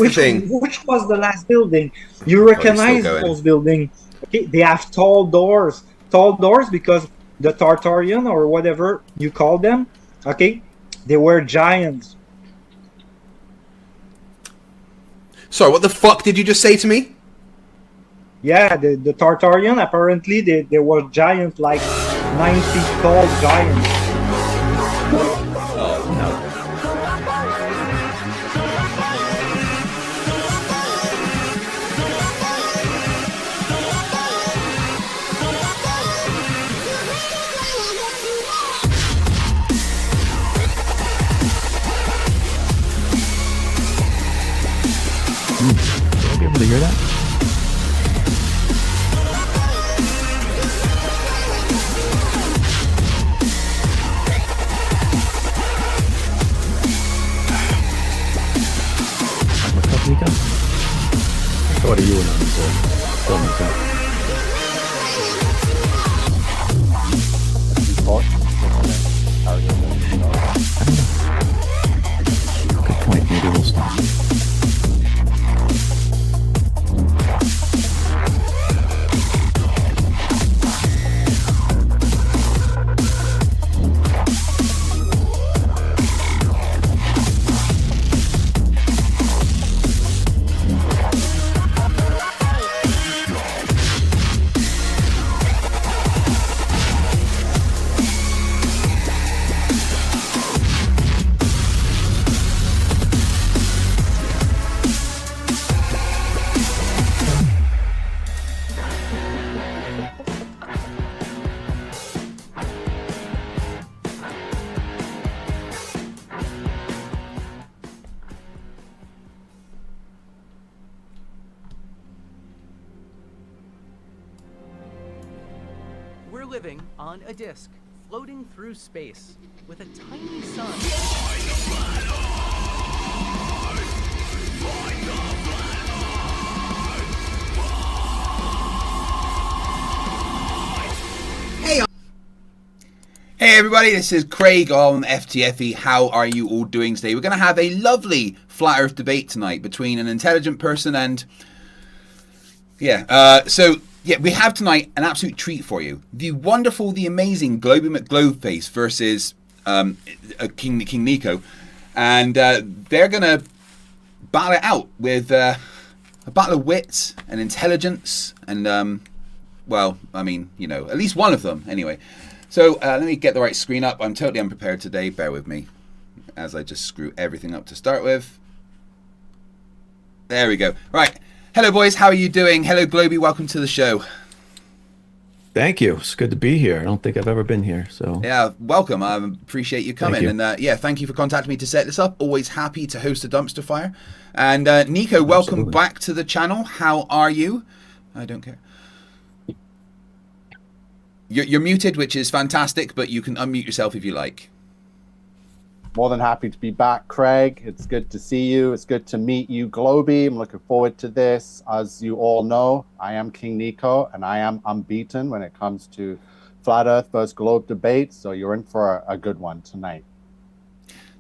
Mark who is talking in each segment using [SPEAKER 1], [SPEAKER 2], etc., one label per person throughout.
[SPEAKER 1] the thing.
[SPEAKER 2] Which was the last building? You
[SPEAKER 1] still
[SPEAKER 2] recognize
[SPEAKER 1] going.
[SPEAKER 2] those buildings. Okay, they have tall doors because the Tartarian or whatever you call them, okay, they were giants.
[SPEAKER 1] Sorry, what the fuck did you just say to me?
[SPEAKER 2] Yeah, the Tartarian, apparently they were giant, like 9 feet tall giants.
[SPEAKER 3] Will I be able to hear that? What's up, Nico? So what are you in on this film itself? Good point. Maybe we'll stop.
[SPEAKER 4] We're living on a disk, floating through space, with a tiny sun.
[SPEAKER 1] Hey everybody, this is Craig on FTFE. How are you all doing today? We're going to have a lovely flat Earth debate tonight between an intelligent person and... Yeah, we have tonight an absolute treat for you. The wonderful, the amazing Globey McGlobeface versus King Nico. And they're going to battle it out with a battle of wits and intelligence and, well, I mean, you know, at least one of them anyway. So let me get the right screen up. I'm totally unprepared today. Bear with me as I just screw everything up to start with. There we go. Right. Hello, boys. How are you doing? Hello, Globey. Welcome to the show.
[SPEAKER 3] Thank you. It's good to be here. I don't think I've ever been here. So
[SPEAKER 1] yeah, welcome. I appreciate you coming.
[SPEAKER 3] Thank you.
[SPEAKER 1] And yeah, thank you for contacting me to set this up. Always happy to host a dumpster fire. And Nico, welcome
[SPEAKER 3] Absolutely.
[SPEAKER 1] back to the channel. How are you? I don't care. You're muted, which is fantastic, but you can unmute yourself if you like.
[SPEAKER 5] More than happy to be back, Craig. It's good to see you. It's good to meet you, Globey. I'm looking forward to this. As you all know, I am King Nico, and I am unbeaten when it comes to Flat Earth versus Globe debate. So you're in for a good one tonight.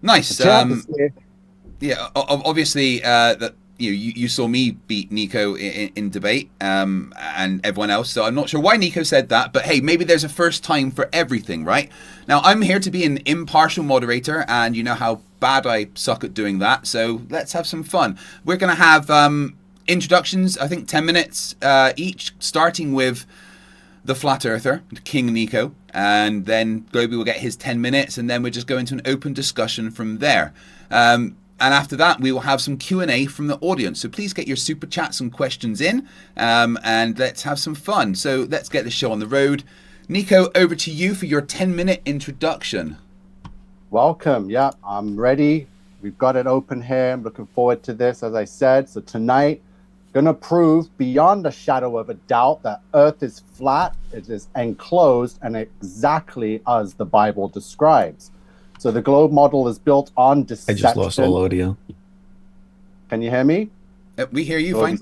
[SPEAKER 1] Nice. Yeah, obviously, that you saw me beat Nico in debate, and everyone else. So I'm not sure why Nico said that, but hey, maybe there's a first time for everything, right? Now, I'm here to be an impartial moderator, and you know how bad I suck at doing that, so let's have some fun. We're going to have introductions, I think 10 minutes each, starting with the Flat Earther, King Nico, and then Globey will get his 10 minutes, and then we'll just go into an open discussion from there. And after that, we will have some Q&A from the audience. So please get your super chats and questions in, and let's have some fun. So let's get the show on the road. Nico, over to you for your 10-minute introduction.
[SPEAKER 5] Welcome. Yeah, I'm ready. We've got it open here. I'm looking forward to this, as I said. So tonight, going to prove beyond a shadow of a doubt that Earth is flat, it is enclosed, and exactly as the Bible describes. So the globe model is built on deception.
[SPEAKER 3] I just lost all audio.
[SPEAKER 5] Can you hear me?
[SPEAKER 1] We hear you fine.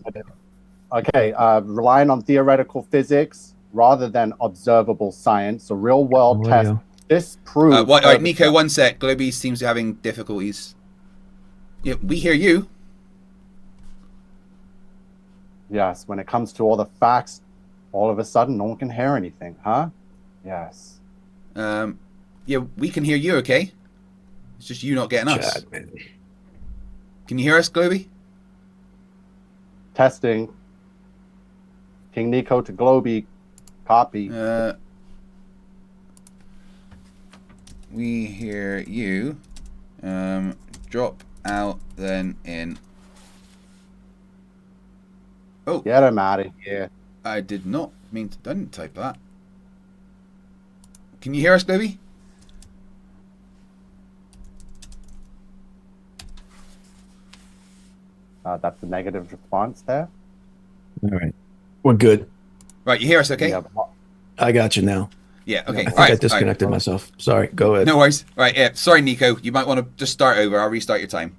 [SPEAKER 5] Okay, relying on theoretical physics rather than observable science. So real world test. This proves...
[SPEAKER 1] all right, Nico, one sec. Globey seems to be having difficulties. Yeah, we hear you.
[SPEAKER 5] Yes, when it comes to all the facts, all of a sudden no one can hear anything, huh? Yes.
[SPEAKER 1] Yeah, we can hear you, okay? It's just you not getting us.
[SPEAKER 3] Chad, man.
[SPEAKER 1] Can you hear us, Globey?
[SPEAKER 5] Testing. King Nico to Globey. Copy.
[SPEAKER 1] We hear you. Drop out, then in. Oh.
[SPEAKER 5] Get him out of here.
[SPEAKER 1] I did not mean to. I didn't type that. Can you hear us, Globey?
[SPEAKER 5] That's a negative response there.
[SPEAKER 3] All right. We're good.
[SPEAKER 1] Right, you hear us, okay?
[SPEAKER 5] Yeah.
[SPEAKER 3] I got you now.
[SPEAKER 1] Yeah, okay.
[SPEAKER 3] I think I disconnected myself. Sorry. Go ahead.
[SPEAKER 1] No worries. Right, yeah. Sorry, Nico. You might want to just start over. I'll restart your time.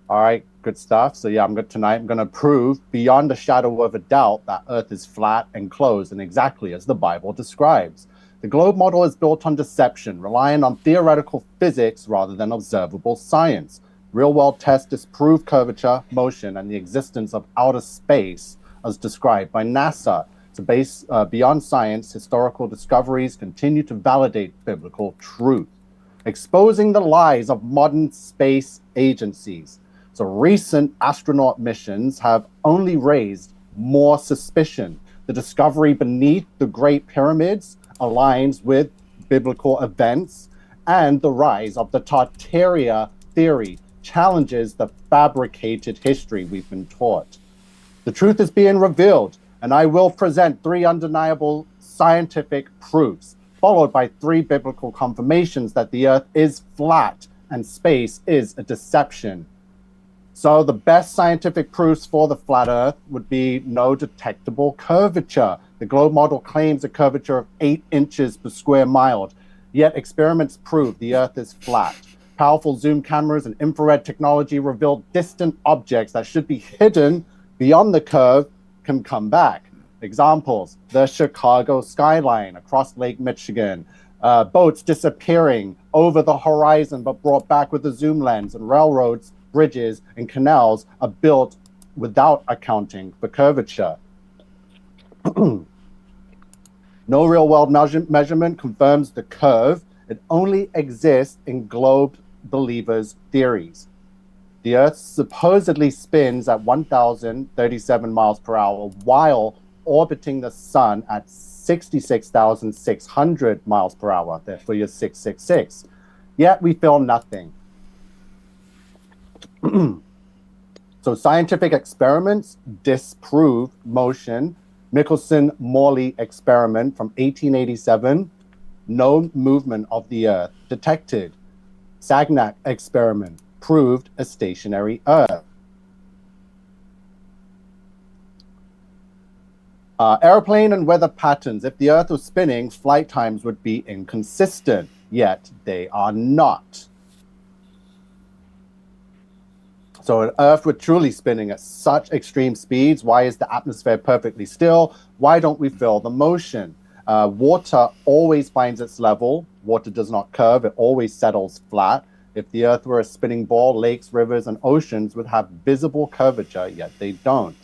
[SPEAKER 5] All right, good stuff. So yeah, tonight I'm going to prove beyond a shadow of a doubt that Earth is flat and closed and exactly as the Bible describes. The globe model is built on deception, relying on theoretical physics rather than observable science. Real-world tests disprove curvature, motion, and the existence of outer space as described by NASA. So beyond science, historical discoveries continue to validate biblical truth, exposing the lies of modern space agencies. So recent astronaut missions have only raised more suspicion. The discovery beneath the Great Pyramids aligns with biblical events, and the rise of the Tartaria theory challenges the fabricated history we've been taught. The truth is being revealed, and I will present 3 undeniable scientific proofs, followed by 3 biblical confirmations that the Earth is flat and space is a deception. So the best scientific proofs for the flat Earth would be no detectable curvature. The globe model claims a curvature of 8 inches per square mile, yet experiments prove the Earth is flat. Powerful zoom cameras and infrared technology reveal distant objects that should be hidden beyond the curve can come back. Examples: the Chicago skyline across Lake Michigan, boats disappearing over the horizon but brought back with a zoom lens, and railroads, bridges, and canals are built without accounting for curvature. No real-world measurement confirms the curve. It only exists in globe believers' theories. The Earth supposedly spins at 1,037 miles per hour while orbiting the sun at 66,600 miles per hour. Therefore, you're 666. Yet we feel nothing. So scientific experiments disprove motion. Michelson-Morley experiment from 1887, no movement of the Earth detected. Sagnac experiment proved a stationary Earth. Airplane and weather patterns. If the Earth was spinning, flight times would be inconsistent, yet they are not. So an Earth were truly spinning at such extreme speeds, why is the atmosphere perfectly still? Why don't we feel the motion? Water always finds its level. Water does not curve, it always settles flat. If the Earth were a spinning ball, lakes, rivers, and oceans would have visible curvature, yet they don't.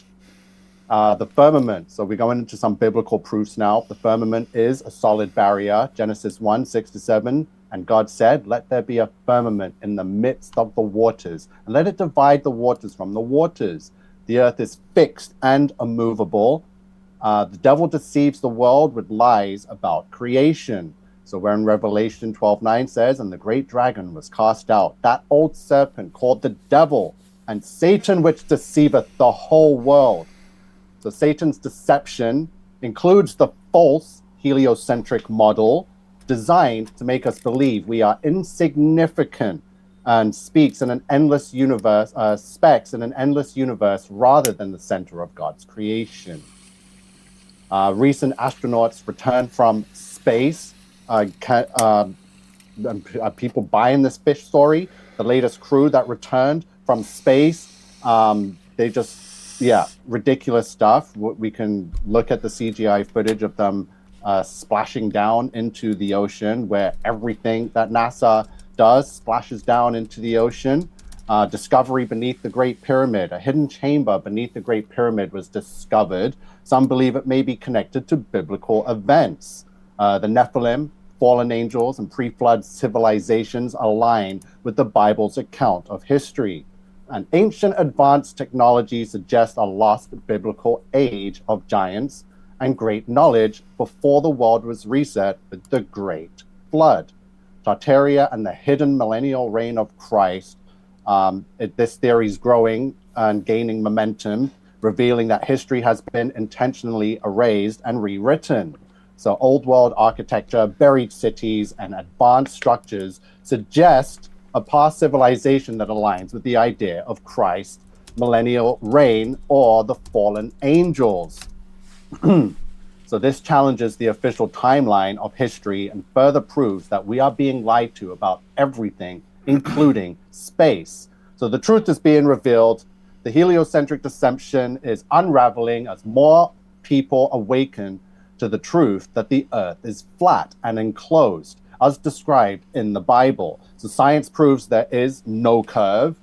[SPEAKER 5] The firmament. So we're going into some biblical proofs now. The firmament is a solid barrier. Genesis 1:6-7. And God said, let there be a firmament in the midst of the waters, and let it divide the waters from the waters. The earth is fixed and immovable. The devil deceives the world with lies about creation. So where in Revelation 12:9 says, and the great dragon was cast out, that old serpent called the devil, and Satan which deceiveth the whole world. So Satan's deception includes the false heliocentric model designed to make us believe we are insignificant and speaks in an endless universe, specs in an endless universe rather than the center of God's creation. Recent astronauts returned from space. People buying this fish story. The latest crew that returned from space, they just, ridiculous stuff. We can look at the CGI footage of them splashing down into the ocean, where everything that NASA does splashes down into the ocean. discovery beneath the Great Pyramid. A hidden chamber beneath the Great Pyramid was discovered. Some believe it may be connected to biblical events. The Nephilim, fallen angels, and pre-flood civilizations align with the Bible's account of history. An ancient advanced technology suggests a lost biblical age of giants and great knowledge before the world was reset with the Great Flood. Tartaria and the hidden millennial reign of Christ. This theory is growing and gaining momentum, revealing that history has been intentionally erased and rewritten. So old world architecture, buried cities, and advanced structures suggest a past civilization that aligns with the idea of Christ, millennial reign, or the fallen angels. So this challenges the official timeline of history and further proves that we are being lied to about everything, including space. So the truth is being revealed. The heliocentric deception is unraveling as more people awaken to the truth that the Earth is flat and enclosed, as described in the Bible. So science proves there is no curve,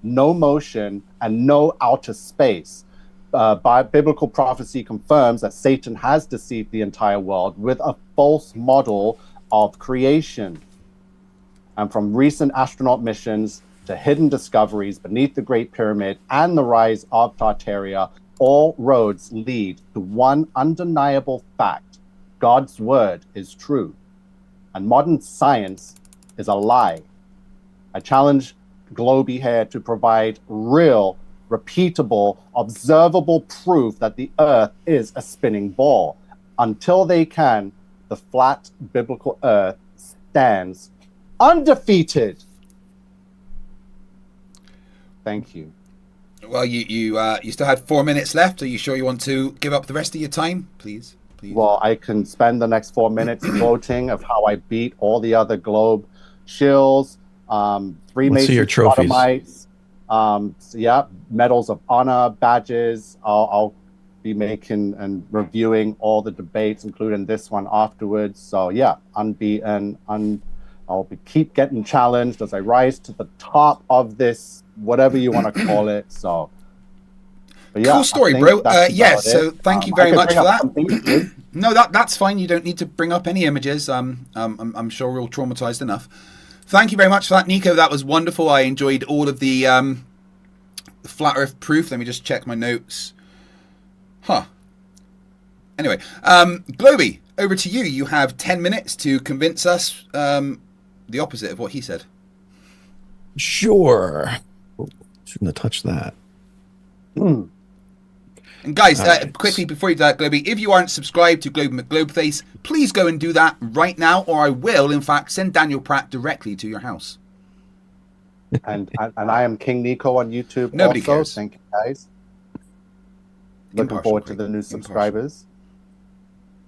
[SPEAKER 5] no motion, and no outer space. Biblical prophecy confirms that Satan has deceived the entire world with a false model of creation. And from recent astronaut missions to hidden discoveries beneath the Great Pyramid and the rise of Tartaria, all roads lead to one undeniable fact: God's word is true, and modern science is a lie. I challenge Globey here to provide real, repeatable, observable proof that the Earth is a spinning ball. Until they can, the flat biblical Earth stands undefeated. Thank you.
[SPEAKER 1] Well, you still had 4 minutes left. Are you sure you want to give up the rest of your time, please?
[SPEAKER 5] Well, I can spend the next 4 minutes voting of how I beat all the other Globe shills, 3 Mason sodomites, medals of honor, badges. I'll be making and reviewing all the debates, including this one afterwards. So yeah, unbeaten. I'll keep getting challenged as I rise to the top of this, whatever you want to call it. So, but yeah,
[SPEAKER 1] cool story, bro. So thank you very much for that. No, that's fine. You don't need to bring up any images. I'm sure we're all traumatized enough. Thank you very much for that, Nico. That was wonderful. I enjoyed all of the flat Earth proof. Let me just check my notes. Anyway, Globey, over to you. You have 10 minutes to convince us the opposite of what he said.
[SPEAKER 3] Sure. Shouldn't have touched that.
[SPEAKER 1] And guys, quickly before you do that, Globey, if you aren't subscribed to Globey McGlobeface, please go and do that right now, or I will, in fact, send Daniel Pratt directly to your house.
[SPEAKER 5] And I am King Nico on YouTube.
[SPEAKER 1] Nobody
[SPEAKER 5] also.
[SPEAKER 1] cares.
[SPEAKER 5] Thank you, guys. Looking forward to the new subscribers.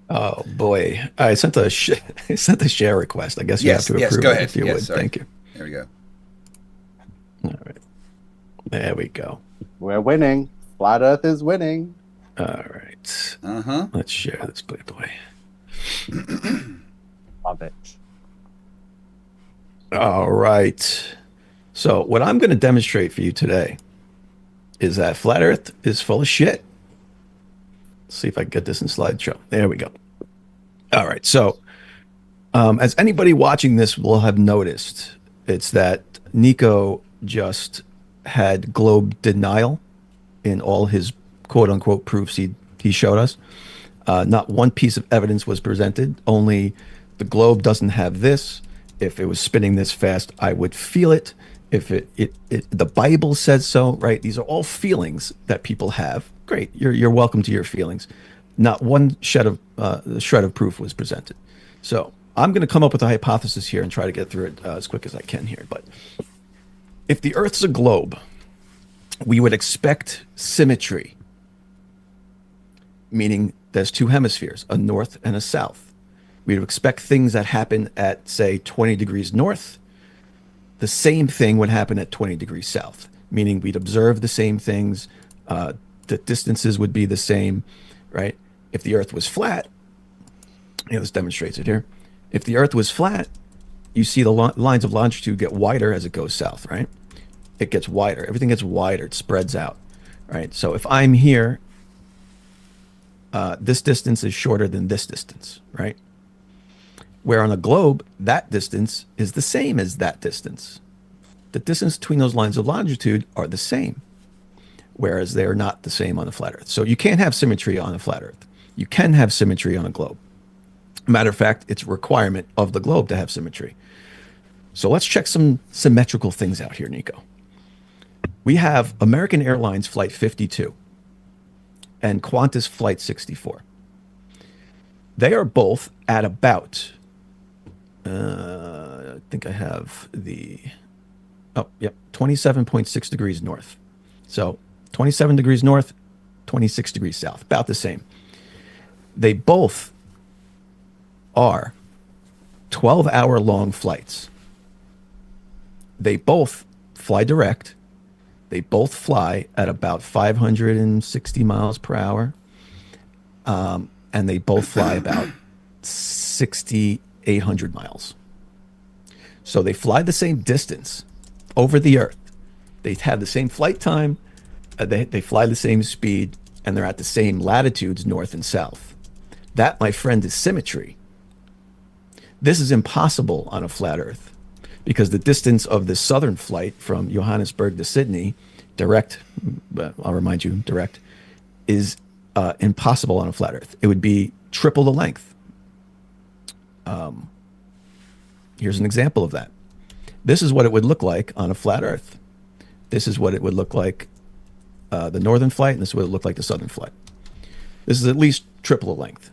[SPEAKER 3] Oh boy, I sent a share request. I guess you have to approve
[SPEAKER 1] go
[SPEAKER 3] it
[SPEAKER 1] ahead.
[SPEAKER 3] if you would.
[SPEAKER 1] Sorry.
[SPEAKER 3] Thank you.
[SPEAKER 1] There we go.
[SPEAKER 3] All right, there we go.
[SPEAKER 5] We're winning. Flat Earth is winning.
[SPEAKER 3] All right.
[SPEAKER 1] Uh-huh.
[SPEAKER 3] Let's share this boy.
[SPEAKER 5] Love it.
[SPEAKER 3] All right. So what I'm going to demonstrate for you today is that Flat Earth is full of shit. Let's see if I can get this in slideshow. There we go. All right. So as anybody watching this will have noticed, it's that Nico just had globe denial in all his quote unquote proofs he showed us. Not one piece of evidence was presented. Only the globe doesn't have this. If it was spinning this fast, I would feel it. If the Bible says so, right? These are all feelings that people have. Great, you're welcome to your feelings. Not one shred of proof was presented. So I'm going to come up with a hypothesis here and try to get through it as quick as I can here. But if the Earth's a globe, we would expect symmetry, meaning there's two hemispheres, a north and a south. We would expect things that happen at, say, 20 degrees north. The same thing would happen at 20 degrees south, meaning we'd observe the same things. The distances would be the same, right? If the Earth was flat, this demonstrates it here. If the Earth was flat, you see the lines of longitude get wider as it goes south, right? it gets wider. Everything gets wider. It spreads out, right? So if I'm here, this distance is shorter than this distance, right? Where on a globe, that distance is the same as that distance. The distance between those lines of longitude are the same, whereas they are not the same on a flat Earth. So you can't have symmetry on a flat Earth. You can have symmetry on a globe. Matter of fact, it's a requirement of the globe to have symmetry. So let's check some symmetrical things out here, Nico. We have American Airlines Flight 52 and Qantas Flight 64. They are both at about, I think I have the, 27.6 degrees north. So 27 degrees north, 26 degrees south, about the same. They both are 12-hour long flights. They both fly direct. They both fly at about 560 miles per hour. And they both fly about 6,800 miles. So they fly the same distance over the Earth. They have the same flight time. They fly the same speed, and they're at the same latitudes, north and south. That, my friend, is symmetry. This is impossible on a flat Earth because the distance of the southern flight from Johannesburg to Sydney, direct, I'll remind you, direct, is impossible on a flat Earth. It would be triple the length. Here's an example of that. This is what it would look like on a flat Earth. This is what it would look like the northern flight, and this is what it looked like the southern flight. This is at least triple the length.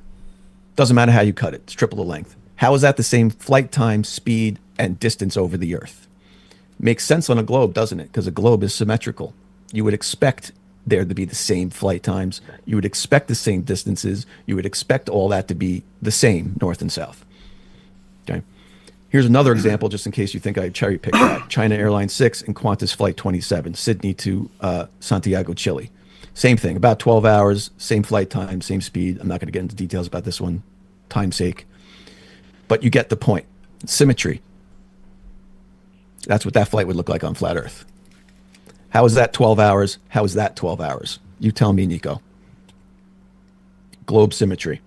[SPEAKER 3] Doesn't matter how you cut it, it's triple the length. How is that the same flight time, speed, and distance over the Earth? Makes sense on a globe, doesn't it? Because a globe is symmetrical. You would expect there to be the same flight times. You would expect the same distances. You would expect all that to be the same, north and south. Okay. Here's another example, just in case you think I cherry picked that. China Airlines 6 and Qantas Flight 27, Sydney to Santiago, Chile. Same thing, about 12 hours, same flight time, same speed. I'm not going to get into details about this one, time's sake. But you get the point. Symmetry. That's what that flight would look like on flat Earth. How is that 12 hours? How is that 12 hours? You tell me, Nico. Globe symmetry.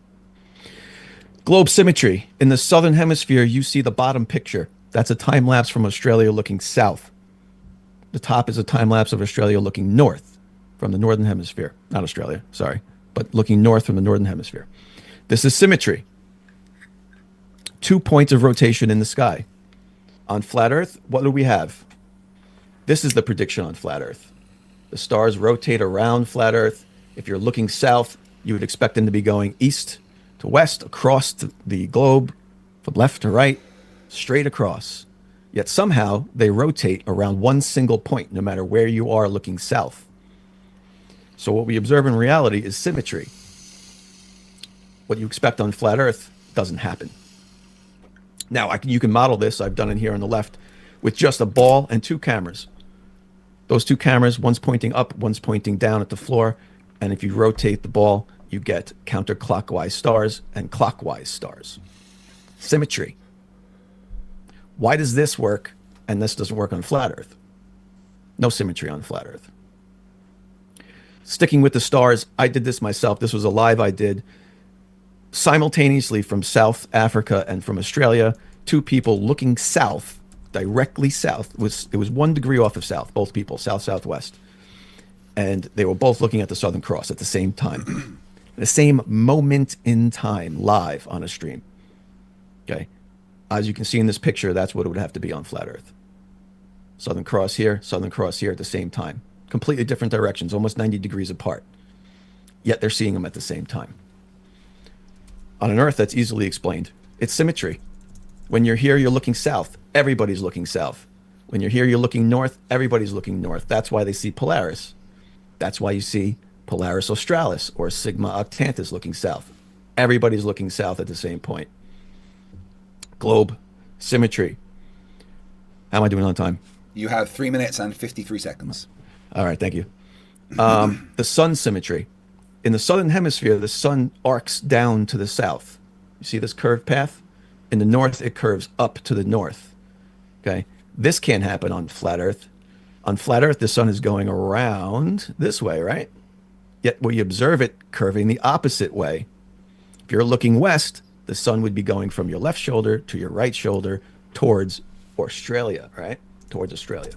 [SPEAKER 3] Globe symmetry. In the southern hemisphere, you see the bottom picture. That's a time lapse from Australia looking south. The top is a time lapse of Australia looking north from the northern hemisphere. Not Australia, sorry, but looking north from the northern hemisphere. This is symmetry. 2 points of rotation in the sky. On flat Earth, what do we have? This is the prediction on flat Earth. The stars rotate around flat Earth. If you're looking south, you would expect them to be going east to west, across the globe, from left to right, straight across. Yet somehow they rotate around one single point, no matter where you are looking south. So what we observe in reality is symmetry. What you expect on flat Earth doesn't happen. Now, you can model this. I've done it here on the left with just a ball and two cameras. Those two cameras, one's pointing up, one's pointing down at the floor. And if you rotate the ball, you get counterclockwise stars and clockwise stars. Symmetry. Why does this work and this doesn't work on flat Earth? No symmetry on flat Earth. Sticking with the stars, I did this myself. This was a live I did simultaneously from South Africa and from Australia. Two people looking south, directly south. It was 1 degree off of south, both people, south-southwest. And they were both looking at the Southern Cross at the same time. The same moment in time, live on a stream. Okay. As you can see in this picture, that's what it would have to be on flat Earth. Southern Cross here at the same time. Completely different directions, almost 90 degrees apart. Yet they're seeing them at the same time. On an Earth, that's easily explained. It's symmetry. When you're here, you're looking south. Everybody's looking south. When you're here, you're looking north. Everybody's looking north. That's why they see Polaris. That's why you see Polaris Australis or Sigma Octantis looking south. Everybody's looking south at the same point. Globe symmetry. How am I doing on time?
[SPEAKER 1] You have 3 minutes and 53 seconds.
[SPEAKER 3] All right, thank you. The sun symmetry. In the southern hemisphere, the sun arcs down to the south. You see this curved path? In the north, it curves up to the north. Okay, this can't happen on flat Earth. On flat Earth, the sun is going around this way, right? Yet we observe it curving the opposite way. If you're looking west, the sun would be going from your left shoulder to your right shoulder towards Australia, right? Towards Australia.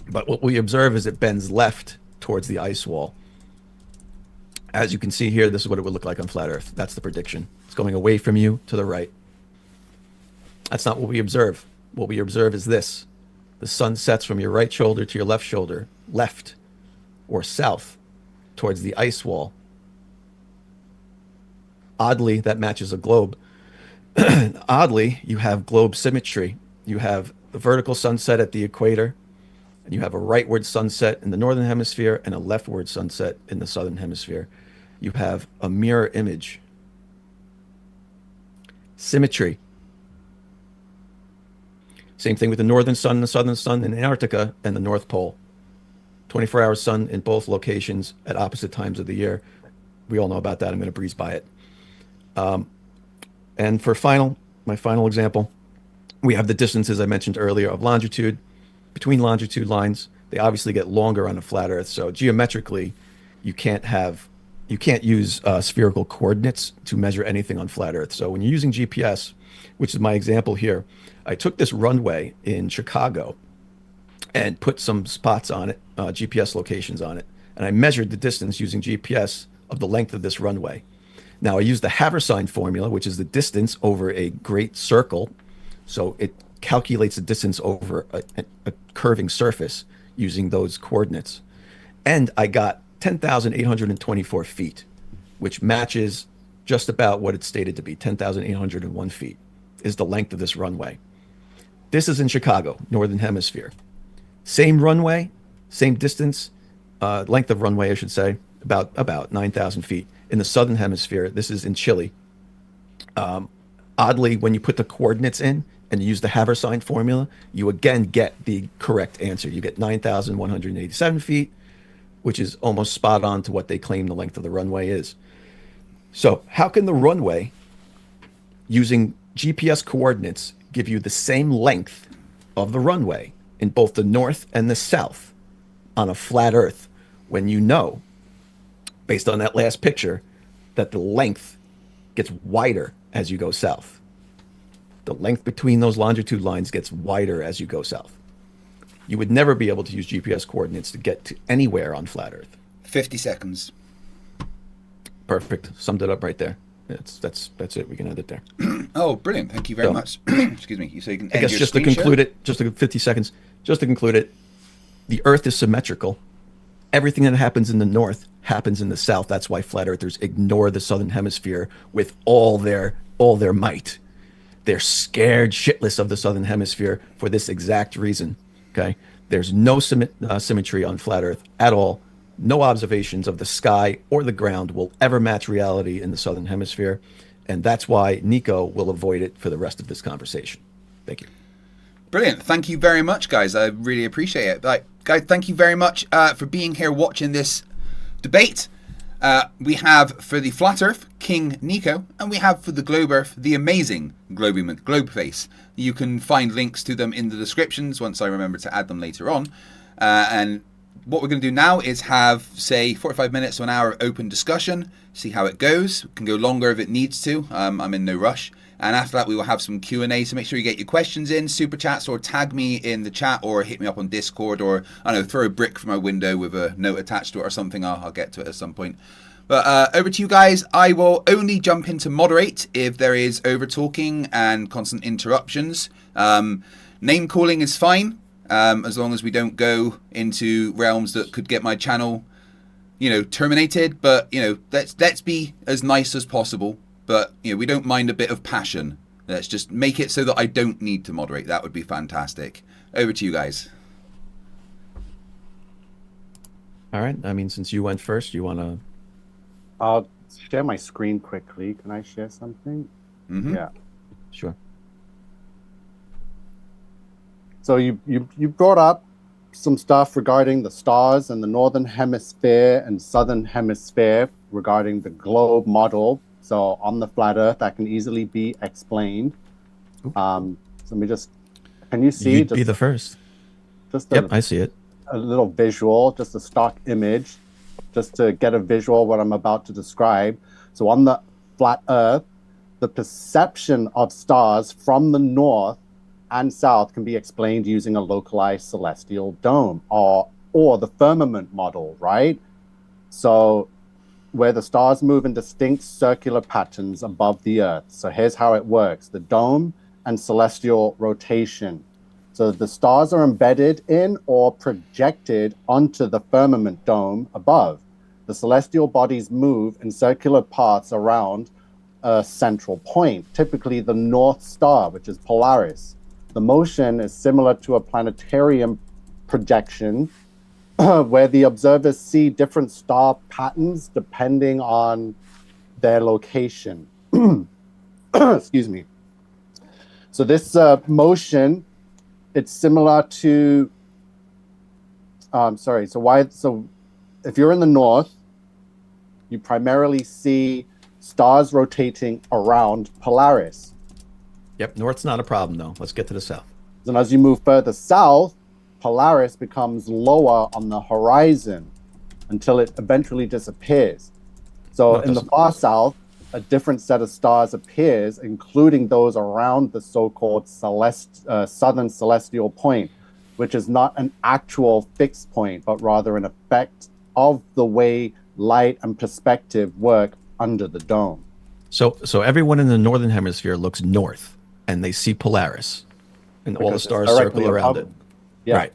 [SPEAKER 3] But what we observe is it bends left towards the ice wall. As you can see here, this is what it would look like on flat Earth. That's the prediction. It's going away from you to the right. That's not what we observe. What we observe is this. The sun sets from your right shoulder to your left shoulder, left or south, towards the ice wall. Oddly, that matches a globe. Oddly, you have globe symmetry. You have the vertical sunset at the equator, and you have a rightward sunset in the northern hemisphere and a leftward sunset in the southern hemisphere. You have a mirror image. Symmetry. Same thing with the northern sun and the southern sun in Antarctica and the North Pole. 24-hour sun in both locations at opposite times of the year. We all know about that. I'm going to breeze by it. And for my final example, we have the distances I mentioned earlier of longitude. Between longitude lines, they obviously get longer on a flat Earth. So geometrically, you can't use spherical coordinates to measure anything on flat Earth. So when you're using GPS, which is my example here, I took this runway in Chicago and put some spots on it, GPS locations on it, and I measured the distance using GPS of the length of this runway. Now I used the Haversine formula, which is the distance over a great circle. So it calculates the distance over a curving surface using those coordinates. And I got 10,824 feet, which matches just about what it's stated to be. 10,801 feet is the length of this runway. This is in Chicago, Northern Hemisphere. Same runway, same distance, length of runway, I should say, about 9,000 feet. In the Southern Hemisphere, this is in Chile. Oddly, when you put the coordinates in and you use the Haversine formula, you again get the correct answer. You get 9,187 feet, which is almost spot on to what they claim the length of the runway is. So how can the runway, using GPS coordinates, give you the same length of the runway in both the north and the south on a flat Earth when you know, based on that last picture, that the length gets wider as you go south? The length between those longitude lines gets wider as you go south. You would never be able to use GPS coordinates to get to anywhere on flat Earth.
[SPEAKER 1] 50 seconds.
[SPEAKER 3] Perfect. Summed it up right there. That's it. We can end it there.
[SPEAKER 1] Oh, brilliant. Thank you very much. Excuse me. So you can
[SPEAKER 3] I guess just to conclude it, just 50 seconds, just to conclude it, the Earth is symmetrical. Everything that happens in the north happens in the south. That's why flat earthers ignore the southern hemisphere with all their might. They're scared shitless of the southern hemisphere for this exact reason. Okay, there's no symmetry on flat Earth at all. No observations of the sky or the ground will ever match reality in the southern hemisphere, and that's why Nico will avoid it for the rest of this conversation. Thank you.
[SPEAKER 1] Brilliant. Thank you very much, guys. I really appreciate it. Guys, thank you very much for being here watching this debate. We have for the Flat Earth, King Nico, and we have for the Globe Earth, the amazing Globey McGlobeface. You can find links to them in the descriptions once I remember to add them later on. And what we're going to do now is have, say, 45 minutes to an hour of open discussion, see how it goes. It can go longer if it needs to. I'm in no rush. And after that, we will have some Q&A, so make sure you get your questions in, super chats, or tag me in the chat, or hit me up on Discord, or, I don't know, throw a brick from my window with a note attached to it or something. I'll get to it at some point. But over to you guys. I will only jump in to moderate if there is over-talking and constant interruptions. Name-calling is fine, as long as we don't go into realms that could get my channel, terminated. But, let's be as nice as possible. But, we don't mind a bit of passion. Let's just make it so that I don't need to moderate. That would be fantastic. Over to you guys.
[SPEAKER 3] All right. I mean, since you went first, you want to...
[SPEAKER 5] I'll share my screen quickly. Can I share something?
[SPEAKER 1] Mm-hmm.
[SPEAKER 5] Yeah.
[SPEAKER 3] Sure.
[SPEAKER 5] So you brought up some stuff regarding the stars and the northern hemisphere and southern hemisphere regarding the globe model. So on the flat Earth, that can easily be explained. So let me just, can you see?
[SPEAKER 3] You'd be the first.
[SPEAKER 5] Just
[SPEAKER 3] Yep, I see it.
[SPEAKER 5] a little visual, just a stock image, just to get a visual of what I'm about to describe. So on the flat Earth, the perception of stars from the north and south can be explained using a localized celestial dome or the firmament model, right? So where the stars move in distinct circular patterns above the Earth. So here's how it works: the dome and celestial rotation. So the stars are embedded in or projected onto the firmament dome above. The celestial bodies move in circular paths around a central point, typically the North Star, which is Polaris. The motion is similar to a planetarium projection, where the observers see different star patterns depending on their location. Excuse me. So this motion, it's similar to, so if you're in the north, you primarily see stars rotating around Polaris.
[SPEAKER 3] Yep, north's not a problem though. Let's get to the south.
[SPEAKER 5] And as you move further south, Polaris becomes lower on the horizon until it eventually disappears. So in the far south, a different set of stars appears, including those around the so-called southern celestial point, which is not an actual fixed point, but rather an effect of the way light and perspective work under the dome.
[SPEAKER 3] So everyone in the northern hemisphere looks north, and they see Polaris, and all the stars circle around it.
[SPEAKER 5] Yeah.
[SPEAKER 3] Right.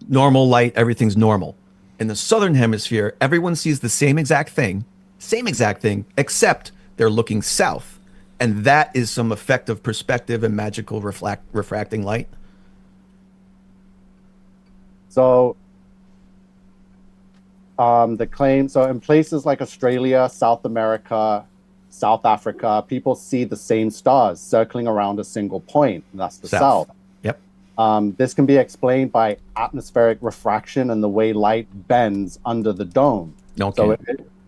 [SPEAKER 3] Normal light, everything's normal. In the southern hemisphere, everyone sees the same exact thing, except they're looking south. And that is some effect of perspective and magical refracting light.
[SPEAKER 5] So the claim, so in places like Australia, South America, South Africa, people see the same stars circling around a single point, and that's the south.
[SPEAKER 3] Yep.
[SPEAKER 5] This can be explained by atmospheric refraction and the way light bends under the dome.
[SPEAKER 3] Okay.
[SPEAKER 5] So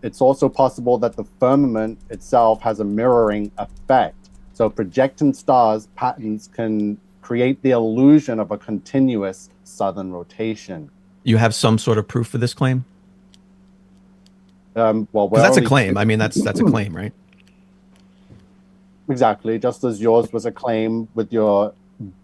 [SPEAKER 5] it's also possible that the firmament itself has a mirroring effect. So projecting stars patterns can create the illusion of a continuous southern rotation.
[SPEAKER 3] You have some sort of proof for this claim?
[SPEAKER 5] Well,
[SPEAKER 3] that's a claim. I mean, that's a claim, right?
[SPEAKER 5] Exactly. Just as yours was a claim with your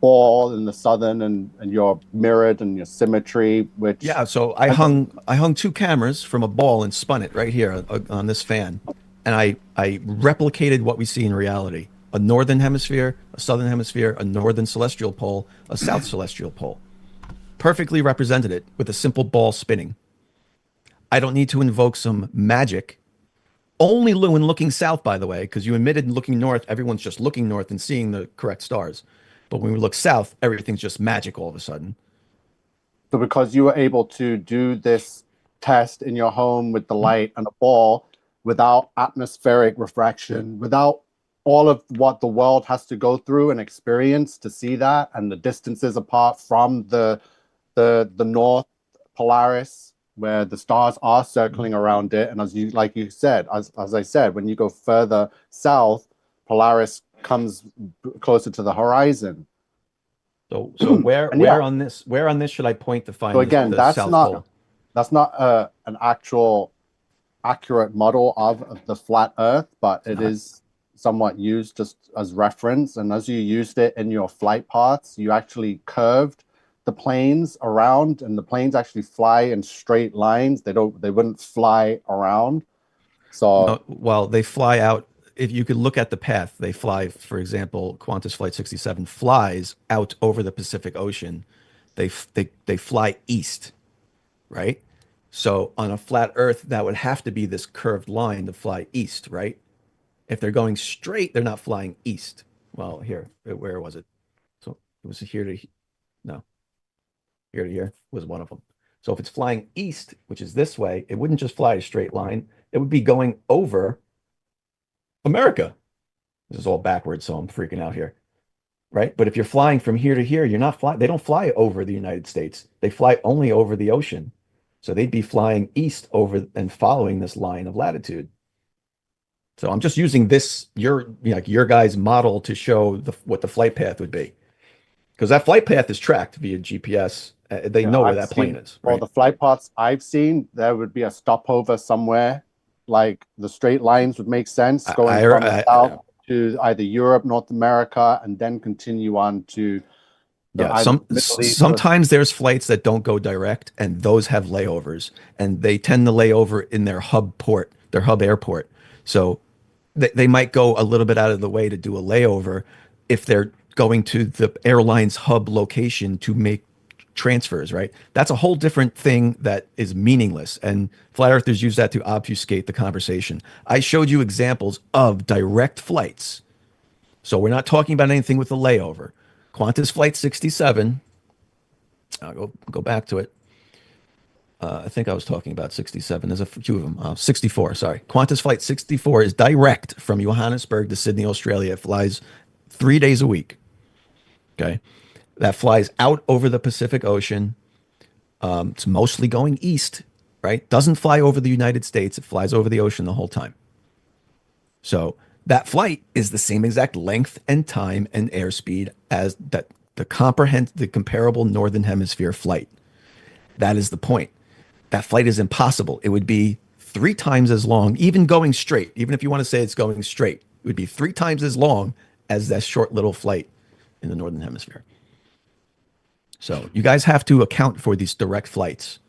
[SPEAKER 5] ball in the southern and your mirrored and your symmetry, which
[SPEAKER 3] so I hung two cameras from a ball and spun it right here on this fan, and I replicated what we see in reality: a northern hemisphere, a southern hemisphere, a northern celestial pole, a south celestial pole. Perfectly represented it with a simple ball spinning. I don't need to invoke some magic. Only when looking south, by the way, because you admitted looking north, everyone's just looking north and seeing the correct stars. But when we look south, everything's just magic all of a sudden.
[SPEAKER 5] So because you were able to do this test in your home with the light and a ball without atmospheric refraction, without all of what the world has to go through and experience to see that, and the distances apart from the North Polaris, where the stars are circling around it, and as you said, as I said, when you go further south, Polaris comes closer to the horizon.
[SPEAKER 3] So where on this should I point to find?
[SPEAKER 5] So again,
[SPEAKER 3] the South Pole?
[SPEAKER 5] That's not an actual accurate model of the flat Earth, but it is somewhat used just as reference. And as you used it in your flight paths, you actually curved the planes around, and the planes actually fly in straight lines. They wouldn't fly around. So
[SPEAKER 3] well, they fly out. If you could look at the path, they fly. For example, Qantas Flight 67 flies out over the Pacific Ocean. They fly east, right? So on a flat Earth, that would have to be this curved line to fly east, right? If they're going straight, they're not flying east. Well, here, where was it? So it was here to here was one of them. So if it's flying east, which is this way, it wouldn't just fly a straight line. It would be going over America. This is all backwards, so I'm freaking out here, right? But if you're flying from here to here, you're not flying. They don't fly over the United States. They fly only over the ocean. So they'd be flying east over and following this line of latitude. So I'm just using this, your guys' model to show what the flight path would be. Because that flight path is tracked via GPS They know where that plane is.
[SPEAKER 5] Well,
[SPEAKER 3] Right?
[SPEAKER 5] the flight paths I've seen, there would be a stopover somewhere. Like the straight lines would make sense going from the south to either Europe, North America, and then continue on to
[SPEAKER 3] sometimes there's flights that don't go direct, and those have layovers, and they tend to lay over in their hub port, their hub airport. So they might go a little bit out of the way to do a layover if they're going to the airline's hub location to make transfers, right? That's a whole different thing that is meaningless. And flat earthers use that to obfuscate the conversation. I showed you examples of direct flights. So we're not talking about anything with a layover. Qantas Flight 67, I'll go back to it. I think I was talking about 67. There's a few of them. 64, sorry. Qantas Flight 64 is direct from Johannesburg to Sydney, Australia. It flies 3 days a week. Okay. That flies out over the Pacific Ocean. It's mostly going east, right? Doesn't fly over the United States. It flies over the ocean the whole time. So that flight is the same exact length and time and airspeed as the comparable Northern Hemisphere flight. That is the point. That flight is impossible. It would be 3 times as long, even going straight. Even if you want to say it's going straight, it would be 3 times as long as that short little flight in the Northern Hemisphere. So you guys have to account for these direct flights,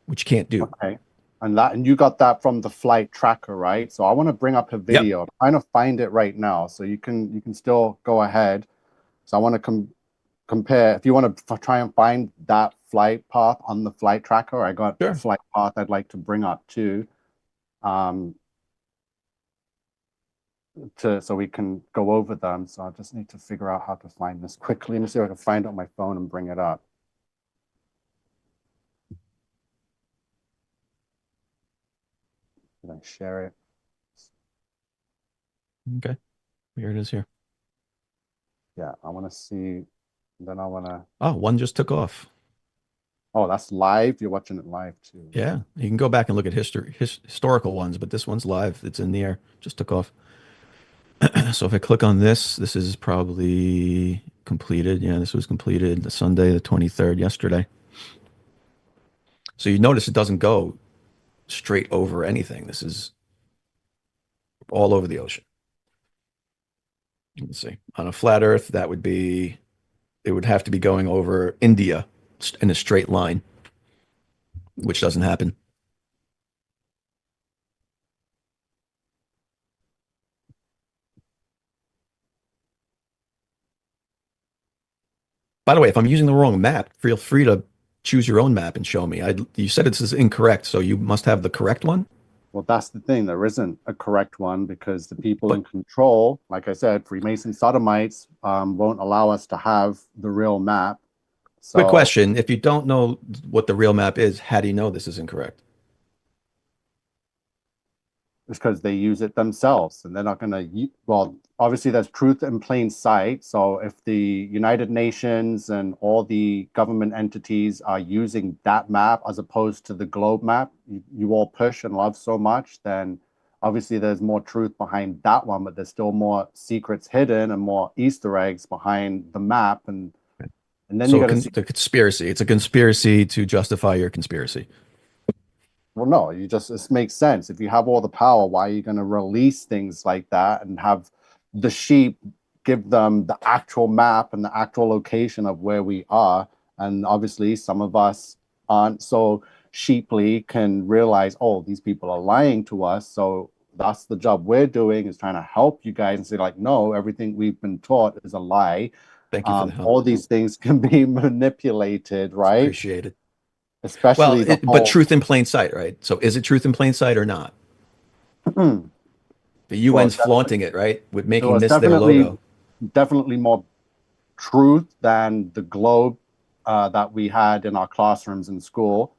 [SPEAKER 3] which you can't do.
[SPEAKER 5] Okay. And you got that from the flight tracker, right? So I want to bring up a video. Yep. I'm trying to find it right now, so you can still go ahead. So I want to compare. If you want to try and find that flight path on the flight tracker, I got a flight path I'd like to bring up too, so we can go over them. So I just need to figure out how to find this quickly. Let me see if I can find it on my phone and bring it up. Did I share it?
[SPEAKER 3] Okay. Here it is here.
[SPEAKER 5] Yeah, I want to see. Then I want to.
[SPEAKER 3] Oh, one just took off.
[SPEAKER 5] Oh, that's live? You're watching it live too.
[SPEAKER 3] Yeah. You can go back and look at historical ones, but this one's live. It's in the air. Just took off. So if I click on this is probably completed. Yeah, this was completed the Sunday, the 23rd, yesterday. So you notice it doesn't go straight over anything. This is all over the ocean. Let's see. On a flat Earth, it would have to be going over India in a straight line, which doesn't happen. By the way, if I'm using the wrong map, feel free to choose your own map and show me. You said this is incorrect, so you must have the correct one?
[SPEAKER 5] Well, that's the thing. There isn't a correct one because the people in control, like I said, Freemason sodomites, won't allow us to have the real map. So,
[SPEAKER 3] quick question. If you don't know what the real map is, how do you know this is incorrect?
[SPEAKER 5] It's because they use it themselves and they're not going to, well, obviously there's truth in plain sight. So if the United Nations and all the government entities are using that map as opposed to the globe map you all push and love so much, then obviously there's more truth behind that one, but there's still more secrets hidden and more Easter eggs behind the map. And then
[SPEAKER 3] so
[SPEAKER 5] you got
[SPEAKER 3] the conspiracy. It's a conspiracy to justify your conspiracy.
[SPEAKER 5] Well, no, it makes sense. If you have all the power, why are you going to release things like that and have the sheep give them the actual map and the actual location of where we are? And obviously some of us aren't so sheeply can realize, oh, these people are lying to us. So that's the job we're doing, is trying to help you guys and say like, no, everything we've been taught is a lie.
[SPEAKER 3] Thank you for the help.
[SPEAKER 5] All these things can be manipulated, right?
[SPEAKER 3] Appreciate it.
[SPEAKER 5] Especially
[SPEAKER 3] but truth in plain sight, right? So is it truth in plain sight or not? The UN's flaunting it, right? With making this their logo.
[SPEAKER 5] Definitely more truth than the globe that we had in our classrooms in school.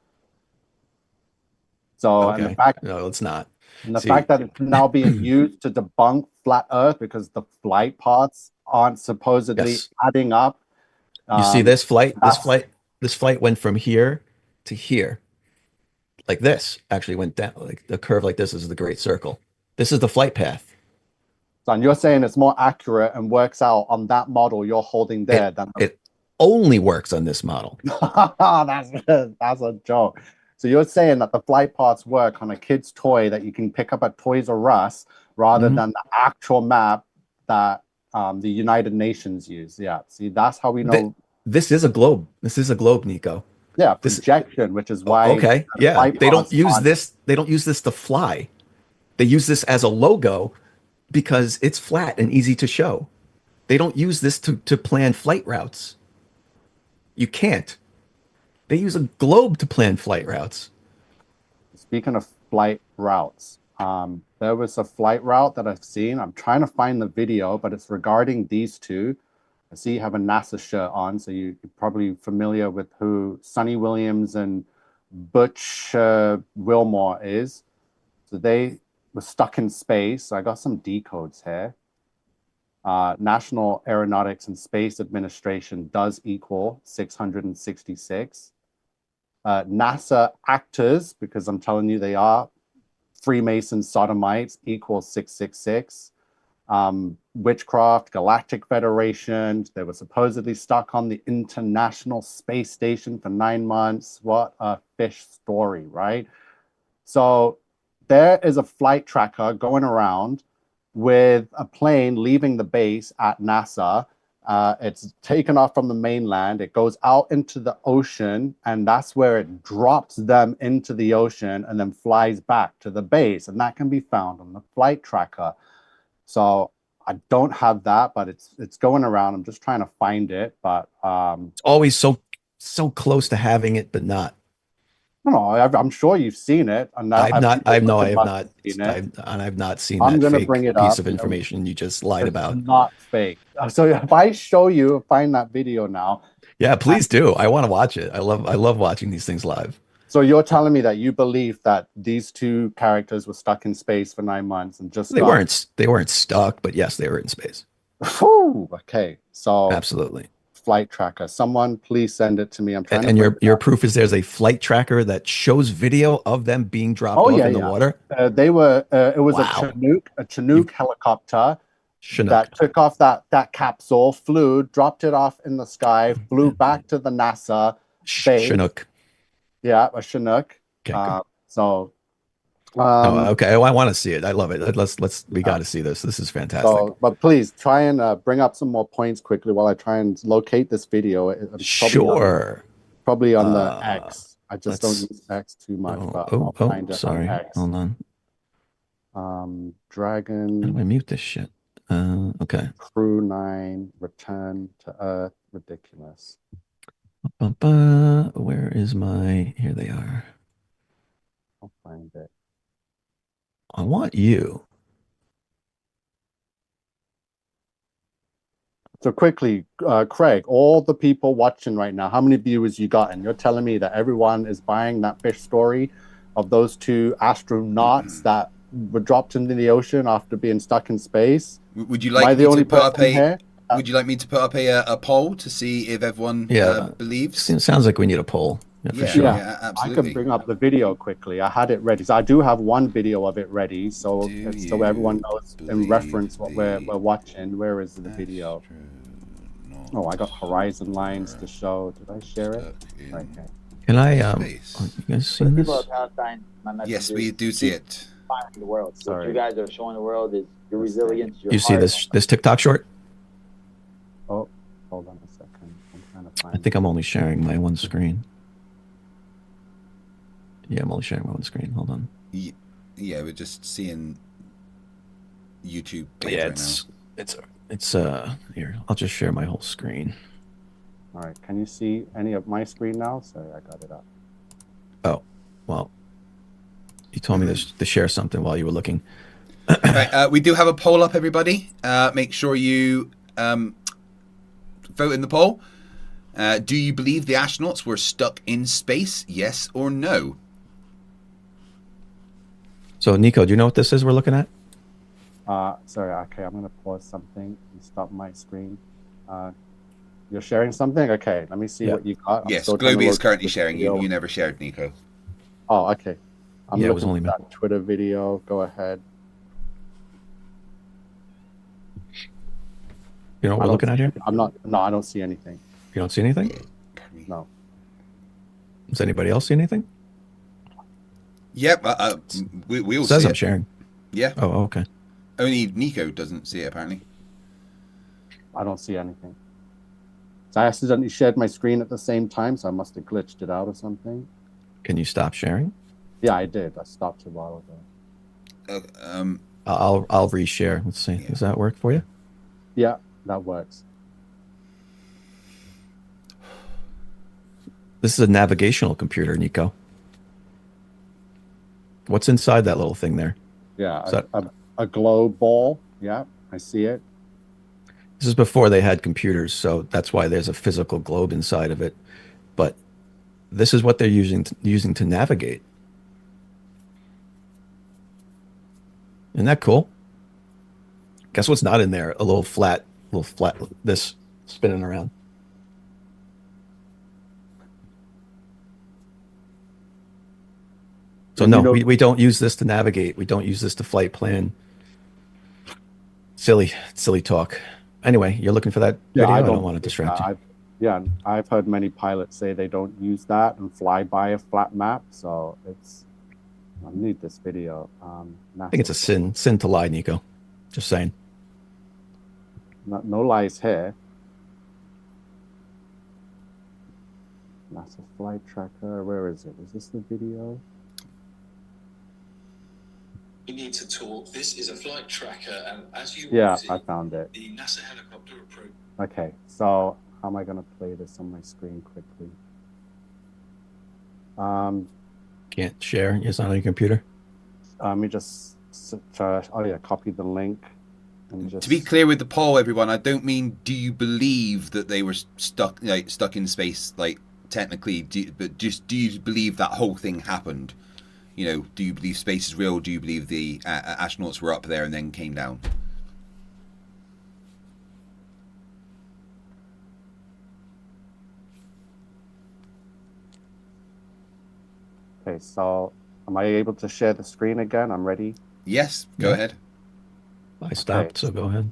[SPEAKER 5] So,
[SPEAKER 3] okay.
[SPEAKER 5] And the fact,
[SPEAKER 3] no, it's not.
[SPEAKER 5] And the fact that it's now being used to debunk flat Earth because the flight paths aren't supposedly adding up.
[SPEAKER 3] You see this flight? This flight went from here to here. Like this actually went down, like a curve like this is the Great Circle. This is the flight path.
[SPEAKER 5] So you're saying it's more accurate and works out on that model you're holding there than
[SPEAKER 3] only works on this model.
[SPEAKER 5] That's a joke. So you're saying that the flight pods work on a kid's toy that you can pick up at Toys R Us rather than the actual map that the United Nations use. Yeah. See, that's how we know.
[SPEAKER 3] This is a globe. This is a globe, Nico.
[SPEAKER 5] Yeah, projection, which is why.
[SPEAKER 3] Okay. Yeah. They don't use this. They don't use this to fly. They use this as a logo because it's flat and easy to show. They don't use this to plan flight routes. You can't. They use a globe to plan flight routes.
[SPEAKER 5] Speaking of flight routes, there was a flight route that I've seen. I'm trying to find the video, but it's regarding these two. I see you have a NASA shirt on, so you're probably familiar with who Sonny Williams and Butch Wilmore is. So they were stuck in space. I got some decodes here. National Aeronautics and Space Administration does equal 666. NASA actors, because I'm telling you they are Freemason sodomites, equals 666. Witchcraft, Galactic Federation, they were supposedly stuck on the International Space Station for 9 months. What a fish story, right? So there is a flight tracker going around with a plane leaving the base at NASA. It's taken off from the mainland. It goes out into the ocean, and that's where it drops them into the ocean and then flies back to the base. And that can be found on the flight tracker. So I don't have that, but it's going around. I'm just trying to find it, but
[SPEAKER 3] it's always so close to having it, but not.
[SPEAKER 5] No, I'm sure you've seen it. And
[SPEAKER 3] I have not seen
[SPEAKER 5] I'm
[SPEAKER 3] that
[SPEAKER 5] gonna
[SPEAKER 3] fake
[SPEAKER 5] bring it
[SPEAKER 3] piece
[SPEAKER 5] up,
[SPEAKER 3] of information you just lied about.
[SPEAKER 5] Not fake. So if I show you, find that video now.
[SPEAKER 3] Yeah, please do. I want to watch it. I love watching these things live.
[SPEAKER 5] So you're telling me that you believe that these two characters were stuck in space for 9 months and just
[SPEAKER 3] they weren't stuck, but yes, they were in space.
[SPEAKER 5] Whew, okay, so
[SPEAKER 3] absolutely.
[SPEAKER 5] Flight tracker. Someone please send it to me. I'm trying
[SPEAKER 3] and your proof is there's a flight tracker that shows video of them being dropped off in the water.
[SPEAKER 5] They were it was a Chinook helicopter that took off that capsule, flew, dropped it off in the sky, flew back to the NASA base.
[SPEAKER 3] Chinook.
[SPEAKER 5] Yeah, a Chinook.
[SPEAKER 3] Okay,
[SPEAKER 5] okay.
[SPEAKER 3] I want to see it. I love it. We got to see this. This is fantastic.
[SPEAKER 5] So, but please try and bring up some more points quickly while I try and locate this video. Probably on the X. I just don't use X too much. I'll find it
[SPEAKER 3] sorry.
[SPEAKER 5] on X.
[SPEAKER 3] Hold
[SPEAKER 5] on. Dragon.
[SPEAKER 3] How do I mute this shit? Okay.
[SPEAKER 5] Crew 9, Return to Earth, ridiculous.
[SPEAKER 3] Where is my? Here they are.
[SPEAKER 5] I'll find it.
[SPEAKER 3] I want you.
[SPEAKER 5] So quickly, Craig, all the people watching right now, how many viewers you got? And you're telling me that everyone is buying that fish story of those two astronauts that were dropped into the ocean after being stuck in space?
[SPEAKER 1] Would you like me to put up a? Would you like me to put up a poll to see if everyone believes?
[SPEAKER 3] It sounds like we need a poll.
[SPEAKER 1] Yeah, sure. Yeah, absolutely.
[SPEAKER 5] I can bring up the video quickly. I had it ready. So I do have one video of it ready, so everyone knows in reference what we're watching. Where is the video? Oh, I got horizon lines to show. Did I share it? Right here.
[SPEAKER 3] Can I? You guys seen this?
[SPEAKER 1] Yes, we do see it.
[SPEAKER 6] The world. So what you guys are showing the world is your resilience. Your
[SPEAKER 3] you see this TikTok short?
[SPEAKER 5] Oh, hold on a second. I'm trying to find.
[SPEAKER 3] I think I'm only sharing my one screen. Yeah, I'm only sharing my one screen. Hold on.
[SPEAKER 1] Yeah, we're just seeing YouTube.
[SPEAKER 3] Yeah, it's here. I'll just share my whole screen.
[SPEAKER 5] All right. Can you see any of my screen now? Sorry, I got it up.
[SPEAKER 3] Oh, well, you told me to share something while you were looking.
[SPEAKER 1] Right, we do have a poll up, everybody. Make sure you vote in the poll. Do you believe the astronauts were stuck in space? Yes or no?
[SPEAKER 3] So, Nico, do you know what this is we're looking at?
[SPEAKER 5] Sorry, okay, I'm going to pause something and stop my screen. You're sharing something? Okay, let me see what you got.
[SPEAKER 1] Yes, Globey is currently sharing. You never shared, Nico.
[SPEAKER 5] Oh, okay. I'm looking
[SPEAKER 3] it was only
[SPEAKER 5] at that Twitter video. Go ahead.
[SPEAKER 3] You know what we're looking at here?
[SPEAKER 5] No, I don't see anything.
[SPEAKER 3] You don't see anything?
[SPEAKER 5] No.
[SPEAKER 3] Does anybody else see anything?
[SPEAKER 1] Yep. We all
[SPEAKER 3] It says
[SPEAKER 1] see
[SPEAKER 3] I'm
[SPEAKER 1] it.
[SPEAKER 3] sharing.
[SPEAKER 1] Yeah.
[SPEAKER 3] Oh, okay.
[SPEAKER 1] Only Nico doesn't see it apparently.
[SPEAKER 5] I don't see anything. So I accidentally shared my screen at the same time, so I must have glitched it out or something.
[SPEAKER 3] Can you stop sharing?
[SPEAKER 5] Yeah, I did. I stopped a while ago.
[SPEAKER 3] I'll reshare. Let's see.
[SPEAKER 1] Yeah.
[SPEAKER 3] Does that work for you?
[SPEAKER 5] Yeah, that works.
[SPEAKER 3] This is a navigational computer, Nico. What's inside that little thing there?
[SPEAKER 5] Yeah, a globe ball. Yeah, I see it.
[SPEAKER 3] This is before they had computers, so that's why there's a physical globe inside of it. But this is what they're using to navigate. Isn't that cool? Guess what's not in there? A little flat, this spinning around. So no, we don't use this to navigate. We don't use this to flight plan. Silly talk. Anyway, you're looking for that video? I don't want to distract you.
[SPEAKER 5] I've heard many pilots say they don't use that and fly by a flat map. So I need this video.
[SPEAKER 3] I think it's a sin to lie, Nico. Just saying.
[SPEAKER 5] No lies here. NASA flight tracker. Where is it? Is this the video?
[SPEAKER 7] We need to talk. This is a flight tracker, and as you
[SPEAKER 5] I found it.
[SPEAKER 7] The NASA helicopter approach.
[SPEAKER 5] Okay, so how am I going to play this on my screen quickly?
[SPEAKER 3] Can't share. It's not on your computer.
[SPEAKER 5] Let me just copy the link. And just...
[SPEAKER 1] To be clear with the poll, everyone, I don't mean do you believe that they were stuck in space, like technically, but just do you believe that whole thing happened? You know, do you believe space is real? Do you believe the astronauts were up there and then came down?
[SPEAKER 5] Okay, so am I able to share the screen again? I'm ready.
[SPEAKER 1] Yes, go ahead.
[SPEAKER 3] I stopped, so go ahead.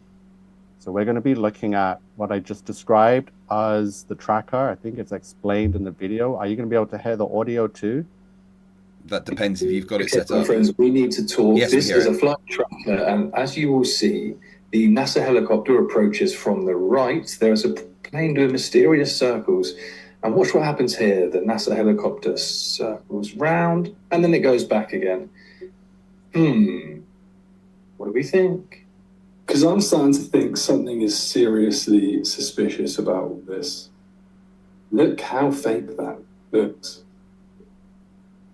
[SPEAKER 5] So we're going to be looking at what I just described as the tracker. I think it's explained in the video. Are you going to be able to hear the audio too?
[SPEAKER 1] That depends if you've got it set up.
[SPEAKER 7] Friends, we need to talk.
[SPEAKER 1] Yes,
[SPEAKER 7] this is a flight tracker, and as you will see, the NASA helicopter approaches from the right. There is a plane doing mysterious circles. And watch what happens here. The NASA helicopter circles round, and then it goes back again. What do we think?
[SPEAKER 8] Because I'm starting to think something is seriously suspicious about all this. Look how fake that looks.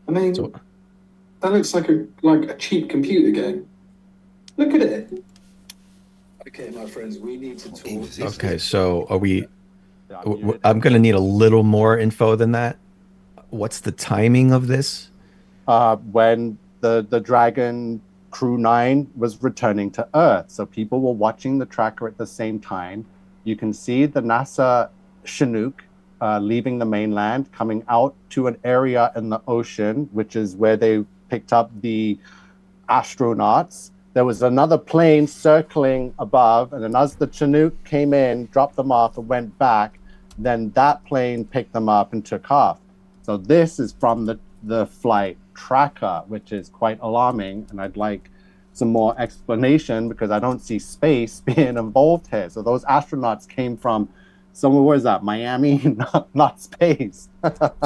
[SPEAKER 8] I mean, that looks like a cheap computer game. Look at it.
[SPEAKER 7] Okay, my friends, we need to talk.
[SPEAKER 3] Okay, so are we... I'm going to need a little more info than that. What's the timing of this?
[SPEAKER 5] When the Dragon Crew 9 was returning to Earth. So people were watching the tracker at the same time. You can see the NASA Chinook leaving the mainland, coming out to an area in the ocean, which is where they picked up the astronauts. There was another plane circling above, and then as the Chinook came in, dropped them off and went back, then that plane picked them up and took off. So this is from the flight tracker, which is quite alarming, and I'd like some more explanation because I don't see space being involved here. So those astronauts came from somewhere, where is that? Miami, not space.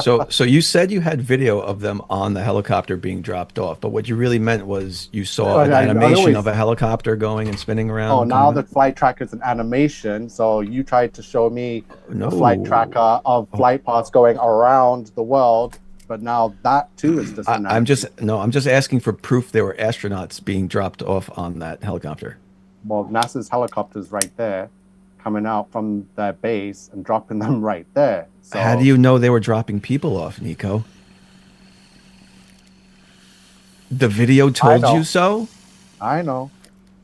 [SPEAKER 3] So you said you had video of them on the helicopter being dropped off, but what you really meant was you saw an animation of a helicopter going and spinning around.
[SPEAKER 5] Oh, now the flight tracker is an animation. So you tried to show me a flight tracker of flight paths going around the world, but now that too is just an animation.
[SPEAKER 3] I'm just asking for proof there were astronauts being dropped off on that helicopter.
[SPEAKER 5] Well, NASA's helicopter's right there, coming out from their base and dropping them right there. So,
[SPEAKER 3] how do you know they were dropping people off, Nico? The video told you so?
[SPEAKER 5] I know.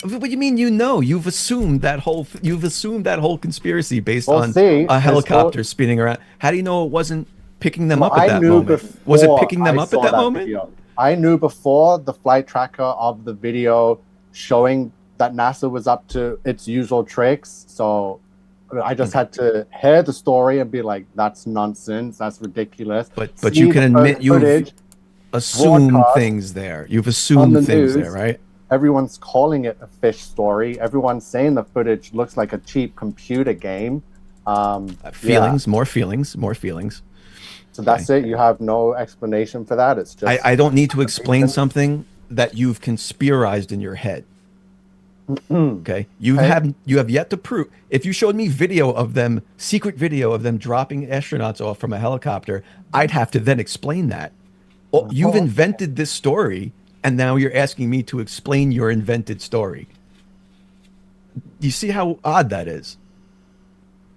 [SPEAKER 3] What do you mean you know? You've assumed that whole conspiracy based on a helicopter spinning around. How do you know it wasn't picking them up at that moment? Was it picking them up at that moment?
[SPEAKER 5] Video. I knew before the flight tracker of the video showing that NASA was up to its usual tricks. So I just had to hear the story and be like, that's nonsense. That's ridiculous.
[SPEAKER 3] But you can admit you've assumed things there. You've assumed things there, right?
[SPEAKER 5] Everyone's calling it a fish story. Everyone's saying the footage looks like a cheap computer game.
[SPEAKER 3] Feelings, more feelings, more feelings.
[SPEAKER 5] So that's it. You have no explanation for that. It's just
[SPEAKER 3] I don't need to explain something that you've conspirized in your head. Okay, you have yet to prove. If you showed me video of them, secret video of them dropping astronauts off from a helicopter, I'd have to then explain that. Oh, you've invented this story, and now you're asking me to explain your invented story. You see how odd that is?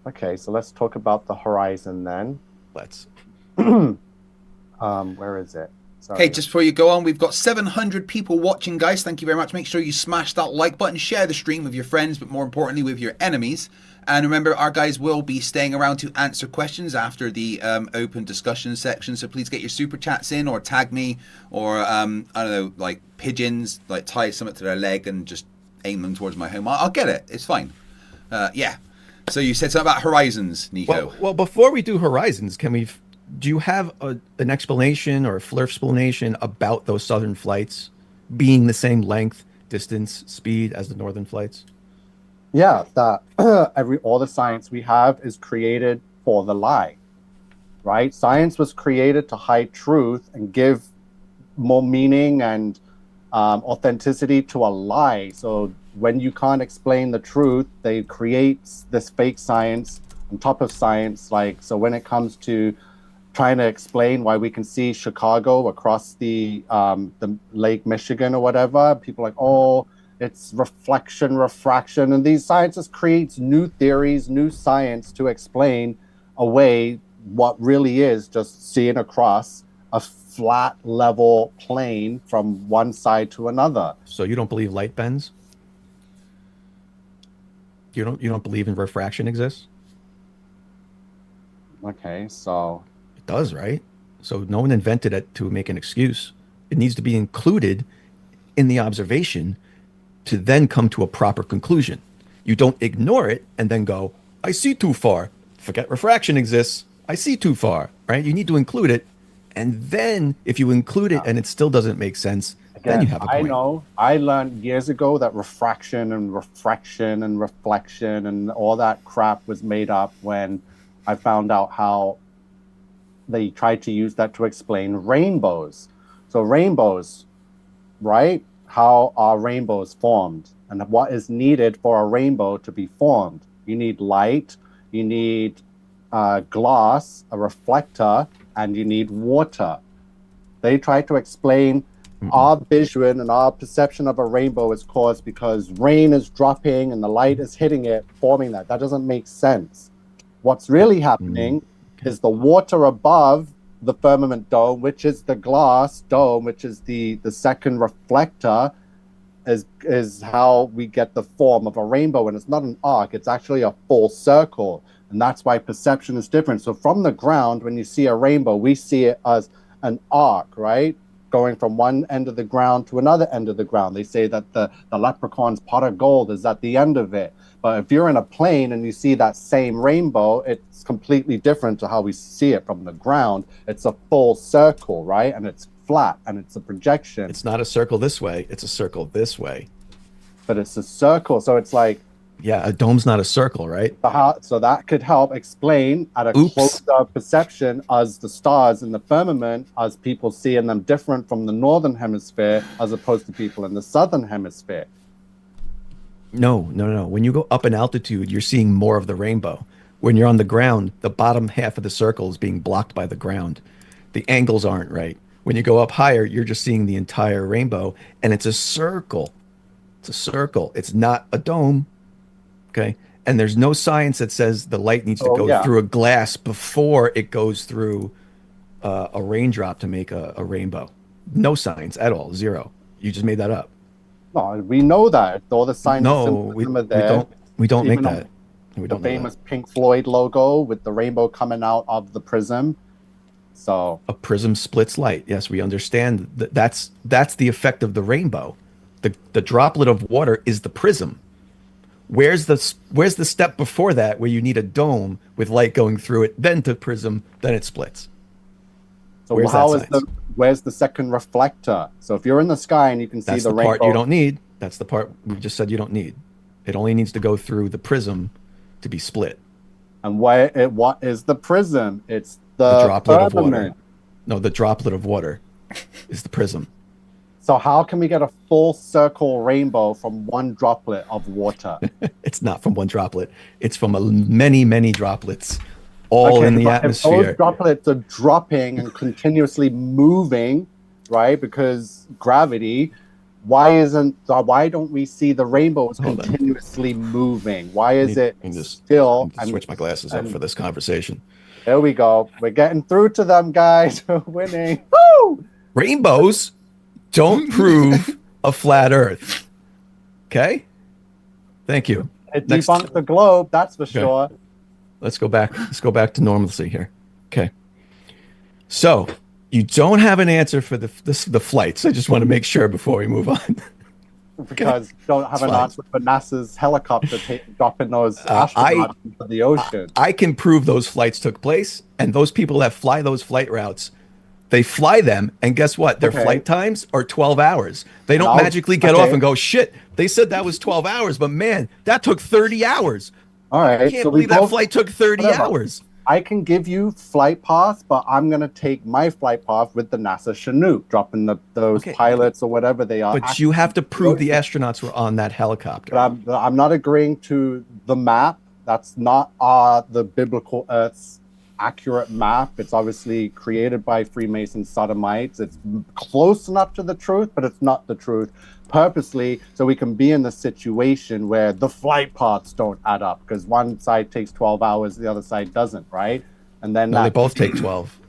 [SPEAKER 5] Okay, so let's talk about the horizon then.
[SPEAKER 3] Let's.
[SPEAKER 5] Where is it? Sorry.
[SPEAKER 1] Hey, just before you go on, we've got 700 people watching, guys. Thank you very much. Make sure you smash that like button, share the stream with your friends, but more importantly, with your enemies. And remember, our guys will be staying around to answer questions after the open discussion section. So please get your super chats in, or tag me, or I don't know, like pigeons, like tie something to their leg and just aim them towards my home. I'll get it. It's fine. Yeah. So you said something about horizons, Nico.
[SPEAKER 3] Well, before we do horizons, do you have an explanation or a Flerf explanation about those southern flights being the same length, distance, speed as the northern flights?
[SPEAKER 5] Yeah, that all the science we have is created for the lie, right? Science was created to hide truth and give more meaning and authenticity to a lie. So when you can't explain the truth, they create this fake science on top of science. Like, so when it comes to trying to explain why we can see Chicago across the Lake Michigan or whatever, people are like, oh, it's reflection, refraction, and these scientists creates new theories, new science to explain away what really is just seeing across a flat level plane from one side to another.
[SPEAKER 3] So you don't believe light bends? You don't believe in refraction exists?
[SPEAKER 5] Okay, so
[SPEAKER 3] it does, right? So no one invented it to make an excuse. It needs to be included in the observation to then come to a proper conclusion. You don't ignore it and then go, I see too far. Forget refraction exists. I see too far, right? You need to include it. And then if you include it and it still doesn't make sense, then you have a point.
[SPEAKER 5] I know. I learned years ago that refraction and reflection and reflection and all that crap was made up when I found out how they tried to use that to explain rainbows. So rainbows, right? How are rainbows formed and what is needed for a rainbow to be formed? You need light, you need glass, a reflector, and you need water. They try to explain our vision and our perception of a rainbow is caused because rain is dropping and the light is hitting it, forming that. That doesn't make sense. What's really happening is the water above the firmament dome, which is the glass dome, which is the second reflector, is how we get the form of a rainbow. And it's not an arc, it's actually a full circle. And that's why perception is different. So from the ground, when you see a rainbow, we see it as an arc, right? Going from one end of the ground to another end of the ground. They say that the leprechaun's pot of gold is at the end of it. But if you're in a plane and you see that same rainbow, it's completely different to how we see it from the ground. It's a full circle, right? And it's flat and it's a projection.
[SPEAKER 3] It's not a circle this way. It's a circle this way.
[SPEAKER 5] But it's a circle. So it's like,
[SPEAKER 3] yeah, a dome's not a circle, right?
[SPEAKER 5] So that could help explain at a closer perception as the stars in the firmament, as people seeing them different from the northern hemisphere as opposed to people in the southern hemisphere.
[SPEAKER 3] No. When you go up in altitude, you're seeing more of the rainbow. When you're on the ground, the bottom half of the circle is being blocked by the ground. The angles aren't right. When you go up higher, you're just seeing the entire rainbow, and it's a circle. It's a circle. It's not a dome. Okay. And there's no science that says the light needs to go through a glass before it goes through a raindrop to make a rainbow. No science at all. Zero. You just made that up.
[SPEAKER 5] No, we know that. All the science
[SPEAKER 3] we don't make that. We don't
[SPEAKER 5] the famous Pink Floyd logo with the rainbow coming out of the prism. So
[SPEAKER 3] a prism splits light. Yes, we understand that's the effect of the rainbow. The droplet of water is the prism. Where's the step before that where you need a dome with light going through it, then to prism, then it splits?
[SPEAKER 5] So where's the second reflector? So if you're in the sky and you can see the rainbow,
[SPEAKER 3] part you don't need. That's the part we just said you don't need. It only needs to go through the prism to be split.
[SPEAKER 5] And what is the prism? It's the
[SPEAKER 3] droplet of water. No, the droplet of water is the prism.
[SPEAKER 5] So how can we get a full circle rainbow from one droplet of water?
[SPEAKER 3] It's not from one droplet. It's from many, many droplets, all in the atmosphere.
[SPEAKER 5] If those droplets are dropping and continuously moving, right? Because gravity. Why don't we see the rainbows continuously moving? Why is it still?
[SPEAKER 3] I switch my glasses up for this conversation.
[SPEAKER 5] There we go. We're getting through to them, guys. We're winning. Woo!
[SPEAKER 3] Rainbows don't prove a flat Earth. Okay? Thank you.
[SPEAKER 5] It debunked the globe, that's for sure.
[SPEAKER 3] Let's go back. Let's go back to normalcy here. Okay. So you don't have an answer for the flights. I just want to make sure before we move on.
[SPEAKER 5] Because you don't have an answer for NASA's helicopter dropping those astronauts into the ocean.
[SPEAKER 3] I can prove those flights took place, and those people that fly those flight routes, they fly them, and guess what? Their flight times are 12 hours. They don't magically get off and go, shit, they said that was 12 hours, but man, that took 30 hours.
[SPEAKER 5] All right.
[SPEAKER 3] I can't believe that flight took 30 hours.
[SPEAKER 5] I can give you flight paths, but I'm going to take my flight path with the NASA Chinook, dropping those pilots or whatever they are.
[SPEAKER 3] But you have to prove the astronauts were on that helicopter.
[SPEAKER 5] But I'm not agreeing to the map. That's not the biblical Earth's accurate map. It's obviously created by Freemason sodomites. It's close enough to the truth, but it's not the truth. Purposely, so we can be in the situation where the flight paths don't add up, because one side takes 12 hours, the other side doesn't, right? And then
[SPEAKER 3] they both take 12.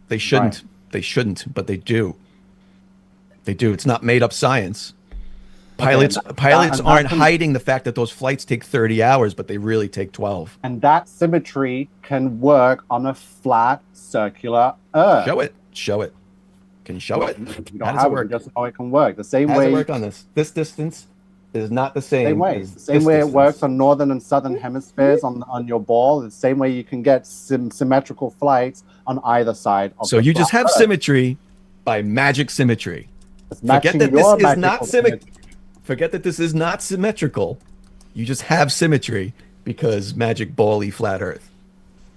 [SPEAKER 3] They shouldn't. Right. They shouldn't, but they do. They do. It's not made up science. Pilots aren't hiding the fact that those flights take 30 hours, but they really take 12.
[SPEAKER 5] And that symmetry can work on a flat, circular Earth.
[SPEAKER 3] Show it. Can you show it?
[SPEAKER 5] How does it work? Just how it can work. The same way.
[SPEAKER 3] How does it work on this? This distance is not the same.
[SPEAKER 5] Same way. The same way it works on northern and southern hemispheres on your ball. The same way you can get symmetrical flights on either side of
[SPEAKER 3] so you just have symmetry by magic symmetry. Forget that this is not symmetrical. Forget that this is not symmetrical. You just have symmetry because magic ball-y flat Earth.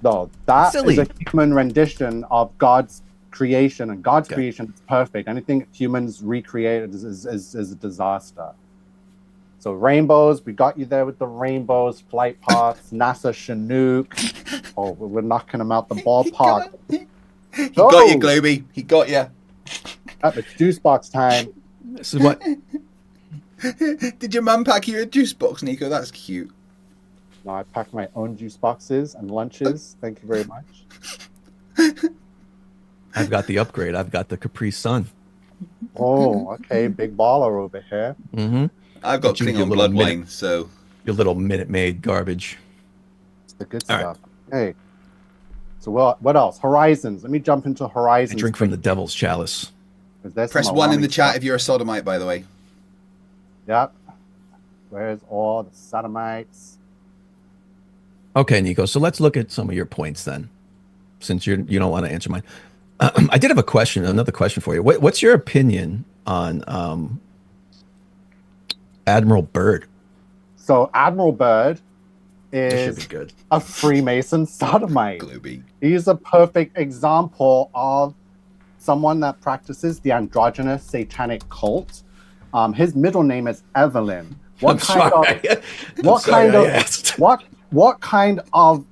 [SPEAKER 5] No, that is a human rendition of God's creation, and God's creation is perfect. Anything humans recreated is a disaster. So rainbows, we got you there with the rainbows, flight paths, NASA Chinook. Oh, we're knocking them out the ballpark.
[SPEAKER 1] He got you, Globey. He got you.
[SPEAKER 5] It's juice box time.
[SPEAKER 3] This is what.
[SPEAKER 1] Did your mum pack you a juice box, Nico? That's cute.
[SPEAKER 5] No, I packed my own juice boxes and lunches. Thank you very much.
[SPEAKER 3] I've got the upgrade. I've got the Capri Sun.
[SPEAKER 5] Oh, okay. Big baller over here.
[SPEAKER 3] Mm-hmm.
[SPEAKER 1] I've got Klingon blood wine, so...
[SPEAKER 3] Your little Minute Maid garbage.
[SPEAKER 5] It's the good stuff. Right. Hey. So what else? Horizons. Let me jump into Horizons.
[SPEAKER 3] I drink from the devil's chalice.
[SPEAKER 1] Press 1 in the chat if you're a sodomite, by the way.
[SPEAKER 5] Yep. Where's all the sodomites?
[SPEAKER 3] Okay, Nico. So let's look at some of your points then, since you don't want to answer mine. I did have another question for you. What's your opinion on Admiral Byrd?
[SPEAKER 5] So Admiral Byrd is a Freemason sodomite.
[SPEAKER 1] Globey.
[SPEAKER 5] He's a perfect example of someone that practices the androgynous satanic cult. His middle name is Evelyn. What kind of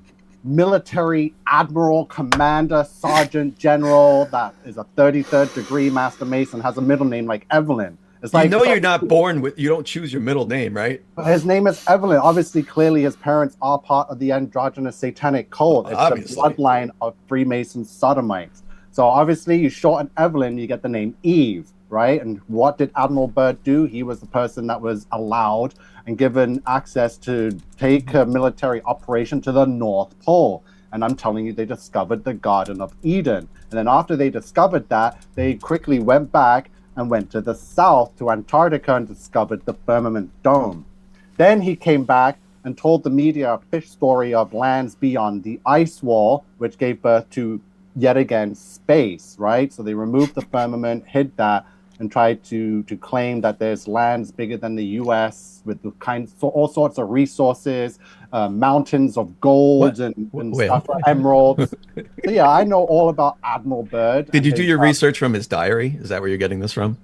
[SPEAKER 5] military admiral, commander, sergeant, general that is a 33rd degree Master Mason has a middle name like Evelyn? It's like,
[SPEAKER 3] you're not born with, you don't choose your middle name, right?
[SPEAKER 5] His name is Evelyn. Obviously, clearly his parents are part of the androgynous satanic cult. It's the bloodline of Freemason sodomites. So obviously you shorten Evelyn, you get the name Eve, right? And what did Admiral Byrd do? He was the person that was allowed and given access to take a military operation to the North Pole. And I'm telling you, they discovered the Garden of Eden. And then after they discovered that, they quickly went back and went to the south to Antarctica and discovered the firmament dome. Then he came back and told the media a fish story of lands beyond the ice wall, which gave birth to, yet again, space, right? So they removed the firmament, hid that, and tried to claim that there's lands bigger than the U.S. with the all sorts of resources, mountains of gold and stuff, emeralds. So yeah, I know all about Admiral Byrd.
[SPEAKER 3] Did you do your research from his diary? Is that where you're getting this from?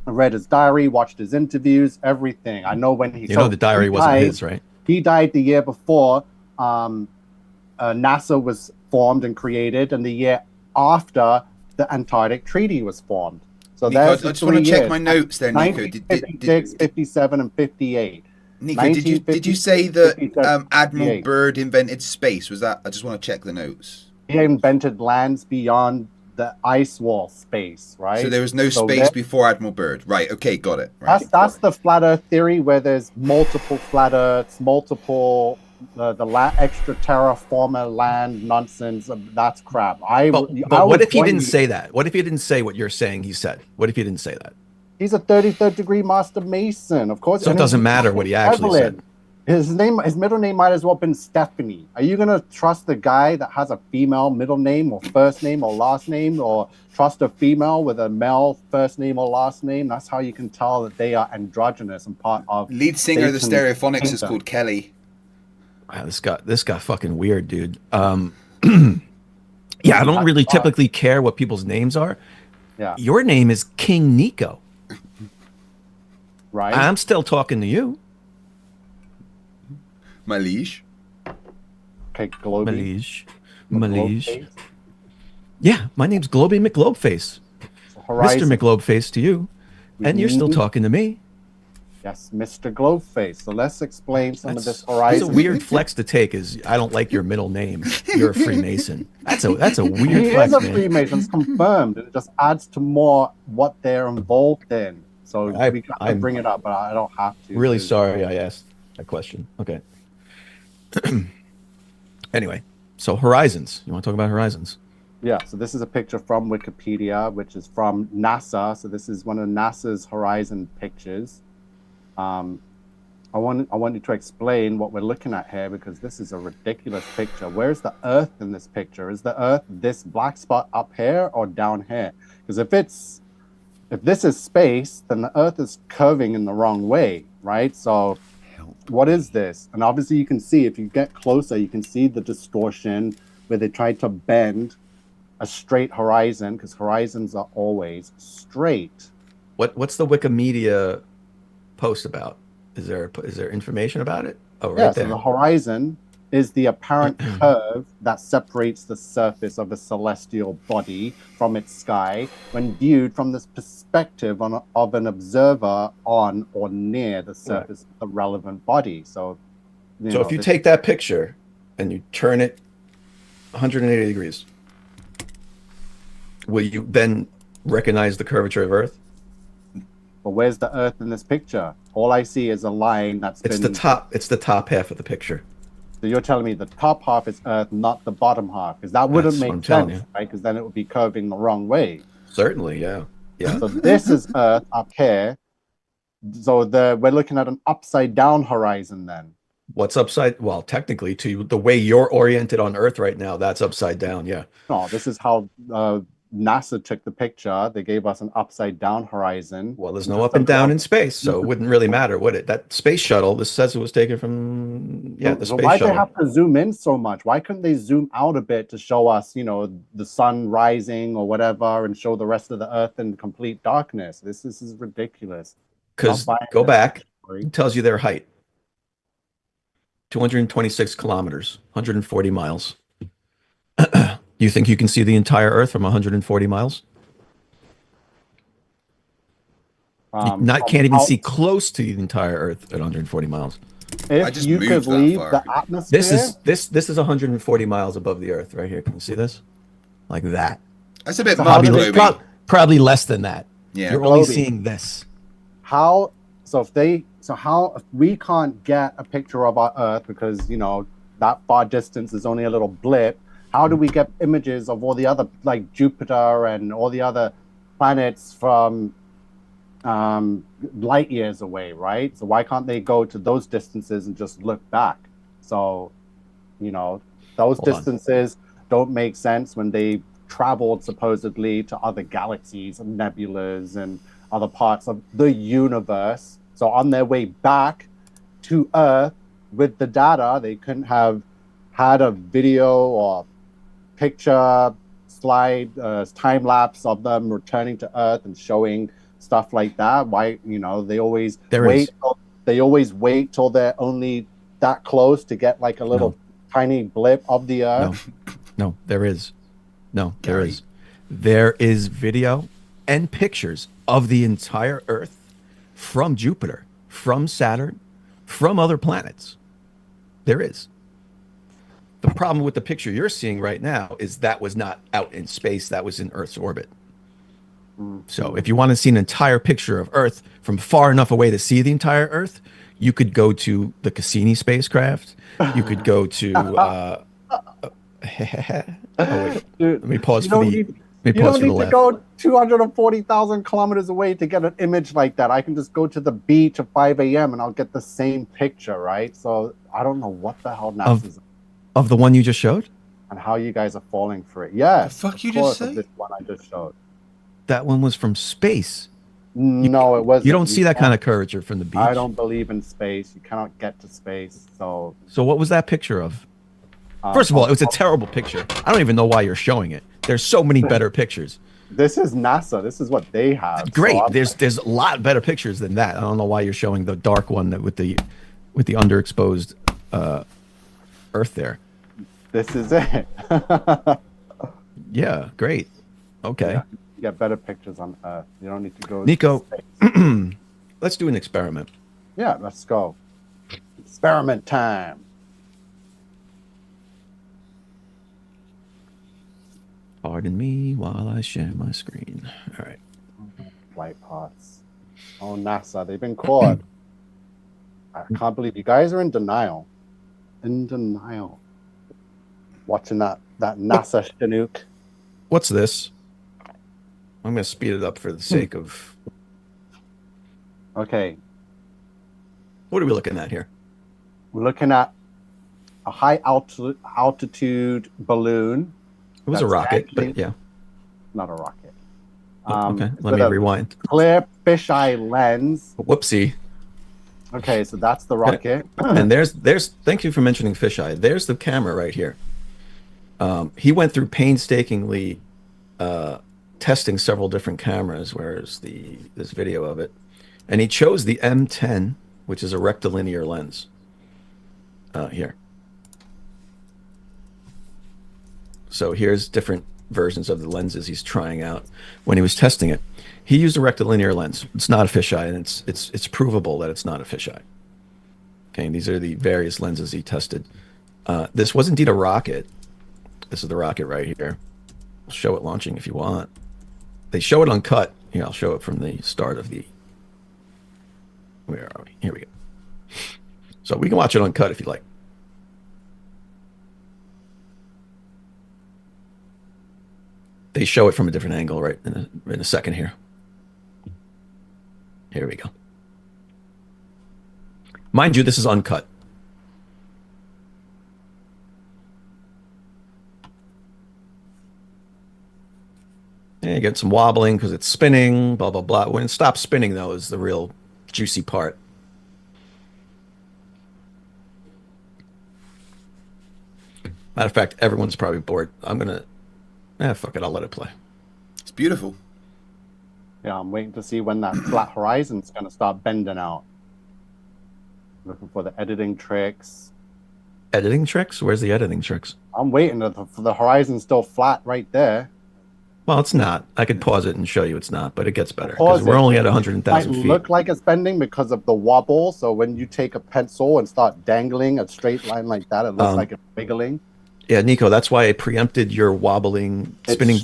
[SPEAKER 5] I read his diary, watched his interviews, everything. I know when he.
[SPEAKER 3] You know the diary wasn't his, right?
[SPEAKER 5] He died the year before NASA was formed and created, and the year after the Antarctic Treaty was formed. So
[SPEAKER 1] Nico, I just want to check my notes there, Nico.
[SPEAKER 5] 1956, 57, and 58.
[SPEAKER 1] Nico, did you say that Admiral Byrd invented space? Was that? I just want to check the notes.
[SPEAKER 5] He invented lands beyond the ice wall space, right?
[SPEAKER 1] So there was no space before Admiral Byrd. Right, okay, got it. Right.
[SPEAKER 5] That's the flat Earth theory, where there's multiple flat Earths, multiple extra terraformer land nonsense. That's crap.
[SPEAKER 3] But what if he didn't say that? What if he didn't say what you're saying he said? What if he didn't say that?
[SPEAKER 5] He's a 33rd degree master mason, of course.
[SPEAKER 3] So it doesn't matter what he actually said.
[SPEAKER 5] His middle name might as well have been Stephanie. Are you gonna trust the guy that has a female middle name or first name or last name, or trust a female with a male first name or last name? That's how you can tell that they are androgynous and part of.
[SPEAKER 1] Lead singer of the Stereophonics is called Kelly.
[SPEAKER 3] Wow, this got fucking weird, dude. Yeah, I don't really typically care what people's names are.
[SPEAKER 5] Yeah.
[SPEAKER 3] Your name is King Nico.
[SPEAKER 5] Right.
[SPEAKER 3] I'm still talking to you.
[SPEAKER 1] My liege.
[SPEAKER 5] Okay, Globey.
[SPEAKER 3] My liege. Yeah, my name's Globey McGlobeface. Mr. McGlobeface to you. And you're still talking to me.
[SPEAKER 5] Yes, Mr. Globeface. So let's explain some of this horizon.
[SPEAKER 3] That's a weird flex to take. Is I don't like your middle name. You're a Freemason. That's a weird flex.
[SPEAKER 5] He is a Freemason. It's confirmed. It just adds to more what they're involved in. So we got to bring it up, but I don't have to.
[SPEAKER 3] Really sorry I asked that question. Okay. Anyway, so horizons. You want to talk about horizons?
[SPEAKER 5] Yeah. So this is a picture from Wikipedia, which is from NASA. So this is one of NASA's horizon pictures. I wanted to explain what we're looking at here, because this is a ridiculous picture. Where's the Earth in this picture? Is the Earth this black spot up here or down here? Because if this is space, then the Earth is curving in the wrong way, right? So what is this? And obviously you can see, if you get closer, you can see the distortion where they tried to bend a straight horizon, because horizons are always straight.
[SPEAKER 3] What's the Wikimedia post about? Is there information about it? Oh, right there.
[SPEAKER 5] So the horizon is the apparent curve that separates the surface of a celestial body from its sky when viewed from this perspective of an observer on or near the surface of the relevant body. So
[SPEAKER 3] if you take that picture and you turn it 180 degrees, will you then recognize the curvature of Earth?
[SPEAKER 5] But where's the Earth in this picture? All I see is a line that's
[SPEAKER 3] It's the top half of the picture.
[SPEAKER 5] So you're telling me the top half is Earth, not the bottom half, because that wouldn't make sense, right? Because then it would be curving the wrong way.
[SPEAKER 3] Certainly, yeah.
[SPEAKER 5] So this is Earth up here. So we're looking at an upside down horizon then.
[SPEAKER 3] What's upside? Well, technically, to the way you're oriented on Earth right now, that's upside down. Yeah.
[SPEAKER 5] No, this is how NASA took the picture. They gave us an upside down horizon.
[SPEAKER 3] Well, there's no up and down in space, so it wouldn't really matter, would it? That space shuttle, this says it was taken from, the space shuttle.
[SPEAKER 5] Why do they have to zoom in so much? Why couldn't they zoom out a bit to show us, the sun rising or whatever, and show the rest of the Earth in complete darkness? This is ridiculous.
[SPEAKER 3] Because go back, it tells you their height. 226 kilometers, 140 miles. You think you can see the entire Earth from 140 miles? Can't even see close to the entire Earth at 140 miles.
[SPEAKER 5] If you could leave the atmosphere,
[SPEAKER 3] this is 140 miles above the Earth right here. Can you see this? Like that.
[SPEAKER 1] That's a bit much, Globey.
[SPEAKER 3] Probably less than that.
[SPEAKER 1] Yeah,
[SPEAKER 3] you're only seeing this.
[SPEAKER 5] If we can't get a picture of our Earth because that far distance is only a little blip, how do we get images of all the other, like Jupiter and all the other planets from light years away, right? So why can't they go to those distances and just look back? So, you know, those distances don't make sense when they traveled supposedly to other galaxies and nebulas and other parts of the universe. So on their way back to Earth with the data, they couldn't have had a video or picture slide time lapse of them returning to Earth and showing stuff like that. Why, you know, they always wait till they're only that close to get like a little tiny blip of the Earth.
[SPEAKER 3] No, there is. No, there is. There is video and pictures of the entire Earth from Jupiter, from Saturn, from other planets. There is. The problem with the picture you're seeing right now is that was not out in space. That was in Earth's orbit. So if you want to see an entire picture of Earth from far enough away to see the entire Earth, you could go to the Cassini spacecraft. You could go to... let me pause for the...
[SPEAKER 5] You don't need to go 240,000 kilometers away to get an image like that. I can just go to the beach at 5 a.m. and I'll get the same picture, right? So I don't know what the hell NASA's...
[SPEAKER 3] Of the one you just showed?
[SPEAKER 5] And how you guys are falling for it. Yes.
[SPEAKER 1] The fuck you just said?
[SPEAKER 5] This one I just showed.
[SPEAKER 3] That one was from space.
[SPEAKER 5] No, it wasn't.
[SPEAKER 3] You don't see that kind of curvature from the beach.
[SPEAKER 5] I don't believe in space. You cannot get to space. So
[SPEAKER 3] what was that picture of? First of all, it was a terrible picture. I don't even know why you're showing it. There's so many better pictures.
[SPEAKER 5] This is NASA. This is what they have.
[SPEAKER 3] Great. So there's a lot better pictures than that. I don't know why you're showing the dark one that with the underexposed Earth there.
[SPEAKER 5] This is it.
[SPEAKER 3] Yeah, great. Okay.
[SPEAKER 5] Yeah, you get better pictures on Earth. You don't need to go
[SPEAKER 3] Nico,
[SPEAKER 5] to space.
[SPEAKER 3] Let's do an experiment.
[SPEAKER 5] Yeah, let's go. Experiment time.
[SPEAKER 3] Pardon me while I share my screen. All right.
[SPEAKER 5] Flight paths. Oh, NASA, they've been caught. I can't believe you guys are in denial. In denial. Watching that NASA Chinook.
[SPEAKER 3] What's this? I'm going to speed it up for the sake of...
[SPEAKER 5] Okay.
[SPEAKER 3] What are we looking at here?
[SPEAKER 5] We're looking at a high altitude balloon.
[SPEAKER 3] It was a rocket, but yeah.
[SPEAKER 5] Not a rocket.
[SPEAKER 3] Okay, let me rewind.
[SPEAKER 5] Clear fisheye lens.
[SPEAKER 3] Whoopsie.
[SPEAKER 5] Okay, so that's the rocket.
[SPEAKER 3] And there's thank you for mentioning fisheye. There's the camera right here. He went through painstakingly testing several different cameras. Where's this video of it? And he chose the M10, which is a rectilinear lens. Here. So here's different versions of the lenses he's trying out. When he was testing it, he used a rectilinear lens. It's not a fisheye, and it's provable that it's not a fisheye. Okay, and these are the various lenses he tested. This was indeed a rocket. This is the rocket right here. I'll show it launching if you want. They show it uncut. Here, I'll show it from the start of the... Where are we? Here we go. So we can watch it uncut if you like. They show it from a different angle right in a second here. Here we go. Mind you, this is uncut. And you get some wobbling because it's spinning, blah, blah, blah. When it stops spinning, though, is the real juicy part. Matter of fact, everyone's probably bored. I'm going to... fuck it, I'll let it play.
[SPEAKER 1] It's beautiful.
[SPEAKER 5] Yeah, I'm waiting to see when that flat horizon's going to start bending out. Looking for the editing tricks.
[SPEAKER 3] Editing tricks? Where's the editing tricks?
[SPEAKER 5] I'm waiting for the horizon still flat right there.
[SPEAKER 3] Well, it's not. I could pause it and show you it's not, but it gets better because we're only at 100,000 feet.
[SPEAKER 5] It might look like it's bending because of the wobble. So when you take a pencil and start dangling a straight line like that, it looks like it's wiggling.
[SPEAKER 3] Yeah, Nico, that's why I preempted your wobbling, spinning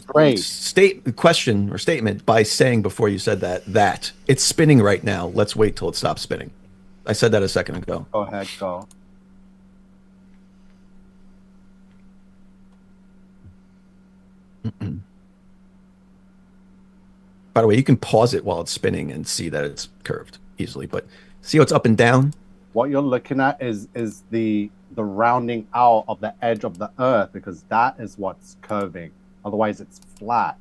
[SPEAKER 3] question or statement by saying before you said that it's spinning right now. Let's wait till it stops spinning. I said that a second ago.
[SPEAKER 5] Go ahead, go.
[SPEAKER 3] By the way, you can pause it while it's spinning and see that it's curved easily. But see how it's up and down?
[SPEAKER 5] What you're looking at is the rounding out of the edge of the Earth, because that is what's curving. Otherwise, it's flat.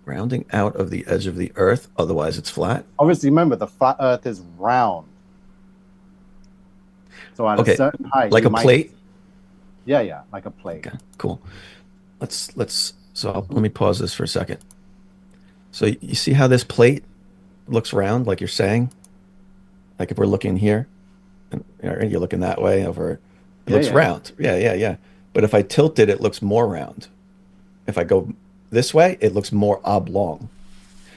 [SPEAKER 3] Rounding out of the edge of the Earth, otherwise it's flat?
[SPEAKER 5] Obviously, remember, the flat Earth is round. So at a certain height,
[SPEAKER 3] like a plate?
[SPEAKER 5] Yeah, like a plate.
[SPEAKER 3] Okay, cool. Let me pause this for a second. So you see how this plate looks round, like you're saying? Like if we're looking here, and you're looking that way over, it looks round. Yeah. But if I tilt it, it looks more round. If I go this way, it looks more oblong.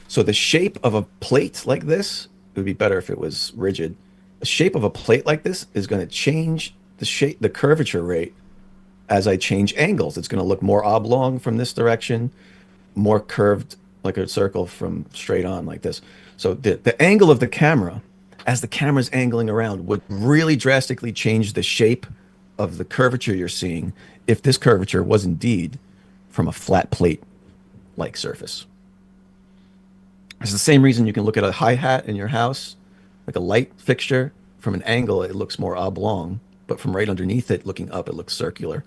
[SPEAKER 3] So the shape of a plate like this, it would be better if it was rigid. The shape of a plate like this is going to change the curvature rate as I change angles. It's going to look more oblong from this direction, more curved like a circle from straight on like this. So the angle of the camera, as the camera's angling around, would really drastically change the shape of the curvature you're seeing if this curvature was indeed from a flat plate-like surface. It's the same reason you can look at a hi-hat in your house, like a light fixture. From an angle, it looks more oblong, but from right underneath it, looking up, it looks circular.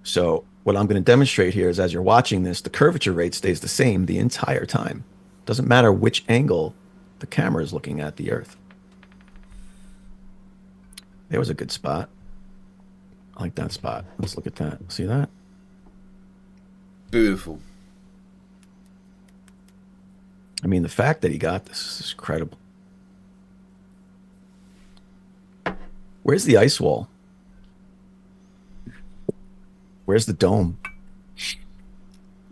[SPEAKER 3] So what I'm going to demonstrate here is, as you're watching this, the curvature rate stays the same the entire time. Doesn't matter which angle the camera is looking at the Earth. There was a good spot. I like that spot. Let's look at that. See that?
[SPEAKER 1] Beautiful.
[SPEAKER 3] I mean, the fact that he got this is incredible. Where's the ice wall? Where's the dome?
[SPEAKER 5] It's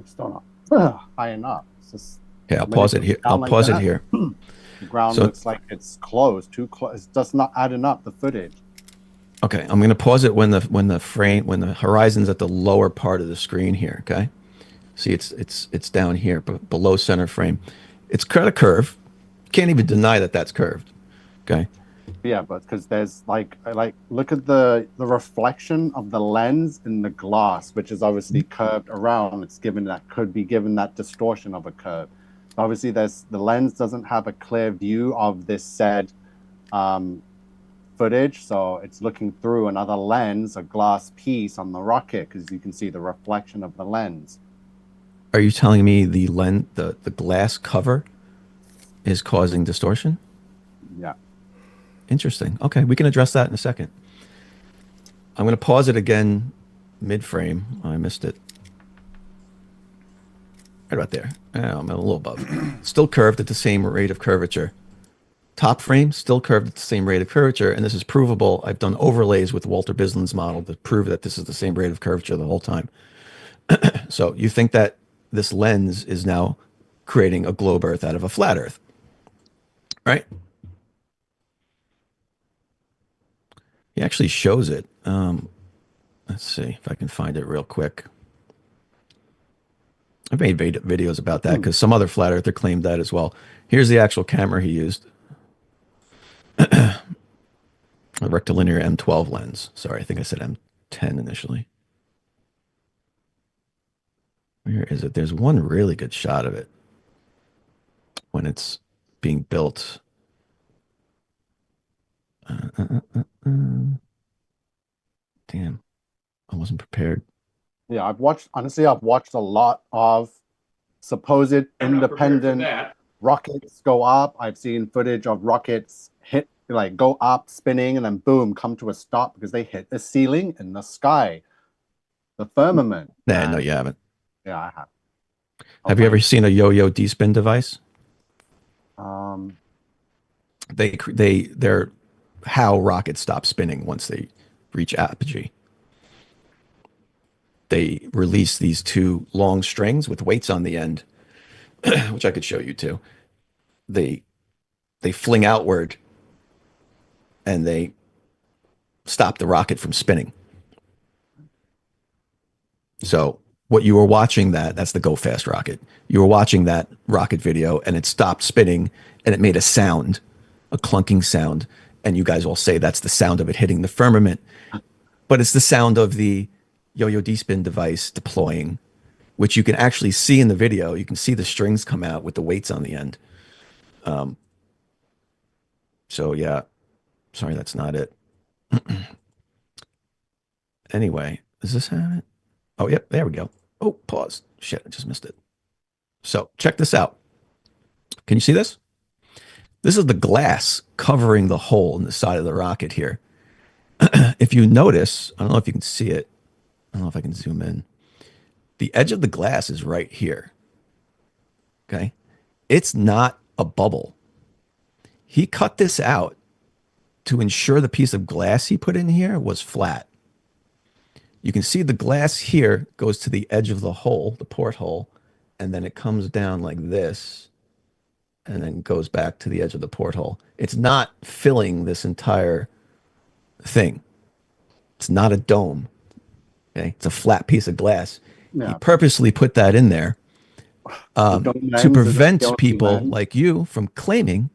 [SPEAKER 5] still not high enough. It's just,
[SPEAKER 3] I'll pause it here. I'll pause it here.
[SPEAKER 5] The ground looks like it's closed, too close. It's just not adding up the footage.
[SPEAKER 3] Okay, I'm going to pause it when the horizon's at the lower part of the screen here. Okay, see it's down here, but below center frame. It's kind of curved. Can't even deny that that's curved. Okay.
[SPEAKER 5] Yeah, but because there's like look at the reflection of the lens in the glass, which is obviously curved around. It's could be given that distortion of a curve. Obviously, the lens doesn't have a clear view of this said footage, so it's looking through another lens, a glass piece on the rocket, because you can see the reflection of the lens.
[SPEAKER 3] Are you telling me the glass cover is causing distortion?
[SPEAKER 5] Yeah.
[SPEAKER 3] Interesting. Okay, we can address that in a second. I'm going to pause it again mid-frame. I missed it. Right about there. I'm a little above. Still curved at the same rate of curvature. Top frame, still curved at the same rate of curvature, and this is provable. I've done overlays with Walter Bisland's model to prove that this is the same rate of curvature the whole time. So you think that this lens is now creating a globe Earth out of a flat Earth, right? He actually shows it. Let's see if I can find it real quick. I've made videos about that because some other flat earther claimed that as well. Here's the actual camera he used. A rectilinear M12 lens. Sorry, I think I said M10 initially. Where is it? There's one really good shot of it when it's being built. Damn, I wasn't prepared.
[SPEAKER 5] Yeah, I've watched a lot of supposed independent rockets go up. I've seen footage of rockets go up, spinning, and then boom, come to a stop because they hit the ceiling in the sky, the firmament.
[SPEAKER 3] No, you haven't.
[SPEAKER 5] Yeah, I have.
[SPEAKER 3] Have you ever seen a yo-yo D-spin device? They're how rockets stop spinning once they reach apogee. They release these two long strings with weights on the end, which I could show you too. They fling outward and they stop the rocket from spinning. So what you were watching that's the Go Fast rocket. You were watching that rocket video and it stopped spinning and it made a sound, a clunking sound. And you guys all say that's the sound of it hitting the firmament, but it's the sound of the yo-yo D-spin device deploying which you can actually see in the video. You can see the strings come out with the weights on the end. So yeah, sorry, that's not it. Anyway, does this have it? Oh, yep, there we go. Oh, pause. Shit, I just missed it. So check this out. Can you see this? This is the glass covering the hole in the side of the rocket here. If you notice, I don't know if you can see it. I don't know if I can zoom in. The edge of the glass is right here. Okay. It's not a bubble. He cut this out to ensure the piece of glass he put in here was flat. You can see the glass here goes to the edge of the hole, the porthole, and then it comes down like this and then goes back to the edge of the porthole. It's not filling this entire thing. It's not a dome. Okay, it's a flat piece of glass. Yeah. He purposely put that in there to prevent people like you from claiming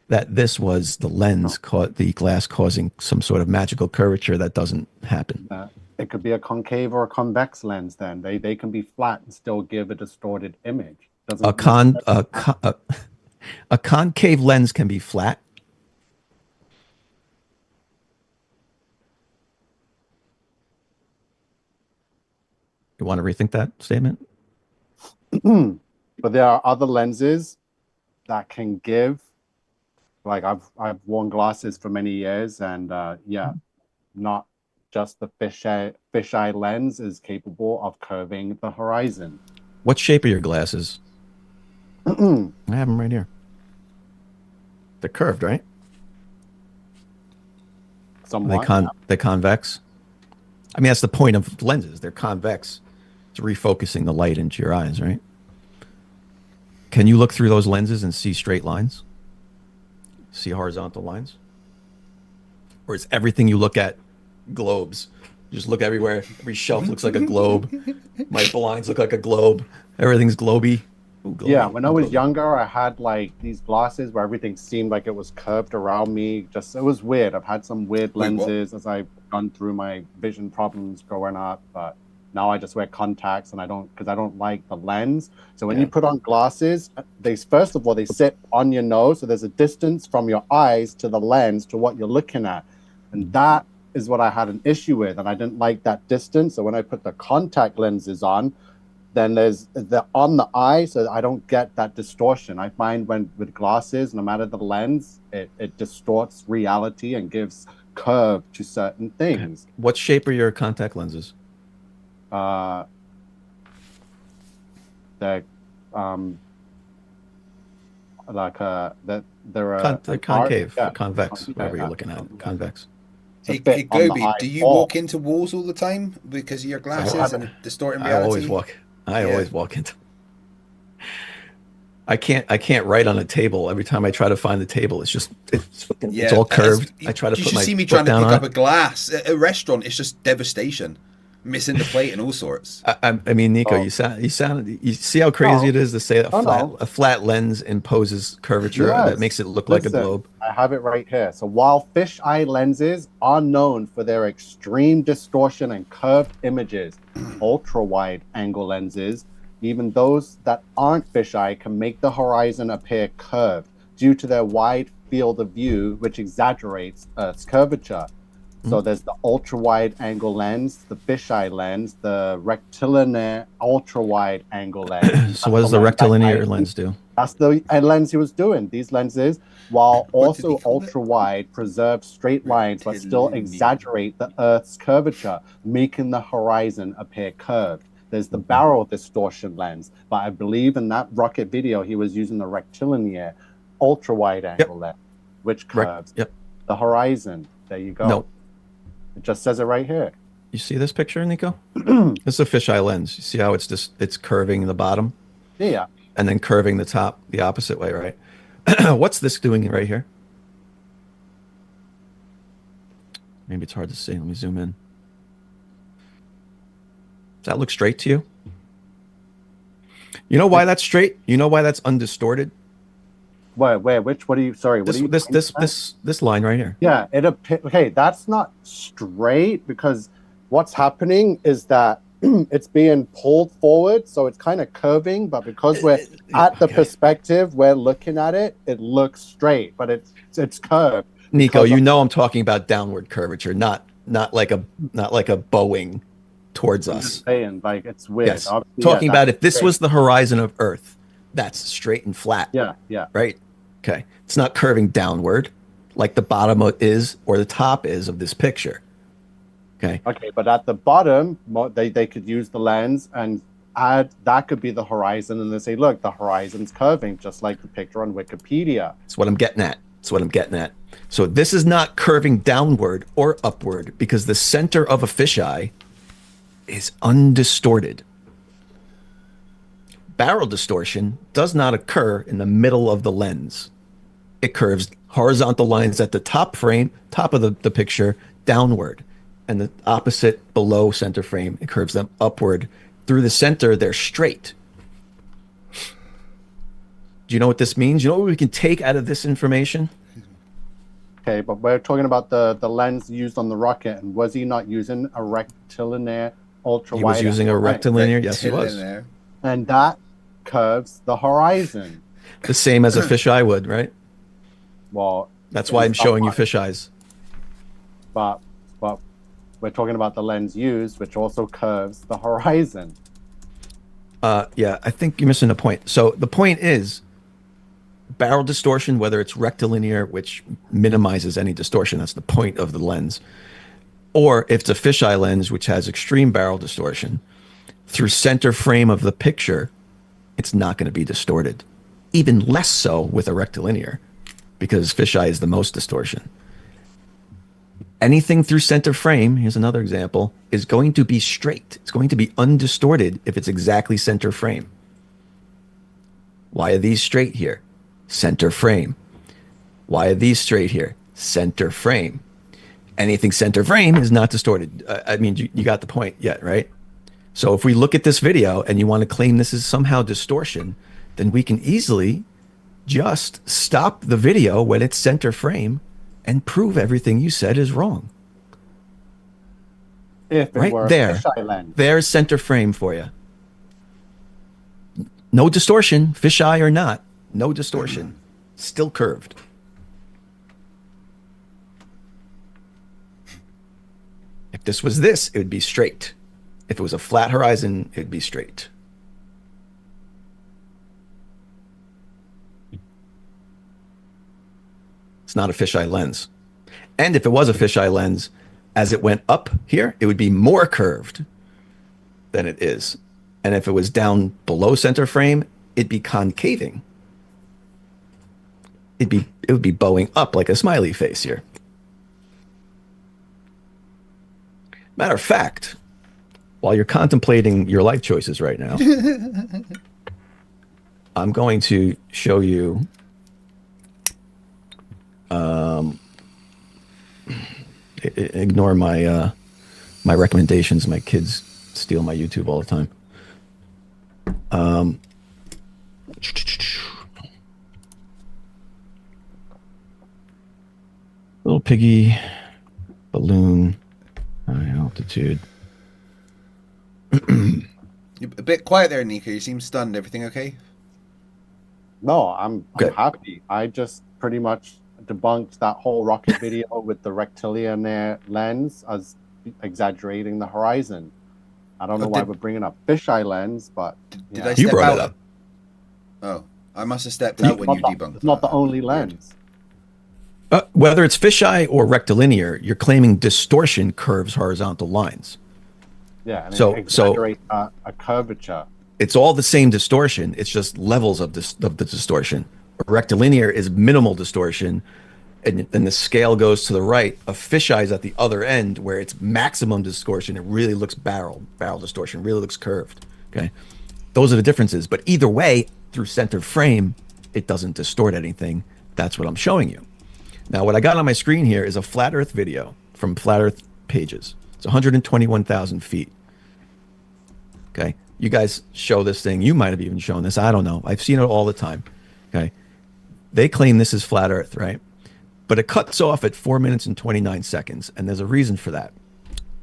[SPEAKER 3] that this was the lens, the glass causing some sort of magical curvature that doesn't happen.
[SPEAKER 5] It could be a concave or a convex lens. Then they can be flat and still give a distorted image. A
[SPEAKER 3] concave lens can be flat. You want to rethink that statement?
[SPEAKER 5] But there are other lenses that can give. Like I've worn glasses for many years, and yeah, not just the fisheye lens is capable of curving the horizon.
[SPEAKER 3] What shape are your glasses? I have them right here. They're curved, right?
[SPEAKER 5] Somewhat.
[SPEAKER 3] They're convex. I mean, that's the point of lenses. They're convex. It's refocusing the light into your eyes, right? Can you look through those lenses and see straight lines? See horizontal lines? Or is everything you look at globes? You just look everywhere. Every shelf looks like a globe. My blinds look like a globe. Everything's globy. Ooh, globy.
[SPEAKER 5] Yeah, when I was younger, I had like these glasses where everything seemed like it was curved around me. Just it was weird. I've had some weird lenses as I've gone through my vision problems growing up, but now I just wear contacts, and I don't like the lens. So when you put on glasses, they first of all they sit on your nose, so there's a distance from your eyes to the lens to what you're looking at, and that is what I had an issue with, and I didn't like that distance. So when I put the contact lenses on, then there's the on the eye, so I don't get that distortion. I find when with glasses, no matter the lens, it distorts reality and gives curve to certain things.
[SPEAKER 3] What shape are your contact lenses?
[SPEAKER 5] They're
[SPEAKER 3] concave, convex, whatever you're looking at, convex.
[SPEAKER 1] Hey Globey, do you walk into walls all the time because of your glasses and distorting reality?
[SPEAKER 3] I always walk into. I can't write on a table. Every time I try to find the table, it's all curved. I try to put my
[SPEAKER 1] see me trying to pick up a glass at a restaurant. It's just devastation. Missing the plate and all sorts.
[SPEAKER 3] I mean, Nico, you see how crazy it is to say a flat lens imposes curvature that makes it look like a globe.
[SPEAKER 5] I have it right here. So while fisheye lenses are known for their extreme distortion and curved images, ultra wide angle lenses, even those that aren't fisheye, can make the horizon appear curved due to their wide field of view, which exaggerates Earth's curvature. So there's the ultra-wide angle lens, the fisheye lens, the rectilinear ultra-wide angle lens.
[SPEAKER 3] So what does the rectilinear lens do?
[SPEAKER 5] That's the lens he was doing. These lenses, while also ultra-wide, preserve straight lines but still exaggerate the Earth's curvature, making the horizon appear curved. There's the barrel distortion lens, but I believe in that rocket video he was using the rectilinear ultra-wide angle lens, which curves the horizon. There you go.
[SPEAKER 3] No.
[SPEAKER 5] It just says it right here.
[SPEAKER 3] You see this picture, Nico? This is a fisheye lens. You see how it's curving the bottom?
[SPEAKER 5] Yeah.
[SPEAKER 3] And then curving the top the opposite way, right? What's this doing right here? Maybe it's hard to see. Let me zoom in. Does that look straight to you? You know why that's straight? You know why that's undistorted?
[SPEAKER 5] Where? Which? What are you? Sorry. What are you?
[SPEAKER 3] This line right here.
[SPEAKER 5] Yeah. Okay. That's not straight because what's happening is that it's being pulled forward, so it's kind of curving, but because we're at the perspective we're looking at it, it looks straight, but it's curved.
[SPEAKER 3] Nico, you know I'm talking about downward curvature, not like a bowing towards us.
[SPEAKER 5] Just saying, like, it's weird.
[SPEAKER 3] Yes. Talking about if this was the horizon of Earth, that's straight and flat.
[SPEAKER 5] Yeah.
[SPEAKER 3] Right? Okay. It's not curving downward like the bottom is or the top is of this picture. Okay,
[SPEAKER 5] but at the bottom, they could use the lens and add, that could be the horizon, and they say, look, the horizon's curving, just like the picture on Wikipedia.
[SPEAKER 3] That's what I'm getting at. So this is not curving downward or upward because the center of a fisheye is undistorted. Barrel distortion does not occur in the middle of the lens. It curves horizontal lines at the top of the picture, downward. And the opposite below center frame, it curves them upward. Through the center, they're straight. Do you know what this means? You know what we can take out of this information?
[SPEAKER 5] Okay, but we're talking about the lens used on the rocket, and was he not using a rectilinear ultra wide?
[SPEAKER 3] He was using a rectilinear, yes he was.
[SPEAKER 5] And that curves the horizon.
[SPEAKER 3] The same as a fisheye would, right?
[SPEAKER 5] Well,
[SPEAKER 3] that's why I'm showing you fisheyes.
[SPEAKER 5] But we're talking about the lens used, which also curves the horizon.
[SPEAKER 3] Yeah, I think you're missing a point. So the point is, barrel distortion, whether it's rectilinear, which minimizes any distortion, that's the point of the lens, or if it's a fisheye lens, which has extreme barrel distortion, through center frame of the picture, it's not going to be distorted. Even less so with a rectilinear, because fisheye is the most distortion. Anything through center frame, here's another example, is going to be straight. It's going to be undistorted if it's exactly center frame. Why are these straight here? Center frame. Why are these straight here? Center frame. Anything center frame is not distorted. I mean, you got the point yet, right? So if we look at this video and you want to claim this is somehow distortion, then we can easily just stop the video when it's center frame and prove everything you said is wrong.
[SPEAKER 5] If it were a fisheye lens.
[SPEAKER 3] There's center frame for you. No distortion, fisheye or not, no distortion. Still curved. If this was this, it would be straight. If it was a flat horizon, it would be straight. It's not a fisheye lens. And if it was a fisheye lens, as it went up here, it would be more curved than it is. And if it was down below center frame, it'd be concaving. It would be bowing up like a smiley face here. Matter of fact, while you're contemplating your life choices right now, I'm going to show you ignore my my recommendations. My kids steal my YouTube all the time. Little piggy balloon high altitude.
[SPEAKER 1] You're a bit quiet there, Nico. You seem stunned. Everything okay?
[SPEAKER 5] No, I'm happy. I just pretty much debunked that whole rocket video with the rectilinear lens as exaggerating the horizon. I don't know why we're bringing up fisheye lens, but
[SPEAKER 1] did I step out? It up? Oh, I must have stepped out when you debunked.
[SPEAKER 5] It's not the only lens.
[SPEAKER 3] Whether it's fisheye or rectilinear, you're claiming distortion curves horizontal lines.
[SPEAKER 5] Yeah, and so exaggerate a curvature.
[SPEAKER 3] It's all the same distortion. It's just levels of the distortion. A rectilinear is minimal distortion, and then the scale goes to the right. A fisheye is at the other end where it's maximum distortion. It really looks barrel distortion, really looks curved. Okay, those are the differences. But either way, through center frame, it doesn't distort anything. That's what I'm showing you. Now, what I got on my screen here is a flat Earth video from Flat Earth Pages. It's 121,000 feet. Okay, you guys show this thing. You might have even shown this. I don't know. I've seen it all the time. Okay, they claim this is flat Earth, right? But it cuts off at 4 minutes and 29 seconds, and there's a reason for that.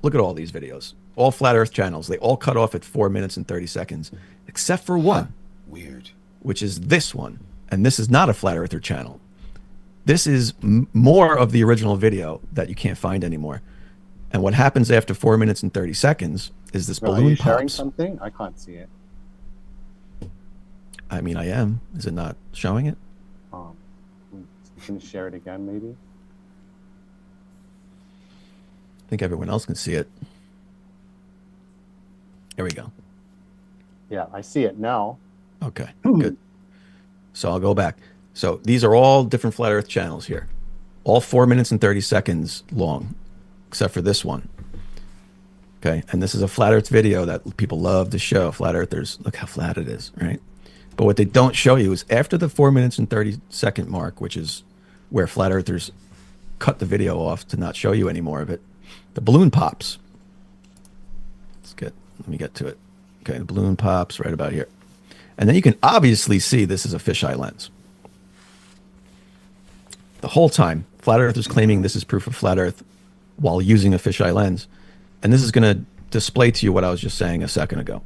[SPEAKER 3] Look at all these videos. All flat Earth channels. They all cut off at 4 minutes and 30 seconds, except for one.
[SPEAKER 1] Weird.
[SPEAKER 3] Which is this one. And this is not a flat earther channel. This is more of the original video that you can't find anymore. And what happens after 4 minutes and 30 seconds is this balloon
[SPEAKER 5] Are you sharing
[SPEAKER 3] pops.
[SPEAKER 5] something? I can't see it.
[SPEAKER 3] I mean, I am. Is it not showing it?
[SPEAKER 5] You can share it again, maybe?
[SPEAKER 3] I think everyone else can see it. There we go.
[SPEAKER 5] Yeah, I see it now.
[SPEAKER 3] Okay, good. So I'll go back. So these are all different flat earth channels here. All 4 minutes and 30 seconds long, except for this one. Okay, and this is a flat earth video that people love to show. Flat earthers, look how flat it is, right? But what they don't show you is after the 4 minutes and 30 second mark, which is where flat earthers cut the video off to not show you any more of it, the balloon pops. Let me get to it. Okay, the balloon pops right about here. And then you can obviously see this is a fisheye lens. The whole time, flat earthers claiming this is proof of flat earth while using a fisheye lens. And this is going to display to you what I was just saying a second ago.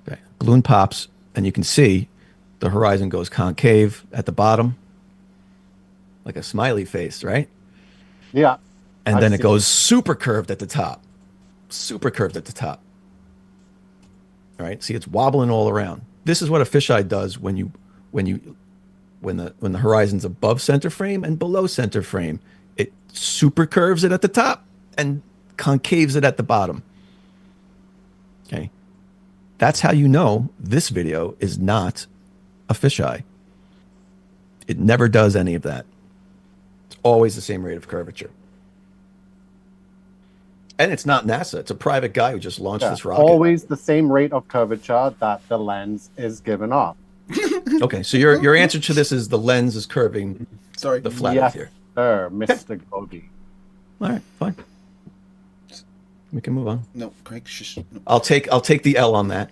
[SPEAKER 3] Okay, balloon pops, and you can see the horizon goes concave at the bottom, like a smiley face, right?
[SPEAKER 5] Yeah.
[SPEAKER 3] And then it goes super curved at the top. Super curved at the top. All right, see, it's wobbling all around. This is what a fisheye does when the horizon's above center frame and below center frame. It super curves it at the top and concaves it at the bottom. Okay, that's how you know this video is not a fisheye. It never does any of that. It's always the same rate of curvature. And it's not NASA. It's a private guy who just launched this rocket.
[SPEAKER 5] Always the same rate of curvature that the lens is given off.
[SPEAKER 3] Okay, so your answer to this is the lens is curving the flat Earth here.
[SPEAKER 5] Sir, Mr. Globey.
[SPEAKER 3] All right, fine. We can move on.
[SPEAKER 1] No, Craig, shush. No.
[SPEAKER 3] I'll take the L on that.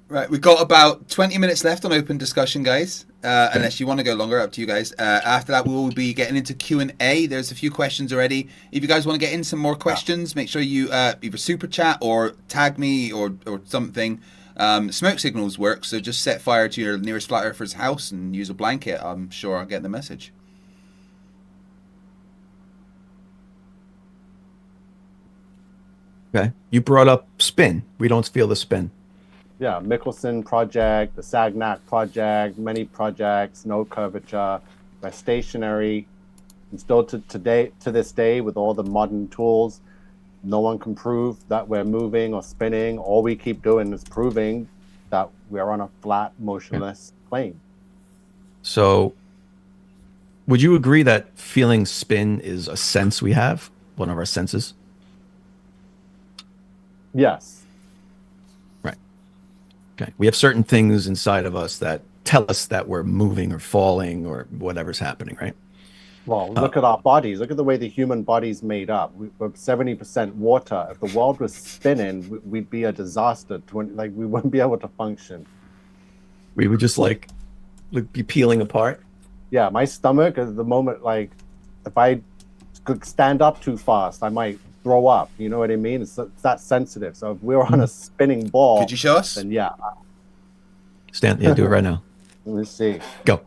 [SPEAKER 1] Right, we've got about 20 minutes left on open discussion, guys. Unless you want to go longer, up to you guys. After that, we will be getting into Q&A. There's a few questions already. If you guys want to get in some more questions, make sure you either super chat or tag me or something. Smoke signals work, so just set fire to your nearest flat earther's house and use a blanket. I'm sure I'll get the message.
[SPEAKER 3] Okay, you brought up spin. We don't feel the spin.
[SPEAKER 5] Yeah, Michelson project, the Sagnac project, many projects, no curvature, we're stationary. And still to this day, with all the modern tools, no one can prove that we're moving or spinning. All we keep doing is proving that we're on a flat, motionless plane.
[SPEAKER 3] So, would you agree that feeling spin is a sense we have, one of our senses?
[SPEAKER 5] Yes.
[SPEAKER 3] Okay. We have certain things inside of us that tell us that we're moving or falling or whatever's happening, right?
[SPEAKER 5] Well, look at our bodies. Look at the way the human body's made up. We're 70% water. If the world was spinning, we'd be a disaster. We wouldn't be able to function.
[SPEAKER 3] We would just be peeling apart.
[SPEAKER 5] Yeah, my stomach at the moment, if I could stand up too fast, I might throw up. You know what I mean? It's that sensitive. So if we were on a spinning ball,
[SPEAKER 1] could you show us?
[SPEAKER 5] Then yeah.
[SPEAKER 3] Stand. Yeah, do it right now.
[SPEAKER 5] Let me see.
[SPEAKER 3] Go.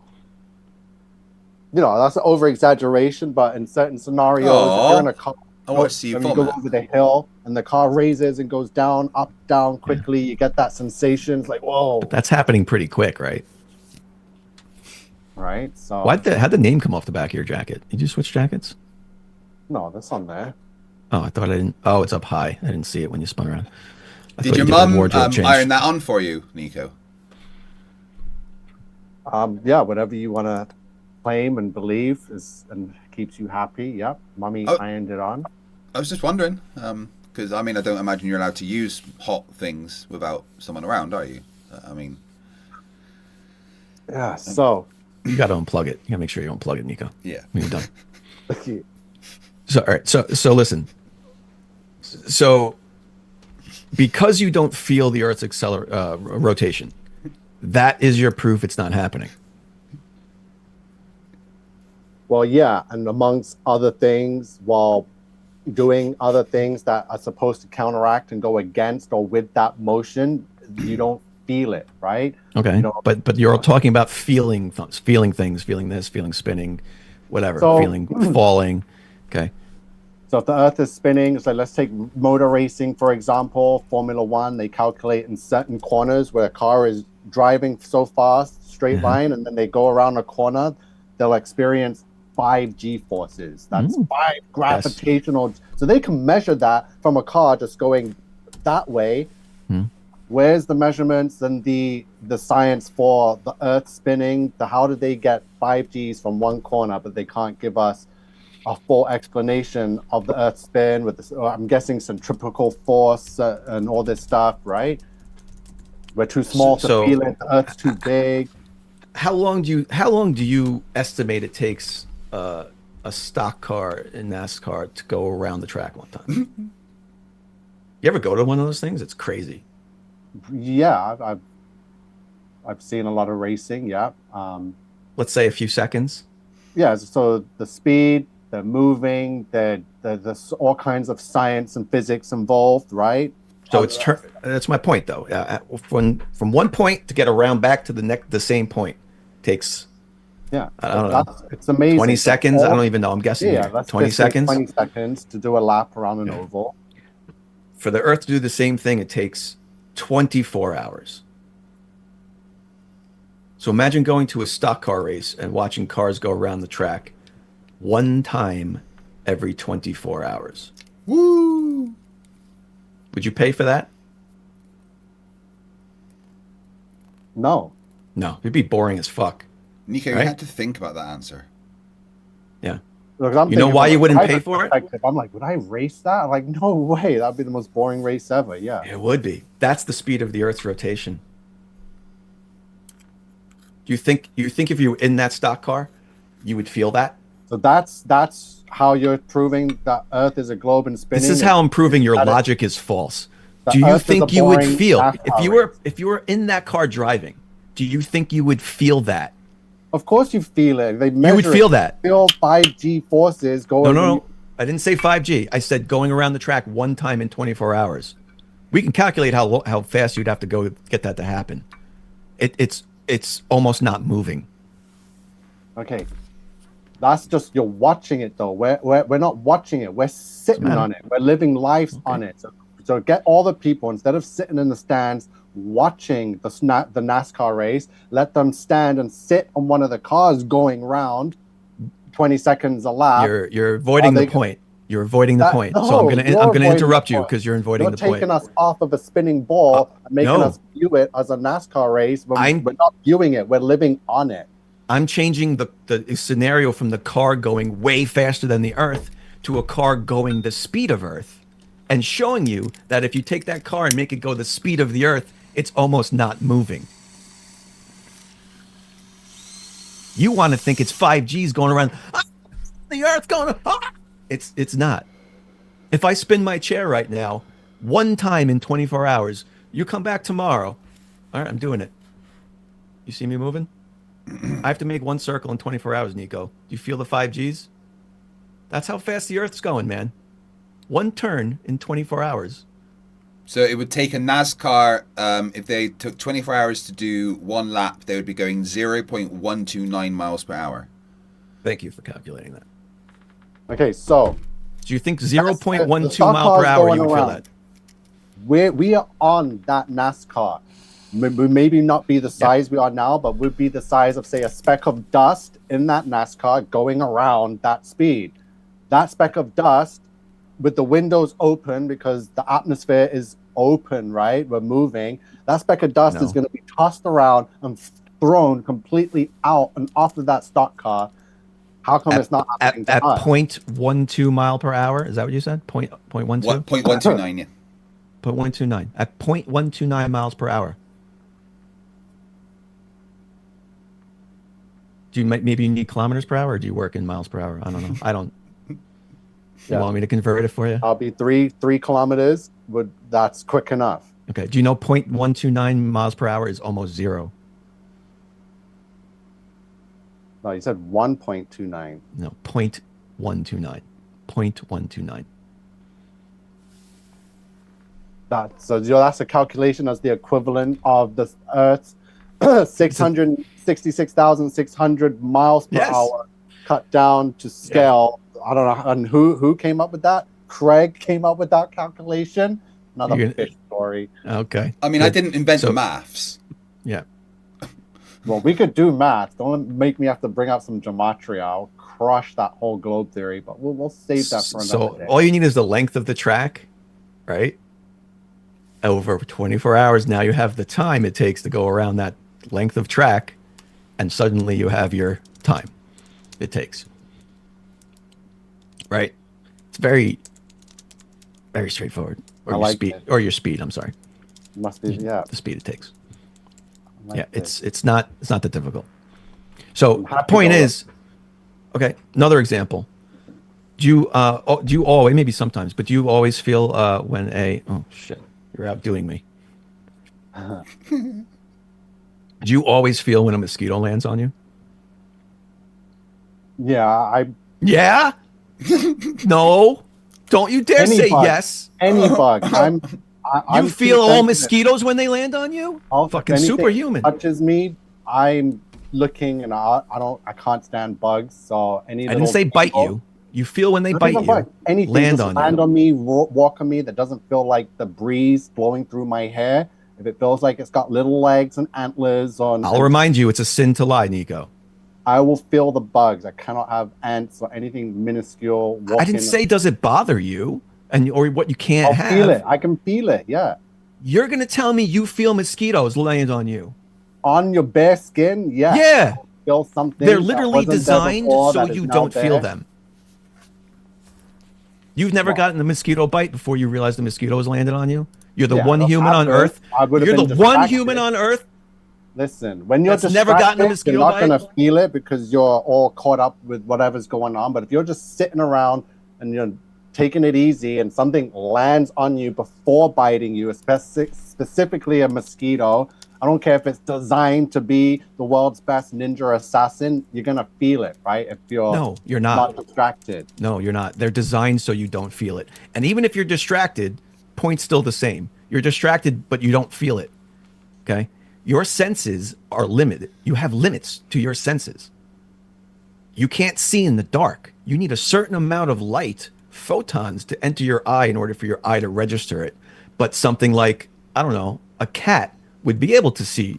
[SPEAKER 5] That's an over exaggeration, but in certain scenarios, if you're in a car,
[SPEAKER 1] I want to see you
[SPEAKER 5] go over the hill and the car raises and goes down, up, down quickly. You get that sensation. It's like, whoa.
[SPEAKER 3] But that's happening pretty quick, right?
[SPEAKER 5] Right. So
[SPEAKER 3] how'd the name come off the back of your jacket? Did you switch jackets?
[SPEAKER 5] No, that's on there.
[SPEAKER 3] Oh, I thought I didn't. Oh, it's up high. I didn't see it when you spun around.
[SPEAKER 1] Did your mum iron that on for you, Nico?
[SPEAKER 5] Yeah, whatever you want to claim and believe and keeps you happy. Yep, Mummy ironed it on.
[SPEAKER 1] I was just wondering, because I don't imagine you're allowed to use hot things without someone around, are you?
[SPEAKER 5] Yeah. So
[SPEAKER 3] you got to unplug it. You got to make sure you unplug it, Nico.
[SPEAKER 1] Yeah.
[SPEAKER 3] When you're done.
[SPEAKER 5] Thank you.
[SPEAKER 3] So all right. So listen. So because you don't feel the Earth's rotation, that is your proof it's not happening.
[SPEAKER 5] Well, yeah, and amongst other things, while doing other things that are supposed to counteract and go against or with that motion, you don't feel it, right?
[SPEAKER 3] Okay, but you're talking about feeling things, feeling this, feeling spinning, whatever,
[SPEAKER 5] So,
[SPEAKER 3] feeling falling. Okay.
[SPEAKER 5] So if the Earth is spinning, so let's take motor racing, for example, Formula One, they calculate in certain corners where a car is driving so fast, straight line, and then they go around a corner, they'll experience 5 G forces. That's 5 gravitational. Yes. So they can measure that from a car just going that way. Where's the measurements and the science for the Earth spinning? How did they get 5 Gs from one corner, but they can't give us a full explanation of the Earth spin with this, I'm guessing centrifugal force and all this stuff, right? We're too small to feel it. The Earth's too big.
[SPEAKER 3] How long do you estimate it takes a stock car in NASCAR to go around the track one time? You ever go to one of those things? It's crazy.
[SPEAKER 5] Yeah, I've seen a lot of racing. Yeah.
[SPEAKER 3] Let's say a few seconds.
[SPEAKER 5] Yeah. So the speed. They're moving. There's all kinds of science and physics involved, right?
[SPEAKER 3] So that's my point, though. From one point to get around back to the same point takes.
[SPEAKER 5] Yeah,
[SPEAKER 3] I don't know.
[SPEAKER 5] It's amazing.
[SPEAKER 3] 20 seconds. I don't even know. I'm guessing.
[SPEAKER 5] Yeah,
[SPEAKER 3] 20 seconds.
[SPEAKER 5] 20 seconds to do a lap around an oval.
[SPEAKER 3] For the Earth to do the same thing, it takes 24 hours. So imagine going to a stock car race and watching cars go around the track one time every 24 hours.
[SPEAKER 1] Woo!
[SPEAKER 3] Would you pay for that?
[SPEAKER 5] No.
[SPEAKER 3] No, it'd be boring as fuck.
[SPEAKER 1] Nico, right? You had to think about that answer.
[SPEAKER 3] Yeah.
[SPEAKER 5] Look,
[SPEAKER 3] you know why you wouldn't pay for it?
[SPEAKER 5] I'm like, would I race that? I'm like, no way. That'd be the most boring race ever. Yeah.
[SPEAKER 3] It would be. That's the speed of the Earth's rotation. Do you think if you were in that stock car, you would feel that?
[SPEAKER 5] So that's how you're proving that Earth is a globe and spinning.
[SPEAKER 3] This is how I'm proving your logic is false. Do you think you would feel if you were in that car driving? Do you think you would feel that?
[SPEAKER 5] Of course you feel it.
[SPEAKER 3] You would feel that.
[SPEAKER 5] Feel 5G forces going.
[SPEAKER 3] No. I didn't say 5G. I said going around the track one time in 24 hours. We can calculate how fast you'd have to go to get that to happen. It's almost not moving.
[SPEAKER 5] Okay. That's just, you're watching it though. We're not watching it. We're sitting on it. We're living lives on it. So get all the people, instead of sitting in the stands watching the NASCAR race, let them stand and sit on one of the cars going round 20 seconds a lap.
[SPEAKER 3] You're avoiding the point. You're avoiding the point. So I'm gonna interrupt you because you're avoiding the point.
[SPEAKER 5] You're taking us off of a spinning ball and making us view it as a NASCAR race. We're not viewing it. We're living on it.
[SPEAKER 3] I'm changing the scenario from the car going way faster than the Earth to a car going the speed of Earth, and showing you that if you take that car and make it go the speed of the Earth, it's almost not moving. You want to think it's 5Gs going around, the Earth going, It's not. If I spin my chair right now, one time in 24 hours, you come back tomorrow. All right, I'm doing it. You see me moving? I have to make one circle in 24 hours, Nico. Do you feel the 5Gs? That's how fast the Earth's going, man. One turn in 24 hours.
[SPEAKER 1] So it would take a NASCAR, if they took 24 hours to do one lap, they would be going 0.129 miles per hour.
[SPEAKER 3] Thank you for calculating that.
[SPEAKER 5] Okay, so
[SPEAKER 3] do you think 0.12 mile per hour you would feel that?
[SPEAKER 5] We are on that NASCAR. We maybe not be the size we are now, but we'd be the size of, say, a speck of dust in that NASCAR going around that speed. That speck of dust with the windows open because the atmosphere is open, right? We're moving. That speck of dust is going to be tossed around and thrown completely out and off of that stock car. How come it's not happening
[SPEAKER 3] at 0.12 mile per hour? Is that what you said? 0.12?
[SPEAKER 1] 0.129, yeah.
[SPEAKER 3] 0.129. At 0.129 miles per hour. Do you maybe you need kilometers per hour, or do you work in miles per hour? I don't know. I don't. You want me to convert it for you?
[SPEAKER 5] I'll be three kilometers. That's quick enough.
[SPEAKER 3] Okay. Do you know 0.129 miles per hour is almost zero?
[SPEAKER 5] No, you said 1.29.
[SPEAKER 3] No, 0.129. 0.129.
[SPEAKER 5] So that's a calculation as the equivalent of the Earth's 666,600 miles per hour cut down to scale. I don't know. And who came up with that? Craig came up with that calculation. Another fish story.
[SPEAKER 3] Okay.
[SPEAKER 1] I mean, I didn't invent the maths.
[SPEAKER 3] Yeah.
[SPEAKER 5] Well, we could do math. Don't make me have to bring out some gematria. I'll crush that whole globe theory, but we'll save that for another day.
[SPEAKER 3] All you need is the length of the track, right? Over 24 hours, now you have the time it takes to go around that length of track, and suddenly you have your time it takes. Right? It's very, very straightforward. Or your speed, I'm sorry.
[SPEAKER 5] Must be, yeah.
[SPEAKER 3] The speed it takes. It's not that difficult. So the point is, okay, another example. Do you always, maybe sometimes, but do you always feel when oh shit, you're outdoing me. Do you always feel when a mosquito lands on you?
[SPEAKER 5] Yeah,
[SPEAKER 3] Yeah? No. Don't you dare say yes.
[SPEAKER 5] Any bug.
[SPEAKER 3] You feel all mosquitoes when they land on you? Fucking superhuman.
[SPEAKER 5] Touches me, I'm looking, and I can't stand bugs. So
[SPEAKER 3] I didn't say bite you. You feel when they bite you.
[SPEAKER 5] Anything
[SPEAKER 3] land
[SPEAKER 5] on me, walk on me that doesn't feel like the breeze blowing through my hair. If it feels like it's got little legs and antlers on.
[SPEAKER 3] I'll remind you, it's a sin to lie, Nico.
[SPEAKER 5] I will feel the bugs. I cannot have ants or anything minuscule.
[SPEAKER 3] I didn't say does it bother you or what you can't have.
[SPEAKER 5] Feel it. I can feel it. Yeah.
[SPEAKER 3] You're gonna tell me you feel mosquitoes land on you?
[SPEAKER 5] On your bare skin? Yeah.
[SPEAKER 3] Yeah.
[SPEAKER 5] Feel something.
[SPEAKER 3] They're literally designed so you don't feel them. You've never gotten a mosquito bite before you realize the mosquito has landed on you? You're the one human on Earth. You're the one human on Earth.
[SPEAKER 5] Listen, when you're
[SPEAKER 3] never gotten a mosquito
[SPEAKER 5] you're not
[SPEAKER 3] bite,
[SPEAKER 5] going to feel it because you're all caught up with whatever's going on. But if you're just sitting around and you're taking it easy and something lands on you before biting you, specifically a mosquito, I don't care if it's designed to be the world's best ninja assassin, you're going to feel it, right? If you're not distracted.
[SPEAKER 3] No, you're not. They're designed so you don't feel it. And even if you're distracted, point's still the same. You're distracted, but you don't feel it. Okay? Your senses are limited. You have limits to your senses. You can't see in the dark. You need a certain amount of light, photons, to enter your eye in order for your eye to register it. But something like, I don't know, a cat would be able to see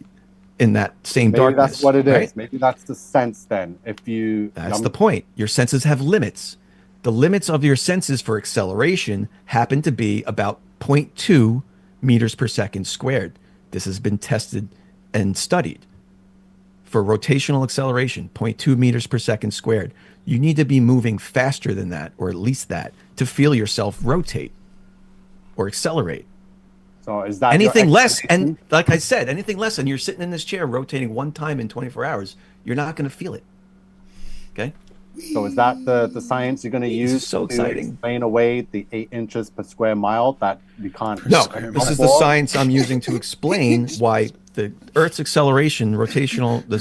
[SPEAKER 3] in that same darkness.
[SPEAKER 5] Maybe that's what it
[SPEAKER 3] right?
[SPEAKER 5] is. Maybe that's the sense then.
[SPEAKER 3] That's the point. Your senses have limits. The limits of your senses for acceleration happen to be about 0.2 meters per second squared. This has been tested and studied. For rotational acceleration, 0.2 meters per second squared. You need to be moving faster than that, or at least that, to feel yourself rotate or accelerate.
[SPEAKER 5] So is that
[SPEAKER 3] anything less? And like I said, anything less, and you're sitting in this chair rotating one time in 24 hours, you're not going to feel it. Okay?
[SPEAKER 5] So is that the science you're going to use to explain away the 8 inches per square mile that we can't?
[SPEAKER 3] No, this is the science I'm using to explain why the Earth's acceleration, rotational, the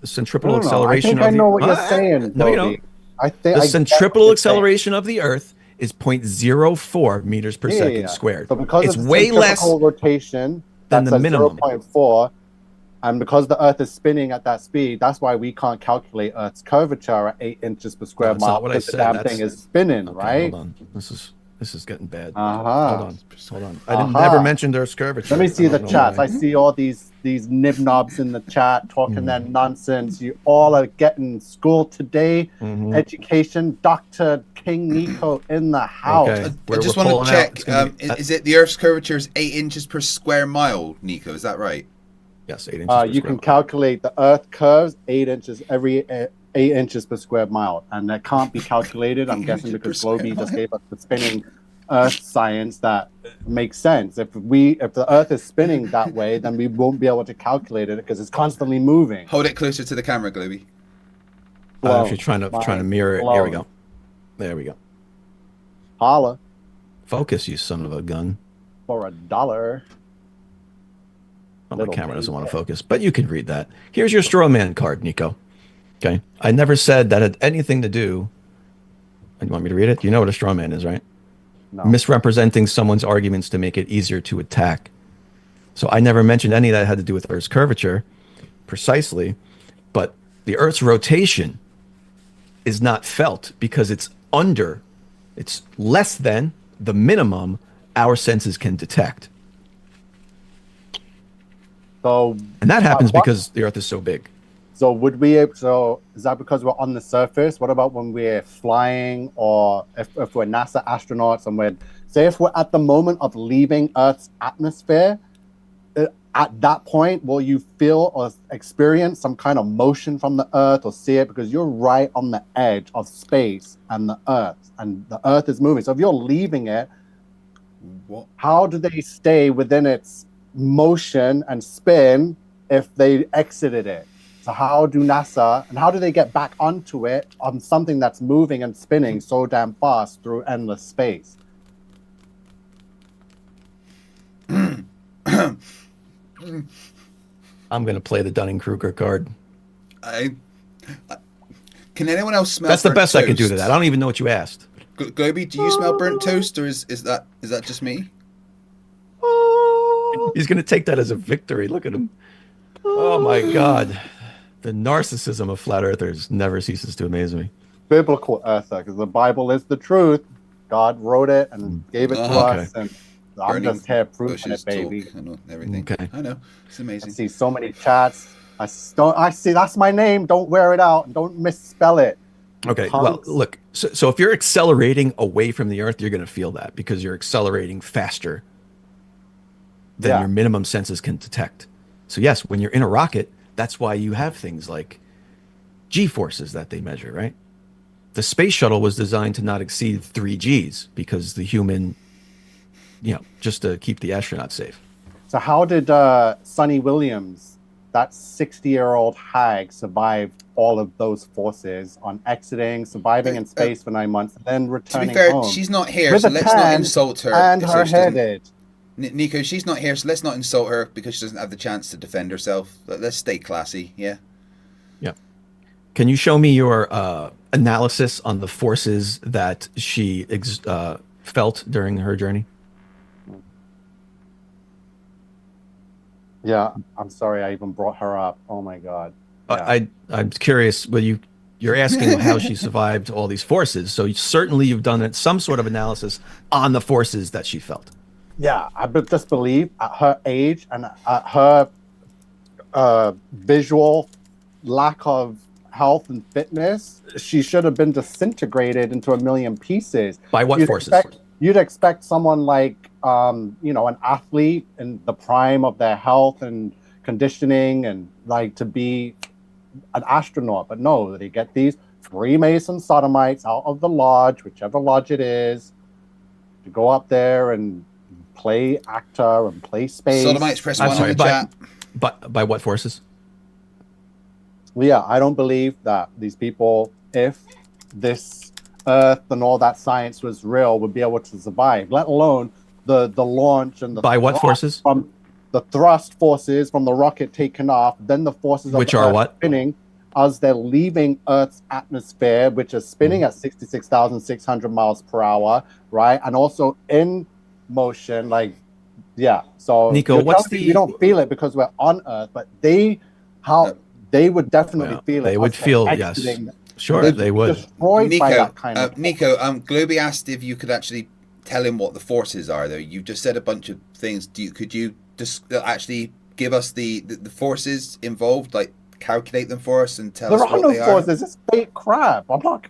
[SPEAKER 3] centripetal acceleration.
[SPEAKER 5] I know what you're saying.
[SPEAKER 3] No, you don't. The centripetal acceleration of the Earth is 0.04 meters per second squared.
[SPEAKER 5] So because
[SPEAKER 3] it's way less
[SPEAKER 5] rotation
[SPEAKER 3] than the minimum.
[SPEAKER 5] 0.4. And because the Earth is spinning at that speed, that's why we can't calculate Earth's curvature at 8 inches per square mile.
[SPEAKER 3] Not what I said.
[SPEAKER 5] The damn thing is spinning, right?
[SPEAKER 3] Hold on. This is getting bad.
[SPEAKER 5] Hold
[SPEAKER 3] on. I never mentioned Earth's curvature.
[SPEAKER 5] Let me see the chats. I see all these nib-knobs in the chat talking their nonsense. You all are getting school today. Education. Dr. King Nico in the house.
[SPEAKER 1] Okay. I just want to check. Is it the Earth's curvature is 8 inches per square mile, Nico? Is that right?
[SPEAKER 3] Yes, 8 inches.
[SPEAKER 5] You can calculate the Earth curves 8 inches every 8 inches per square mile, and that can't be calculated. I'm guessing because Globey just gave us the spinning Earth science that makes sense. If the Earth is spinning that way, then we won't be able to calculate it because it's constantly moving.
[SPEAKER 1] Hold it closer to the camera, Globey.
[SPEAKER 3] If you're trying to mirror it, here we go. There we go.
[SPEAKER 5] Holla.
[SPEAKER 3] Focus, you son of a gun.
[SPEAKER 5] For $1.
[SPEAKER 3] Well, my camera doesn't want to focus, but you can read that. Here's your straw man card, Nico. Okay. I never said that had anything to do. You want me to read it? You know what a straw man is, right?
[SPEAKER 5] No.
[SPEAKER 3] Misrepresenting someone's arguments to make it easier to attack. So I never mentioned any of that had to do with Earth's curvature, precisely. But the Earth's rotation is not felt because it's less than the minimum our senses can detect.
[SPEAKER 5] So,
[SPEAKER 3] and that happens because the Earth is so big.
[SPEAKER 5] So is that because we're on the surface? What about when we're flying, or if we're NASA astronauts and if we're at the moment of leaving Earth's atmosphere, at that point, will you feel or experience some kind of motion from the Earth or see it? Because you're right on the edge of space and the Earth is moving. So if you're leaving it, how do they stay within its motion and spin if they exited it? So how do NASA, and how do they get back onto it on something that's moving and spinning so damn fast through endless space?
[SPEAKER 3] I'm going to play the Dunning-Kruger card.
[SPEAKER 1] Can anyone else smell?
[SPEAKER 3] That's the best
[SPEAKER 1] toast?
[SPEAKER 3] I can do to that. I don't even know what you asked.
[SPEAKER 1] Globey, do you smell burnt toast, or is that just me?
[SPEAKER 3] He's going to take that as a victory. Look at him. Oh my God. The narcissism of flat earthers never ceases to amaze me.
[SPEAKER 5] Biblical earther, because the Bible is the truth. God wrote it and gave it to us, and I'm just here proving it, baby.
[SPEAKER 1] And everything.
[SPEAKER 3] Okay.
[SPEAKER 1] I know. It's amazing.
[SPEAKER 5] I see so many chats. I see that's my name. Don't wear it out and don't misspell it.
[SPEAKER 3] Okay. Well, look. So if you're accelerating away from the Earth, you're going to feel that because you're accelerating faster than your minimum senses can detect. So yes, when you're in a rocket, that's why you have things like G-forces that they measure, right? The space shuttle was designed to not exceed 3 Gs because the human, just to keep the astronauts safe.
[SPEAKER 5] So how did Sonny Williams, that 60-year-old hag, survive all of those forces on surviving in space for 9 months, and then returning
[SPEAKER 1] to be fair,
[SPEAKER 5] home?
[SPEAKER 1] she's not here, so let's not insult her.
[SPEAKER 5] And her headed.
[SPEAKER 1] Nico, she's not here, so let's not insult her because she doesn't have the chance to defend herself. Let's stay classy, yeah?
[SPEAKER 3] Yeah. Can you show me your analysis on the forces that she felt during her journey?
[SPEAKER 5] Yeah, I'm sorry I even brought her up. Oh my God.
[SPEAKER 3] Yeah. I'm curious, you're asking how she survived all these forces, so certainly you've done some sort of analysis on the forces that she felt.
[SPEAKER 5] Yeah, I just believe at her age and at her visual lack of health and fitness, she should have been disintegrated into a million pieces.
[SPEAKER 3] By what forces?
[SPEAKER 5] You'd expect someone like, an athlete in the prime of their health and conditioning and to be an astronaut. But no, they get these Freemason sodomites out of the lodge, whichever lodge it is, to go up there and play actor and play space.
[SPEAKER 1] Sodomites, press 1 on the chat.
[SPEAKER 3] By what forces?
[SPEAKER 5] Well, yeah, I don't believe that these people, if this Earth and all that science was real, would be able to survive, let alone the launch and the
[SPEAKER 3] by what forces?
[SPEAKER 5] From the thrust forces from the rocket taken off, then the forces
[SPEAKER 3] which
[SPEAKER 5] of
[SPEAKER 3] are
[SPEAKER 5] Earth
[SPEAKER 3] what?
[SPEAKER 5] Spinning as they're leaving Earth's atmosphere, which is spinning at 66,600 miles per hour, right? And also in motion, so
[SPEAKER 3] Nico,
[SPEAKER 5] we don't feel it because we're on Earth, but they would definitely feel it.
[SPEAKER 3] They would feel, yes, sure, they would.
[SPEAKER 5] Destroyed by that kind of
[SPEAKER 1] Nico, Globey asked if you could actually tell him what the forces are, though. You just said a bunch of things. Could you just actually give us the forces involved, calculate them for us and tell us what they are?
[SPEAKER 5] There are no forces. It's fake crap. I'm not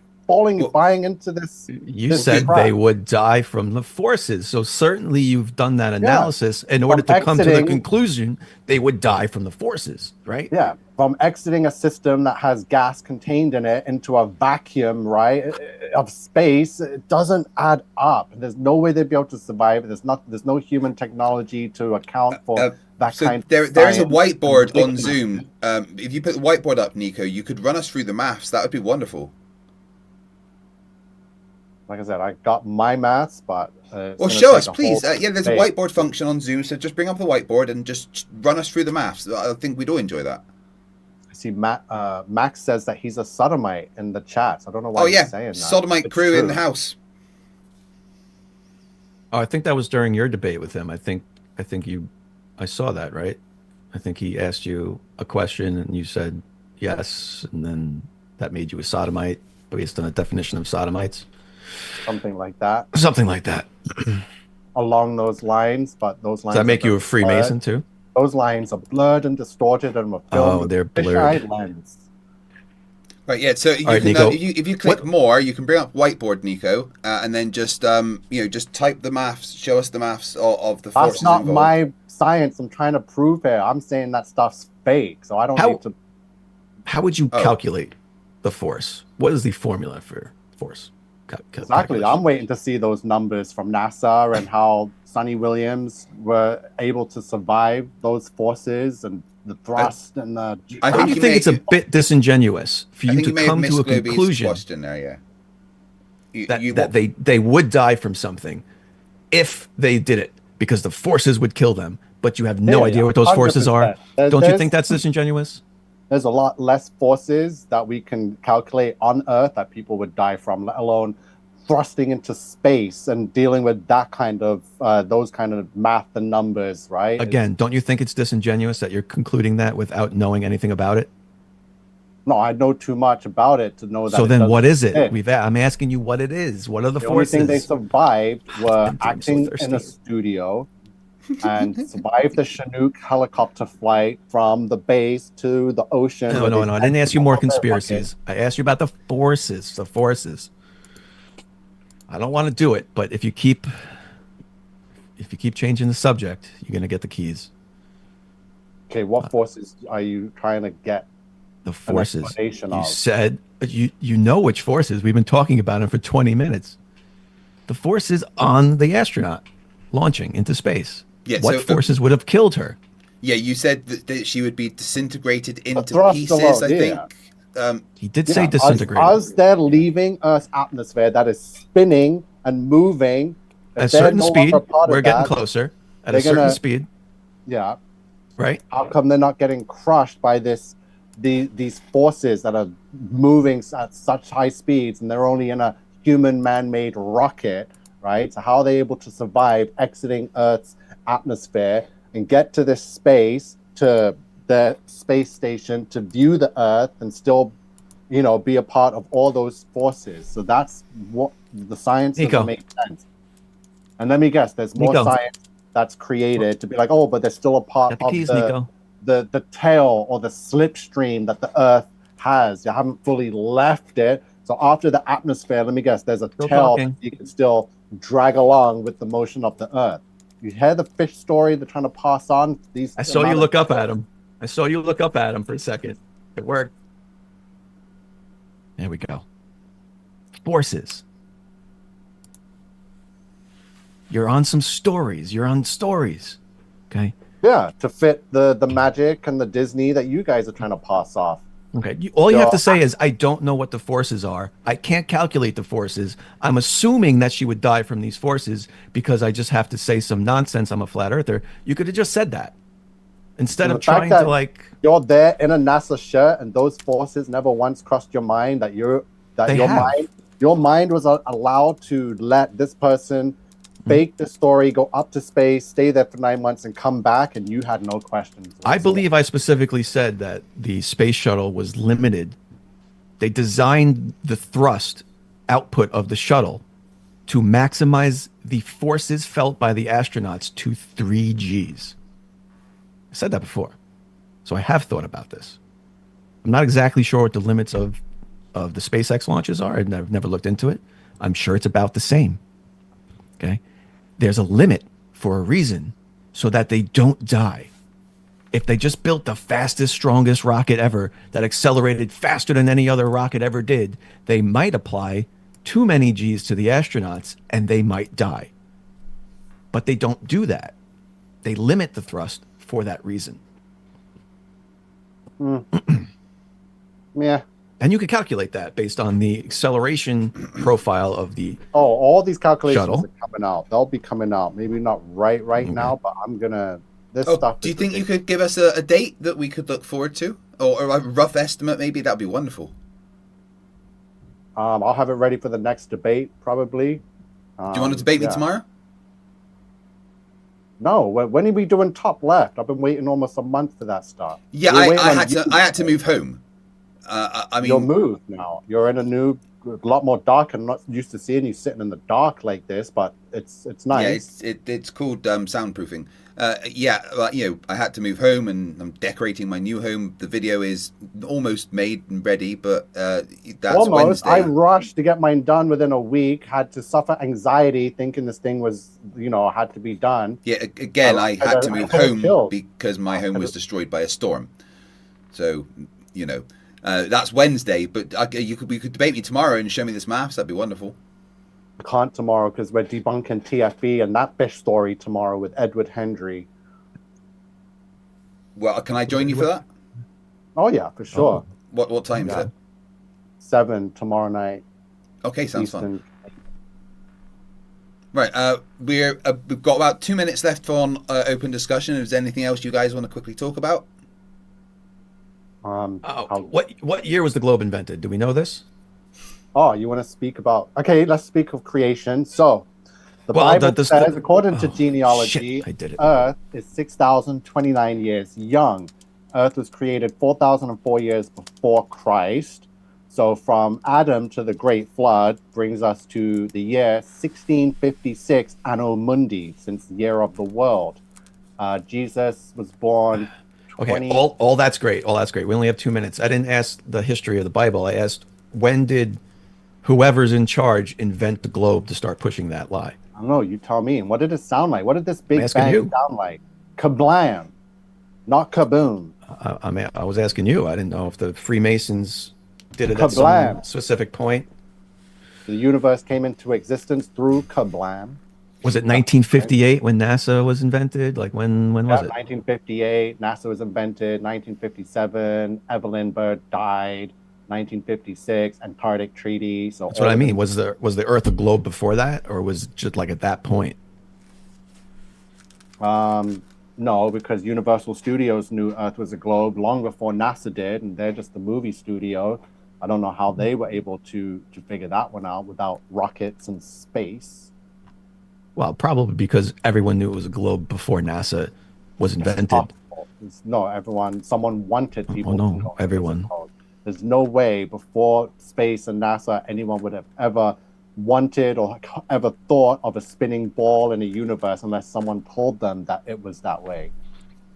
[SPEAKER 5] buying into this.
[SPEAKER 3] You said they would die from the forces, so certainly you've done that analysis in order to come to the conclusion they would die from the forces, right?
[SPEAKER 5] Yeah, from exiting a system that has gas contained in it into a vacuum, right, of space. It doesn't add up. There's no way they'd be able to survive. There's no human technology to account for that kind of
[SPEAKER 1] there is a whiteboard on Zoom. If you put the whiteboard up, Nico, you could run us through the maths. That would be wonderful.
[SPEAKER 5] Like I said, I got my maths, but
[SPEAKER 1] well, show us, please. There's a whiteboard function on Zoom, so just bring up the whiteboard and just run us through the maths. I think we'd all enjoy that.
[SPEAKER 5] I see Max says that he's a sodomite in the chat. So I don't know why
[SPEAKER 1] Oh yeah,
[SPEAKER 5] he's saying that.
[SPEAKER 1] sodomite
[SPEAKER 5] It's
[SPEAKER 1] crew in
[SPEAKER 5] true.
[SPEAKER 1] the house.
[SPEAKER 3] Oh, I think that was during your debate with him. I think I saw that, right? I think he asked you a question and you said yes, and then that made you a sodomite based on a definition of sodomites.
[SPEAKER 5] Something like that.
[SPEAKER 3] Something like that.
[SPEAKER 5] Along those lines, but those lines.
[SPEAKER 3] Does that make you a Freemason too?
[SPEAKER 5] Those lines are blurred and distorted and were filmed
[SPEAKER 3] they're
[SPEAKER 5] with a
[SPEAKER 3] blurred.
[SPEAKER 5] fisheye lens.
[SPEAKER 1] Right, yeah. So you
[SPEAKER 3] right,
[SPEAKER 1] can,
[SPEAKER 3] Nico.
[SPEAKER 1] if you click more, you can bring up whiteboard, Nico, and then just just type the maths. Show us the maths of the forces
[SPEAKER 5] That's not
[SPEAKER 1] involved.
[SPEAKER 5] my science. I'm trying to prove here. I'm saying that stuff's fake, so I don't need to.
[SPEAKER 3] How would you calculate the force? What is the formula for force?
[SPEAKER 5] Exactly. I'm waiting to see those numbers from NASA and how Sonny Williams were able to survive those forces and the thrust and the.
[SPEAKER 1] I
[SPEAKER 3] Don't you think it's a bit disingenuous for you to come to a conclusion
[SPEAKER 1] question there, yeah.
[SPEAKER 3] that they would die from something if they did it because the forces would kill them, but you have no idea what those forces are? Don't you think that's disingenuous?
[SPEAKER 5] There's a lot less forces that we can calculate on Earth that people would die from, let alone thrusting into space and dealing with that kind of those kind of math and numbers, right?
[SPEAKER 3] Again, don't you think it's disingenuous that you're concluding that without knowing anything about it?
[SPEAKER 5] No, I know too much about it to know that.
[SPEAKER 3] So then what is it? I'm asking you what it is. What are the forces?
[SPEAKER 5] The only thing they survived were acting in a studio and survived the Chinook helicopter flight from the base to the ocean.
[SPEAKER 3] No. I didn't ask you more conspiracies. I asked you about the forces. The forces. I don't want to do it, but if you keep changing the subject, you're gonna get the keys.
[SPEAKER 5] Okay, what forces are you trying to get?
[SPEAKER 3] The forces. You said you know which forces. We've been talking about them for 20 minutes. The forces on the astronaut launching into space.
[SPEAKER 1] Yeah,
[SPEAKER 3] what forces would have killed her?
[SPEAKER 1] Yeah, you said that she would be disintegrated into pieces,
[SPEAKER 5] alone,
[SPEAKER 1] I think.
[SPEAKER 3] He did say disintegrated.
[SPEAKER 5] As they're leaving Earth's atmosphere that is spinning and moving.
[SPEAKER 3] At a certain speed, we're getting closer. At a certain speed.
[SPEAKER 5] Yeah.
[SPEAKER 3] Right?
[SPEAKER 5] How come they're not getting crushed by these forces that are moving at such high speeds and they're only in a human man-made rocket, right? So how are they able to survive exiting Earth's atmosphere and get to this space, to the space station, to view the Earth and still, be a part of all those forces? So that's what the science doesn't make sense. And let me guess, there's more science that's created to be like, oh, but there's still a part of the tail or the slipstream that the Earth has. You haven't fully left it. So after the atmosphere, let me guess, there's a tail that you can still drag along with the motion of the Earth. You hear the fish story they're trying to pass on?
[SPEAKER 3] I saw you look up at him. I saw you look up at him for a second. It worked. There we go. Forces. You're on some stories. You're on stories. Okay?
[SPEAKER 5] Yeah, to fit the magic and the Disney that you guys are trying to pass off.
[SPEAKER 3] Okay. All you have to say is, I don't know what the forces are. I can't calculate the forces. I'm assuming that she would die from these forces because I just have to say some nonsense. I'm a flat earther. You could have just said that. Instead of trying to
[SPEAKER 5] you're there in a NASA shirt and those forces never once crossed your mind that your mind was allowed to let this person fake the story, go up to space, stay there for 9 months and come back, and you had no questions whatsoever.
[SPEAKER 3] I believe I specifically said that the space shuttle was limited. They designed the thrust output of the shuttle to maximize the forces felt by the astronauts to 3 Gs. I said that before. So I have thought about this. I'm not exactly sure what the limits of the SpaceX launches are. I've never looked into it. I'm sure it's about the same. Okay? There's a limit for a reason so that they don't die. If they just built the fastest, strongest rocket ever that accelerated faster than any other rocket ever did, they might apply too many Gs to the astronauts and they might die. But they don't do that. They limit the thrust for that reason.
[SPEAKER 5] Yeah.
[SPEAKER 3] And you can calculate that based on the acceleration profile of the
[SPEAKER 5] all these calculations
[SPEAKER 3] shuttle.
[SPEAKER 5] are coming out. They'll be coming out. Maybe not right now, but I'm gonna stuff.
[SPEAKER 1] Do you think you could give us a date that we could look forward to? or a rough estimate, maybe? That'd be wonderful.
[SPEAKER 5] I'll have it ready for the next debate, probably.
[SPEAKER 1] Do you want to debate me tomorrow?
[SPEAKER 5] No. When are we doing top left? I've been waiting almost a month for that stuff.
[SPEAKER 1] Yeah, I had to move home. I mean,
[SPEAKER 5] you're moved now. You're in a lot more dark. I'm not used to seeing you sitting in the dark like this, but it's nice.
[SPEAKER 1] Yeah, it's called soundproofing. I had to move home, and I'm decorating my new home. The video is almost made and ready, but that's
[SPEAKER 5] almost.
[SPEAKER 1] Wednesday.
[SPEAKER 5] I rushed to get mine done within a week. Had to suffer anxiety thinking this thing was, had to be done.
[SPEAKER 1] Yeah, again, I had to move home because my home was destroyed by a storm. So, that's Wednesday. But we could debate me tomorrow and show me this maths. That'd be wonderful.
[SPEAKER 5] Can't tomorrow because we're debunking TFE and that fish story tomorrow with Edward Hendry.
[SPEAKER 1] Well, can I join you for that?
[SPEAKER 5] Oh yeah, for sure.
[SPEAKER 1] What time is it?
[SPEAKER 5] 7 tomorrow night.
[SPEAKER 1] Okay, sounds fun. Right, we've got about 2 minutes left on open discussion. Is there anything else you guys want to quickly talk about?
[SPEAKER 3] What year was the globe invented? Do we know this?
[SPEAKER 5] Oh, you want to speak about... Okay, let's speak of creation. So, the Bible says, according to genealogy, Earth is 6,029 years young. Earth was created 4,004 years before Christ. So, from Adam to the Great Flood brings us to the year 1656 Anno Mundi, since the year of the world. Jesus was born...
[SPEAKER 3] Okay, all that's great. All that's great. We only have 2 minutes. I didn't ask the history of the Bible. I asked, when did whoever's in charge invent the globe to start pushing that lie?
[SPEAKER 5] I don't know. You tell me. What did it sound like? What did this big bang sound like? Kablam, not kaboom.
[SPEAKER 3] I was asking you. I didn't know if the Freemasons did it at some specific point.
[SPEAKER 5] The universe came into existence through kablam.
[SPEAKER 3] Was it 1958 when NASA was invented? Like when was it?
[SPEAKER 5] 1958, NASA was invented. 1957, Evelyn Bird died. 1956, Antarctic Treaty. So
[SPEAKER 3] that's what I mean. Was the Earth a globe before that, or was it just like at that point?
[SPEAKER 5] No, because Universal Studios knew Earth was a globe long before NASA did, and they're just the movie studio. I don't know how they were able to figure that one out without rockets and space.
[SPEAKER 3] Well, probably because everyone knew it was a globe before NASA was invented.
[SPEAKER 5] No, someone wanted people to know.
[SPEAKER 3] Everyone.
[SPEAKER 5] There's no way before space and NASA anyone would have ever wanted or ever thought of a spinning ball in a universe unless someone told them that it was that way.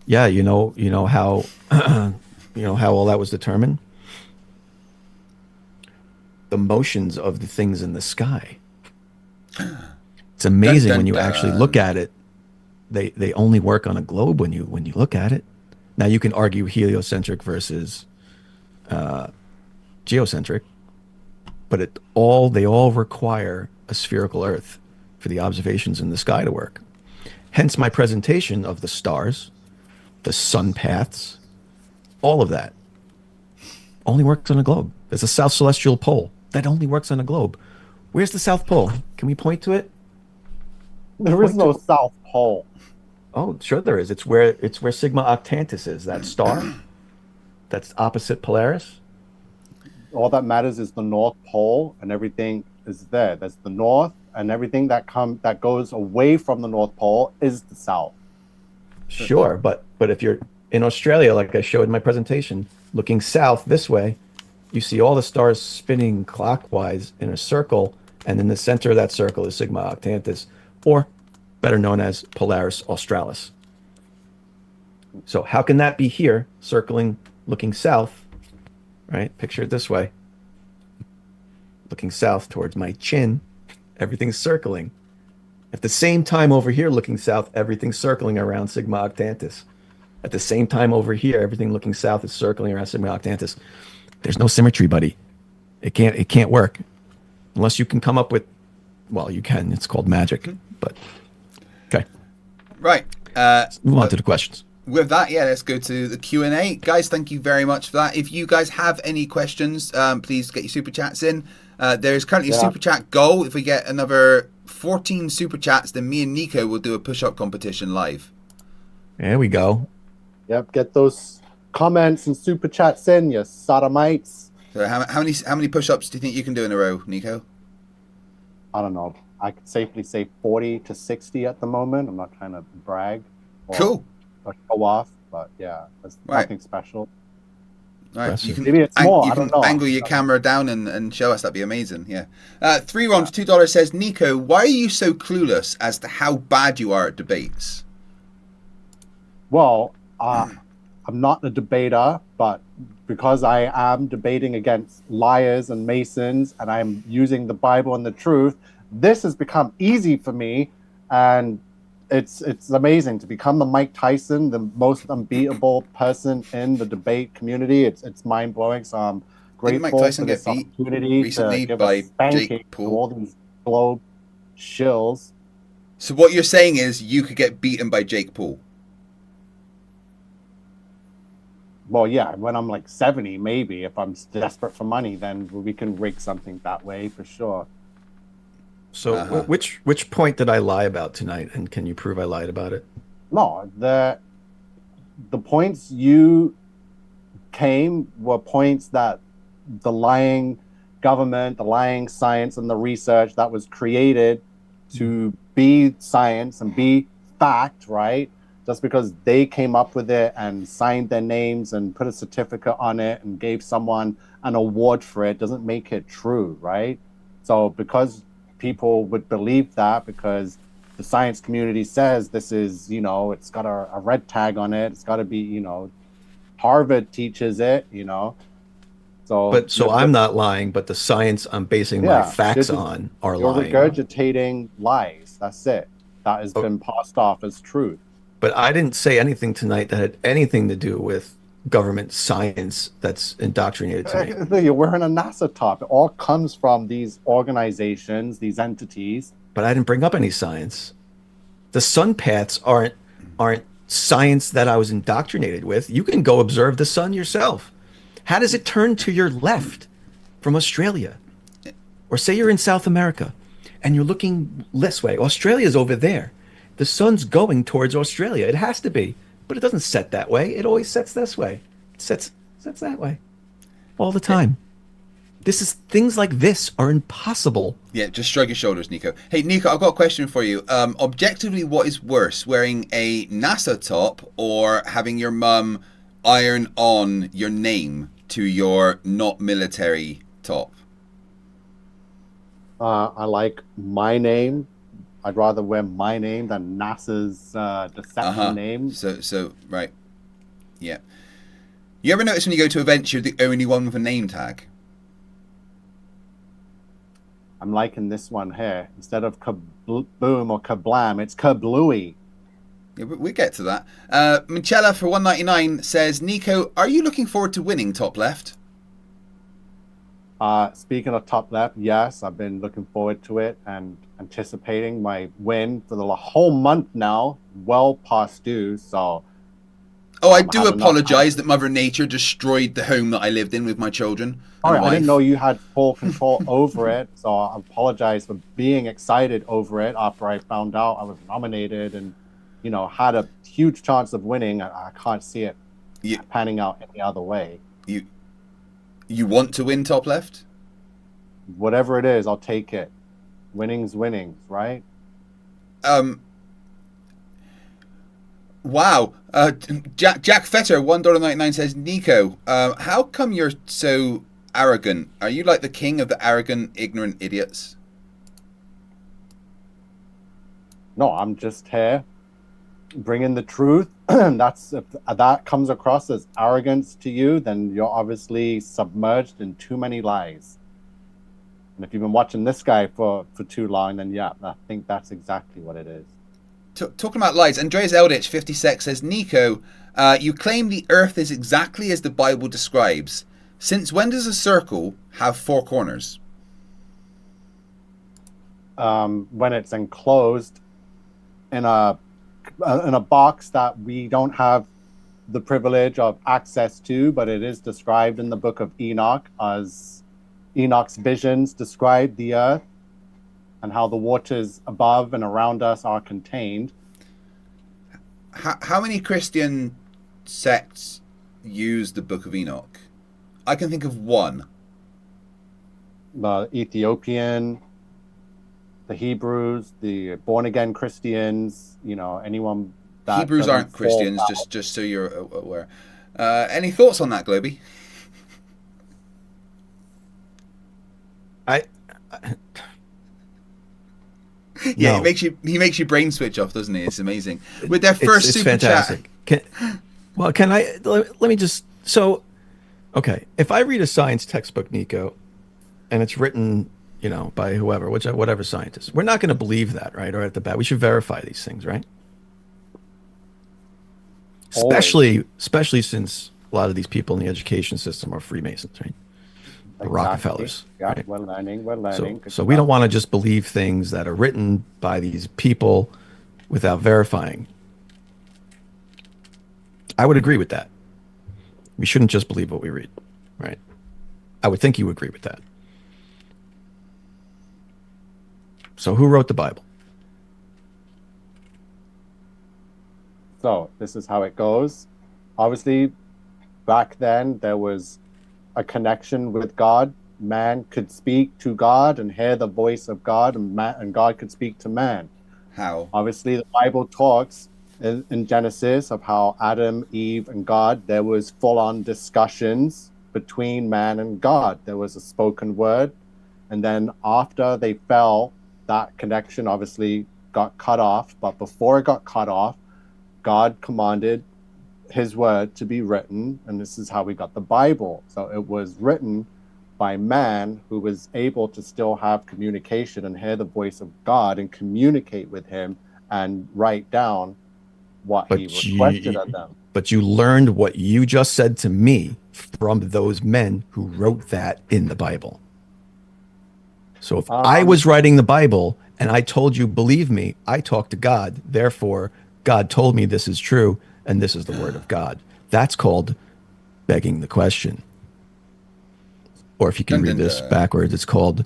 [SPEAKER 3] Yeah, you know how how all that was determined? The motions of the things in the sky. It's amazing when you actually look at it. They only work on a globe when you look at it. Now you can argue heliocentric versus geocentric, but they all require a spherical Earth for the observations in the sky to work. Hence my presentation of the stars, the sun paths, all of that only works on a globe. There's a South Celestial Pole that only works on a globe. Where's the South Pole? Can we point to it?
[SPEAKER 5] There is no South Pole.
[SPEAKER 3] Oh, sure there is. It's where Sigma Octantis is, that star that's opposite Polaris.
[SPEAKER 5] All that matters is the North Pole, and everything is there. There's the North, and everything that goes away from the North Pole is the South.
[SPEAKER 3] Sure, but if you're in Australia, like I showed in my presentation, looking south this way, you see all the stars spinning clockwise in a circle, and in the center of that circle is Sigma Octantis, or better known as Polaris Australis. So how can that be here, circling, looking south, right? Picture it this way. Looking south towards my chin, everything's circling. At the same time over here, looking south, everything's circling around Sigma Octantis. At the same time over here, everything looking south is circling around Sigma Octantis. There's no symmetry, buddy. It can't work. Unless you can come up with, well, you can. It's called magic. But okay.
[SPEAKER 1] Right.
[SPEAKER 3] Move on to the questions.
[SPEAKER 1] With that, let's go to the Q&A. Guys, thank you very much for that. If you guys have any questions, please get your super chats in. There is currently a super chat goal. If we get another 14 super chats, then me and Nico will do a push-up competition live.
[SPEAKER 3] There we go.
[SPEAKER 5] Yep, get those comments and super chats in, you sodomites.
[SPEAKER 1] So how many push-ups do you think you can do in a row, Nico?
[SPEAKER 5] I don't know. I could safely say 40 to 60 at the moment. I'm not trying to brag or show off, but yeah, there's nothing special.
[SPEAKER 1] Right. You can,
[SPEAKER 5] maybe it's more.
[SPEAKER 1] You
[SPEAKER 5] I
[SPEAKER 1] can
[SPEAKER 5] don't know.
[SPEAKER 1] angle your camera down and show us. That'd be amazing. Yeah. 3 Ron for $2 says, Nico, why are you so clueless as to how bad you are at debates?
[SPEAKER 5] Well, I'm not a debater, but because I am debating against liars and masons, and I'm using the Bible and the truth, this has become easy for me, and it's amazing to become the Mike Tyson, the most unbeatable person in the debate community. It's mind blowing. So I'm grateful
[SPEAKER 1] Mike Tyson
[SPEAKER 5] for this
[SPEAKER 1] get beat
[SPEAKER 5] opportunity
[SPEAKER 1] recently
[SPEAKER 5] to give
[SPEAKER 1] by
[SPEAKER 5] a spanking
[SPEAKER 1] Jake
[SPEAKER 5] to
[SPEAKER 1] Paul.
[SPEAKER 5] all these globe shills.
[SPEAKER 1] So what you're saying is you could get beaten by Jake Paul.
[SPEAKER 5] Well, yeah, when I'm like 70, maybe if I'm desperate for money, then we can rig something that way for sure.
[SPEAKER 3] So which point did I lie about tonight, and can you prove I lied about it?
[SPEAKER 5] No, the points you came were points that the lying government, the lying science, and the research that was created to be science and be fact, right? Just because they came up with it and signed their names and put a certificate on it and gave someone an award for it doesn't make it true, right? So because people would believe that, because the science community says this is, it's got a red tag on it, it's got to be, Harvard teaches it, So
[SPEAKER 3] I'm not lying, but the science I'm basing my facts on are lying.
[SPEAKER 5] You're regurgitating lies. That's it. That has been passed off as truth.
[SPEAKER 3] But I didn't say anything tonight that had anything to do with government science that's indoctrinated to me.
[SPEAKER 5] You're wearing a NASA top. It all comes from these organizations, these entities.
[SPEAKER 3] But I didn't bring up any science. The sun paths aren't science that I was indoctrinated with. You can go observe the sun yourself. How does it turn to your left from Australia? Or say you're in South America and you're looking this way. Australia's over there. The sun's going towards Australia. It has to be. But it doesn't set that way. It always sets this way. It sets that way. All the time. Things like this are impossible.
[SPEAKER 1] Yeah, just shrug your shoulders, Nico. Hey, Nico, I've got a question for you. Objectively, what is worse, wearing a NASA top or having your mum iron on your name to your not military top?
[SPEAKER 5] I like my name. I'd rather wear my name than NASA's deception name.
[SPEAKER 1] So right. Yeah. You ever notice when you go to events, you're the only one with a name tag?
[SPEAKER 5] I'm liking this one here. Instead of kaboom or kablam, it's kablooey.
[SPEAKER 1] Yeah, we get to that. Michela for $1.99 says, Nico, are you looking forward to winning top left?
[SPEAKER 5] Speaking of top left, yes, I've been looking forward to it and anticipating my win for the whole month now, well past due. So,
[SPEAKER 1] I do apologize that Mother Nature destroyed the home that I lived in with my children.
[SPEAKER 5] I didn't know you had full control over it, so I apologize for being excited over it after I found out I was nominated and, had a huge chance of winning. I can't see it panning out any other way.
[SPEAKER 1] You want to win top left?
[SPEAKER 5] Whatever it is, I'll take it. Winning's winnings, right?
[SPEAKER 1] Wow. Jack Fetter, $1.99 says, Nico, how come you're so arrogant? Are you like the king of the arrogant, ignorant idiots?
[SPEAKER 5] No, I'm just here bringing the truth. If that comes across as arrogance to you, then you're obviously submerged in too many lies. And if you've been watching this guy for too long, then yeah, I think that's exactly what it is.
[SPEAKER 1] Talking about lies, Andreas Eldritch 56 says, Nico, you claim the earth is exactly as the Bible describes. Since when does a circle have 4 corners?
[SPEAKER 5] When it's enclosed in a box that we don't have the privilege of access to, but it is described in the book of Enoch as Enoch's visions describe the earth and how the waters above and around us are contained.
[SPEAKER 1] How many Christian sects use the Book of Enoch? I can think of one.
[SPEAKER 5] The Ethiopian, the Hebrews, the born-again Christians, anyone that
[SPEAKER 1] Hebrews aren't Christians, just so you're aware. Any thoughts on that, Globey? Yeah,
[SPEAKER 3] No.
[SPEAKER 1] he makes you brain switch off, doesn't he? It's amazing. With their first
[SPEAKER 3] it's
[SPEAKER 1] super
[SPEAKER 3] fantastic.
[SPEAKER 1] chat.
[SPEAKER 3] Can I let me just okay, if I read a science textbook, Nico, and it's written, by whoever, whatever scientist, we're not going to believe that, right? Or at the bat, we should verify these things, right? Especially since a lot of these people in the education system are Freemasons, right? The Rockefellers.
[SPEAKER 5] Yeah,
[SPEAKER 3] right?
[SPEAKER 5] we're learning.
[SPEAKER 3] So we don't want to just believe things that are written by these people without verifying. I would agree with that. We shouldn't just believe what we read, right? I would think you would agree with that. So who wrote the Bible?
[SPEAKER 5] So this is how it goes. Obviously, back then there was a connection with God. Man could speak to God and hear the voice of God, and God could speak to man.
[SPEAKER 1] How?
[SPEAKER 5] Obviously, the Bible talks in Genesis of how Adam, Eve, and God, there was full-on discussions between man and God. There was a spoken word, and then after they fell, that connection obviously got cut off. But before it got cut off, God commanded his word to be written, and this is how we got the Bible. So it was written by man who was able to still have communication and hear the voice of God and communicate with him and write down what he requested of them.
[SPEAKER 3] But you learned what you just said to me from those men who wrote that in the Bible. So if I was writing the Bible and I told you, believe me, I talked to God, therefore God told me this is true and this is the word of God. That's called begging the question. Or if you can read this backwards, it's called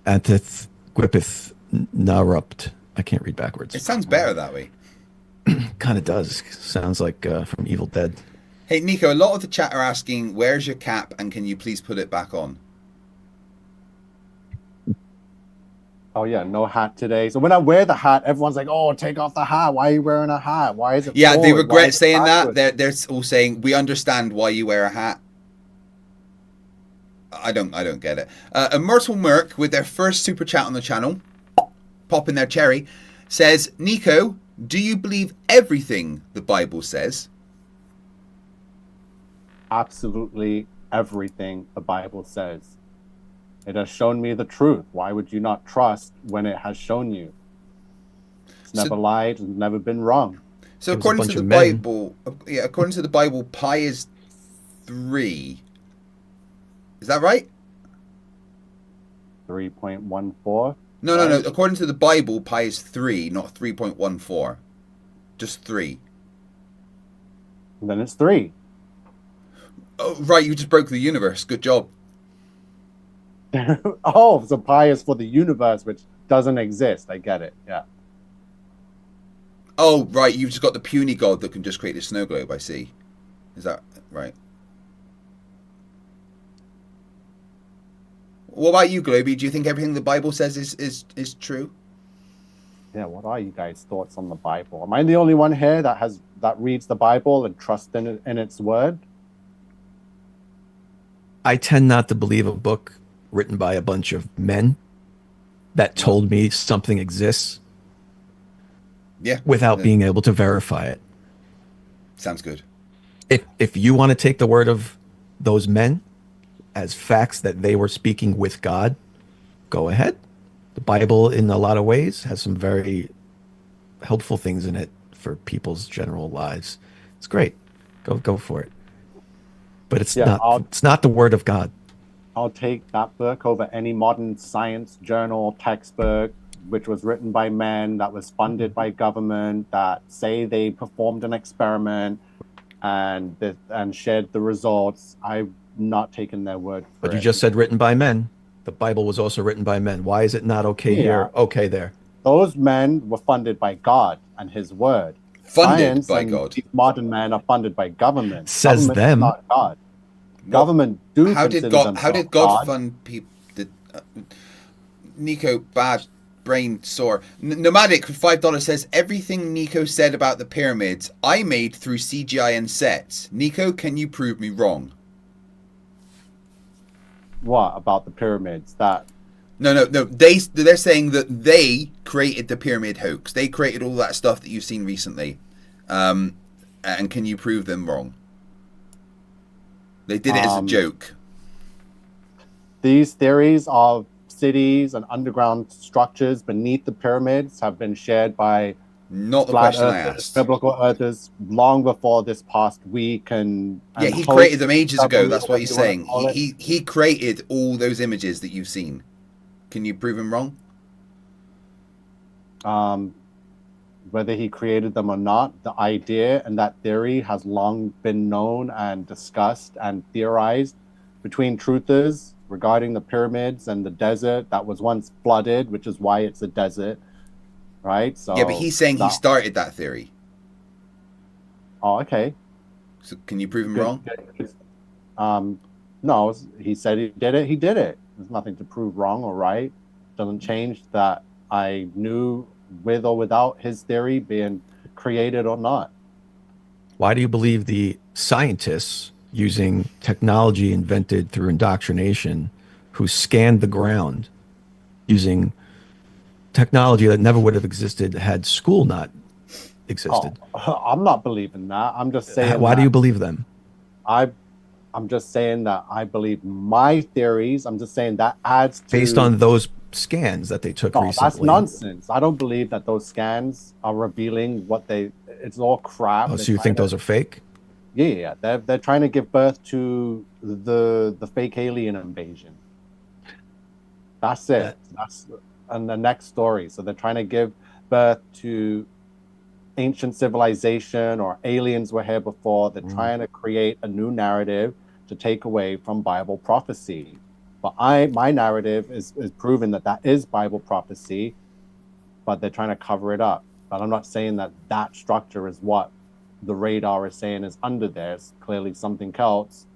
[SPEAKER 3] Antith Gwipith Narupt. I can't read backwards.
[SPEAKER 1] It sounds better that way.
[SPEAKER 3] Kind of does. Sounds like from Evil Dead.
[SPEAKER 1] Hey, Nico, a lot of the chat are asking, where's your cap and can you please put it back on?
[SPEAKER 5] Oh, yeah, no hat today. So when I wear the hat, everyone's like, oh, take off the hat. Why are you wearing a hat? Why is it
[SPEAKER 1] Yeah,
[SPEAKER 5] forward?
[SPEAKER 1] they regret saying
[SPEAKER 5] backwards?
[SPEAKER 1] that. They're all saying, we understand why you wear a hat. I don't get it. Immortal Merc, with their first super chat on the channel, popping their cherry, says, Nico, do you believe everything the Bible says?
[SPEAKER 5] Absolutely everything the Bible says. It has shown me the truth. Why would you not trust when it has shown you? It's never lied and never been wrong.
[SPEAKER 1] So according to the Bible, pi is 3. Is that right?
[SPEAKER 5] 3.14.
[SPEAKER 1] No. According to the Bible, pi is 3, not 3.14. Just 3.
[SPEAKER 5] Then it's 3.
[SPEAKER 1] Oh, right. You just broke the universe. Good job.
[SPEAKER 5] Oh, so pi is for the universe, which doesn't exist. I get it. Yeah.
[SPEAKER 1] Oh, right. You've just got the puny god that can just create a snow globe. I see. Is that right? What about you, Globey? Do you think everything the Bible says is true?
[SPEAKER 5] Yeah, what are you guys' thoughts on the Bible? Am I the only one here that reads the Bible and trusts in its word?
[SPEAKER 3] I tend not to believe a book written by a bunch of men that told me something exists without being able to verify it.
[SPEAKER 1] Sounds good.
[SPEAKER 3] If you want to take the word of those men as facts that they were speaking with God, go ahead. The Bible, in a lot of ways, has some very helpful things in it for people's general lives. It's great. Go for it. But it's not the word of God.
[SPEAKER 5] I'll take that book over any modern science journal textbook, which was written by men, that was funded by government, that say they performed an experiment and shared the results. I'm not taking their word for it.
[SPEAKER 3] But you just said written by men. The Bible was also written by men. Why is it not okay here, okay there?
[SPEAKER 5] Those men were funded by God and his word. Science
[SPEAKER 1] by
[SPEAKER 5] and
[SPEAKER 1] God.
[SPEAKER 5] these modern men are funded by government.
[SPEAKER 3] Says
[SPEAKER 5] Government is
[SPEAKER 3] them.
[SPEAKER 5] not God.
[SPEAKER 1] What-
[SPEAKER 5] Government do
[SPEAKER 1] How did
[SPEAKER 5] consider
[SPEAKER 1] God? How
[SPEAKER 5] themselves
[SPEAKER 1] did God fund people? Nico, bad brain sore. Nomadic for $5 says everything Nico said about the pyramids I made through CGI and sets. Nico, can you prove me wrong?
[SPEAKER 5] What about the pyramids? That
[SPEAKER 1] No. They're saying that they created the pyramid hoax. They created all that stuff that you've seen recently. And can you prove them wrong? They did it as a joke.
[SPEAKER 5] these theories of cities and underground structures beneath the pyramids have been shared by
[SPEAKER 1] Not the
[SPEAKER 5] flat
[SPEAKER 1] question I
[SPEAKER 5] earthers,
[SPEAKER 1] asked.
[SPEAKER 5] biblical earthers, long before this past week. And
[SPEAKER 1] Yeah, he
[SPEAKER 5] hosts,
[SPEAKER 1] created them ages ago.
[SPEAKER 5] whatever
[SPEAKER 1] That's what he's
[SPEAKER 5] you wanna
[SPEAKER 1] saying.
[SPEAKER 5] call it.
[SPEAKER 1] He created all those images that you've seen. Can you prove him wrong?
[SPEAKER 5] Whether he created them or not, the idea and that theory has long been known and discussed and theorized between truthers regarding the pyramids and the desert that was once flooded, which is why it's a desert, right? So
[SPEAKER 1] Yeah, but he's saying he started that theory.
[SPEAKER 5] Oh, okay.
[SPEAKER 1] So can you prove him wrong?
[SPEAKER 5] No, he said he did it. He did it. There's nothing to prove wrong or right. Doesn't change that I knew with or without his theory being created or not.
[SPEAKER 3] Why do you believe the scientists using technology invented through indoctrination who scanned the ground using technology that never would have existed had school not existed?
[SPEAKER 5] Oh, I'm not believing that. I'm just saying.
[SPEAKER 3] Why do you believe them?
[SPEAKER 5] I'm just saying that I believe my theories. I'm just saying that adds to...
[SPEAKER 3] Based on those scans that they took recently.
[SPEAKER 5] That's nonsense. I don't believe that those scans are revealing what they... It's all crap.
[SPEAKER 3] Oh, so you think those are fake?
[SPEAKER 5] Yeah. They're trying to give birth to the fake alien invasion. That's it. That's and the next story. So they're trying to give birth to ancient civilization or aliens were here before. They're trying to create a new narrative to take away from Bible prophecy. But my narrative is proving that is Bible prophecy, but they're trying to cover it up. But I'm not saying that structure is what the radar is saying is under there. It's clearly something else,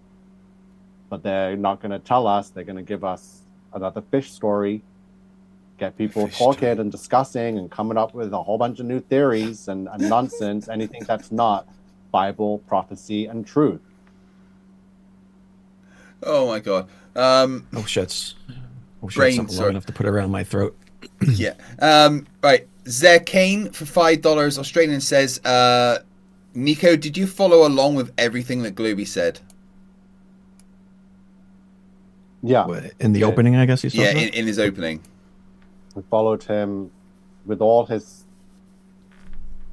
[SPEAKER 5] but they're not going to tell us. They're going to give us another fish story, get people talking and discussing and coming up with a whole bunch of new theories and nonsense, anything that's not Bible prophecy and truth.
[SPEAKER 1] Oh my God.
[SPEAKER 3] Oh shit. Something long enough to put around my throat.
[SPEAKER 1] Yeah. Right. Zerkane for $5 Australian says, Nico, did you follow along with everything that Globey said?
[SPEAKER 5] Yeah.
[SPEAKER 3] In the opening, I guess you saw.
[SPEAKER 1] Yeah, in his opening.
[SPEAKER 5] We followed him with all his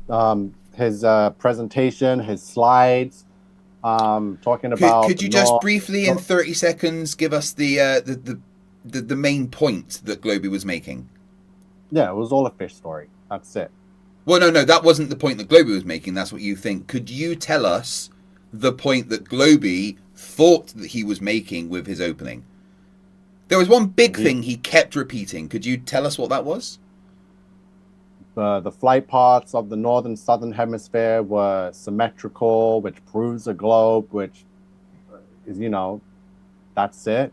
[SPEAKER 5] presentation, his slides, talking about.
[SPEAKER 1] Could you just briefly, in 30 seconds, give us the main point that Globey was making?
[SPEAKER 5] Yeah, it was all a fish story. That's it.
[SPEAKER 1] Well, no, that wasn't the point that Globey was making. That's what you think. Could you tell us the point that Globey thought that he was making with his opening? There was one big thing he kept repeating. Could you tell us what that was?
[SPEAKER 5] The flight paths of the northern southern hemisphere were symmetrical, which proves a globe, which is, that's it.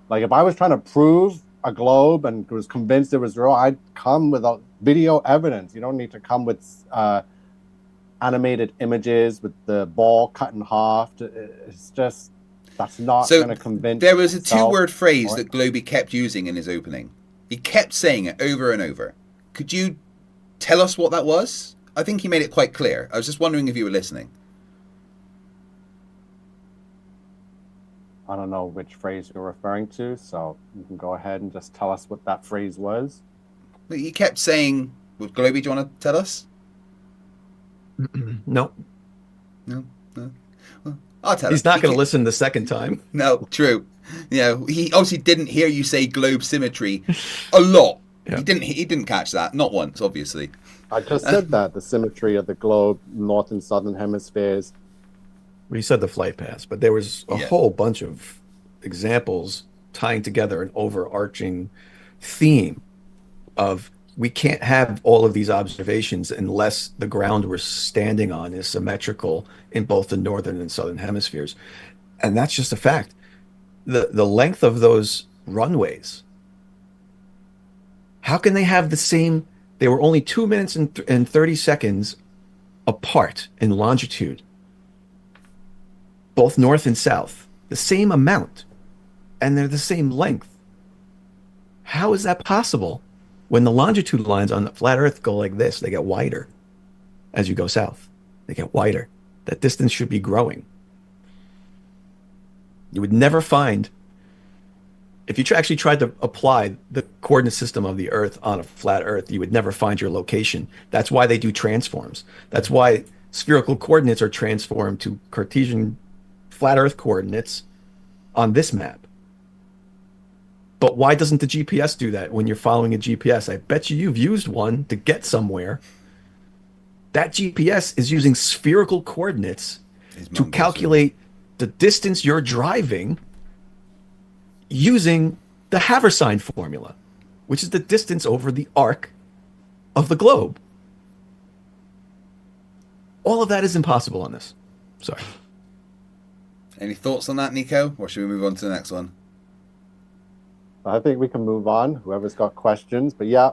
[SPEAKER 5] Like, if I was trying to prove a globe and was convinced it was real, I'd come with a video evidence. You don't need to come with animated images with the ball cut in half. It's just, that's not going to convince.
[SPEAKER 1] There was a two-word phrase that Globey kept using in his opening. He kept saying it over and over. Could you tell us what that was? I think he made it quite clear. I was just wondering if you were listening.
[SPEAKER 5] I don't know which phrase you're referring to, so you can go ahead and just tell us what that phrase was.
[SPEAKER 1] He kept saying, well, Globey, do you want to tell us?
[SPEAKER 3] No.
[SPEAKER 1] No? Well, I'll tell
[SPEAKER 3] He's not going to listen the second time.
[SPEAKER 1] No, true. He obviously didn't hear you say globe symmetry a lot. Yeah. He didn't catch that. Not once, obviously.
[SPEAKER 5] I just said that, the symmetry of the globe, north and southern hemispheres.
[SPEAKER 3] We said the flight paths, but there was a whole bunch of examples tying together an overarching theme of we can't have all of these observations unless the ground we're standing on is symmetrical in both the northern and southern hemispheres. And that's just a fact. The length of those runways, how can they have the same? They were only 2 minutes and 30 seconds apart in longitude, both north and south, the same amount, and they're the same length. How is that possible? When the longitude lines on the flat Earth go like this, they get wider as you go south. They get wider. That distance should be growing. You would never find, if you actually tried to apply the coordinate system of the Earth on a flat Earth, you would never find your location. That's why they do transforms. That's why spherical coordinates are transformed to Cartesian flat Earth coordinates on this map. But why doesn't the GPS do that when you're following a GPS? I bet you've used one to get somewhere. That GPS is using spherical coordinates to calculate the distance you're driving using the Haversine formula, which is the distance over the arc of the globe. All of that is impossible on this. Sorry.
[SPEAKER 1] Any thoughts on that, Nico? Or should we move on to the next one?
[SPEAKER 5] I think we can move on. Whoever's got questions, but yeah,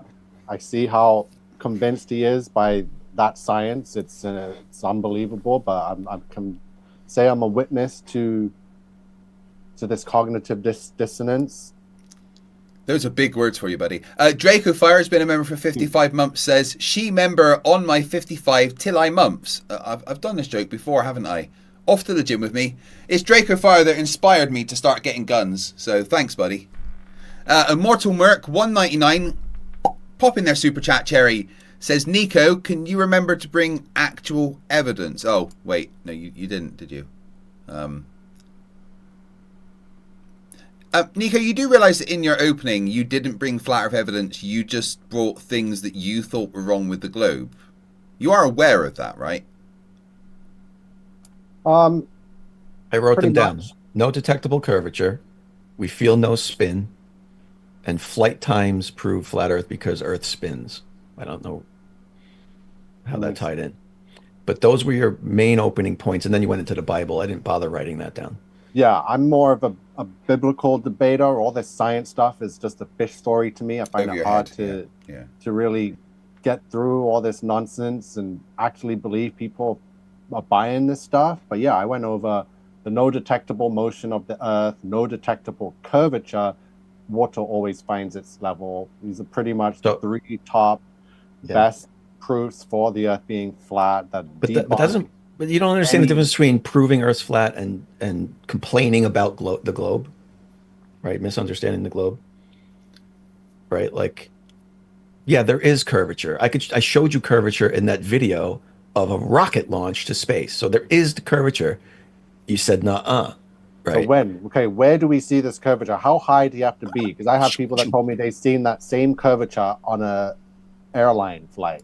[SPEAKER 5] I see how convinced he is by that science. It's unbelievable, but I can say I'm a witness to this cognitive dissonance.
[SPEAKER 1] Those are big words for you, buddy. Draco Fire has been a member for 55 months. Says she member on my 55 till I mumps. I've done this joke before, haven't I? Off to the gym with me. It's Draco Fire that inspired me to start getting guns. So thanks, buddy. Immortal Merc 199, pop in their super chat cherry, says, Nico, can you remember to bring actual evidence? Oh, wait, no, you didn't, did you? Nico, you do realise that in your opening you didn't bring flat Earth evidence, you just brought things that you thought were wrong with the globe. You are aware of that, right?
[SPEAKER 3] I wrote them down.
[SPEAKER 5] Much.
[SPEAKER 3] No detectable curvature. We feel no spin. And flight times prove flat Earth because Earth spins. I don't know how that tied in. But those were your main opening points. And then you went into the Bible. I didn't bother writing that down.
[SPEAKER 5] Yeah, I'm more of a biblical debater. All this science stuff is just a fish story to me. I find it hard to really get through all this nonsense and actually believe people are buying this stuff. But yeah, I went over the no detectable motion of the Earth, no detectable curvature. Water always finds its level. These are pretty much the three top best proofs for the Earth being flat. But
[SPEAKER 3] you don't understand the difference between proving Earth's flat and complaining about the globe, right? Misunderstanding the globe, right? Like, yeah, there is curvature. I showed you curvature in that video of a rocket launch to space. So there is the curvature. You said nuh-uh. Right.
[SPEAKER 5] So where do we see this curvature? How high do you have to be? Because I have people that told me they've seen that same curvature on a airline flight.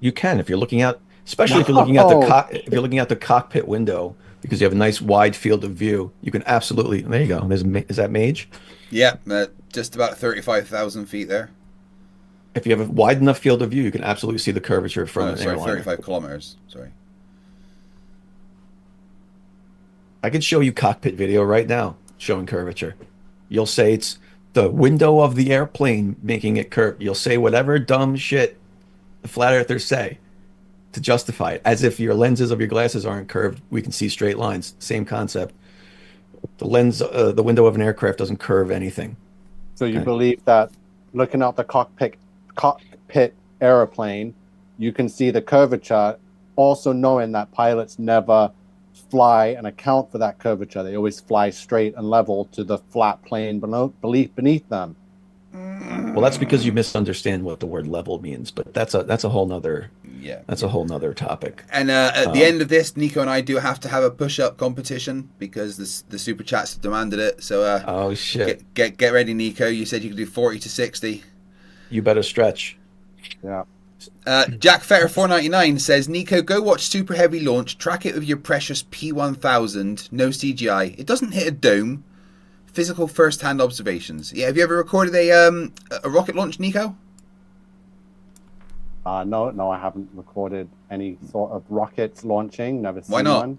[SPEAKER 3] You can if you're looking out, especially if you're looking at the cockpit window, because you have a nice wide field of view. You can absolutely. There you go. Is that Mage?
[SPEAKER 1] Yeah, just about 35,000 feet there.
[SPEAKER 3] If you have a wide enough field of view, you can absolutely see the curvature from an airline.
[SPEAKER 1] 35 kilometers. Sorry.
[SPEAKER 3] I can show you cockpit video right now showing curvature. You'll say it's the window of the airplane making it curved. You'll say whatever dumb shit the flat earthers say to justify it, as if your lenses of your glasses aren't curved. We can see straight lines. Same concept. The lens, the window of an aircraft doesn't curve anything.
[SPEAKER 5] So you believe that looking out the cockpit airplane, you can see the curvature, also knowing that pilots never fly and account for that curvature. They always fly straight and level to the flat plane beneath them.
[SPEAKER 3] Well, that's because you misunderstand what the word level means, but that's a whole nother topic.
[SPEAKER 1] And at the end of this, Nico and I do have to have a push-up competition because the super chats have demanded it. So
[SPEAKER 3] oh shit,
[SPEAKER 1] get ready, Nico. You said you could do 40 to 60.
[SPEAKER 3] You better stretch.
[SPEAKER 5] Yeah.
[SPEAKER 1] Jack Fetter 499 says, Nico, go watch Super Heavy Launch, track it with your precious P1000, no CGI. It doesn't hit a dome. Physical first-hand observations. Yeah, have you ever recorded a rocket launch, Nico?
[SPEAKER 5] No, I haven't recorded any sort of rockets launching. Never seen
[SPEAKER 1] Why not?
[SPEAKER 5] one.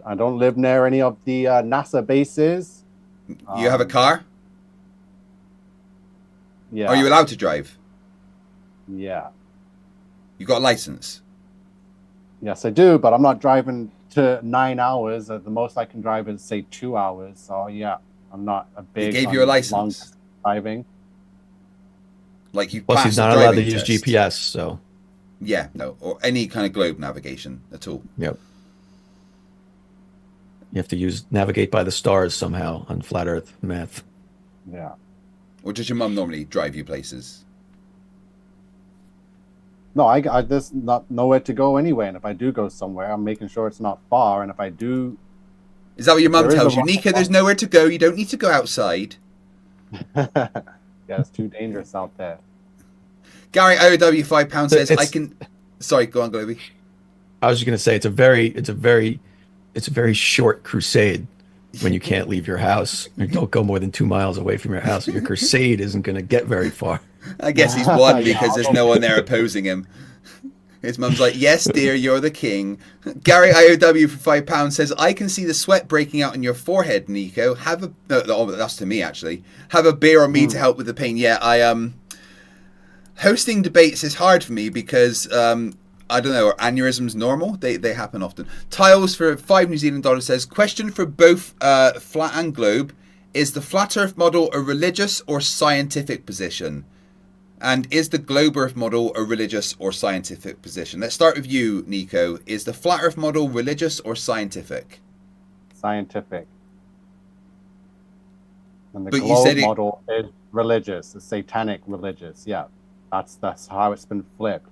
[SPEAKER 5] I don't live near any of the NASA bases.
[SPEAKER 1] You have a car?
[SPEAKER 5] Yeah.
[SPEAKER 1] Are you allowed to drive?
[SPEAKER 5] Yeah.
[SPEAKER 1] You got a license?
[SPEAKER 5] Yes, I do, but I'm not driving to 9 hours. The most I can drive is, say, 2 hours. So, yeah, I'm not a big...
[SPEAKER 1] They gave you a license?
[SPEAKER 5] Long driving.
[SPEAKER 1] Like you
[SPEAKER 3] Plus,
[SPEAKER 1] passed
[SPEAKER 3] he's
[SPEAKER 1] the
[SPEAKER 3] not allowed to
[SPEAKER 1] driving
[SPEAKER 3] use
[SPEAKER 1] test.
[SPEAKER 3] GPS, so...
[SPEAKER 1] Yeah, no, or any kind of globe navigation at all.
[SPEAKER 3] Yep. You have to navigate by the stars somehow on flat Earth math.
[SPEAKER 5] Yeah.
[SPEAKER 1] Or does your mum normally drive you places?
[SPEAKER 5] No, I just not nowhere to go anyway. And if I do go somewhere, I'm making sure it's not far. And if I do...
[SPEAKER 1] Is that what your mum tells you?
[SPEAKER 5] Nico,
[SPEAKER 1] Nico, there's nowhere to go. You don't need to go outside.
[SPEAKER 5] Yeah, it's too dangerous out there.
[SPEAKER 1] Gary OW £5 says, I can... Sorry, go on, Globey.
[SPEAKER 3] I was just going to say, it's a very short crusade when you can't leave your house. You don't go more than 2 miles away from your house. Your crusade isn't going to get very far.
[SPEAKER 1] I guess he's won because there's no one there opposing him. His mum's like, yes, dear, you're the king. Gary IOW for £5 says, I can see the sweat breaking out on your forehead, Nico. Have a... No, that's to me, actually. Have a beer on me to help with the pain. Yeah, hosting debates is hard for me because... I don't know, are aneurysms normal? They happen often. Tiles for $5 New Zealand dollars says, question for both flat and globe. Is the flat earth model a religious or scientific position? And is the globe earth model a religious or scientific position? Let's start with you, Nico. Is the flat earth model religious or scientific?
[SPEAKER 5] Scientific. And the
[SPEAKER 1] But you
[SPEAKER 5] globe
[SPEAKER 1] said
[SPEAKER 5] model is religious, it's satanic religious. Yeah, that's how it's been flipped.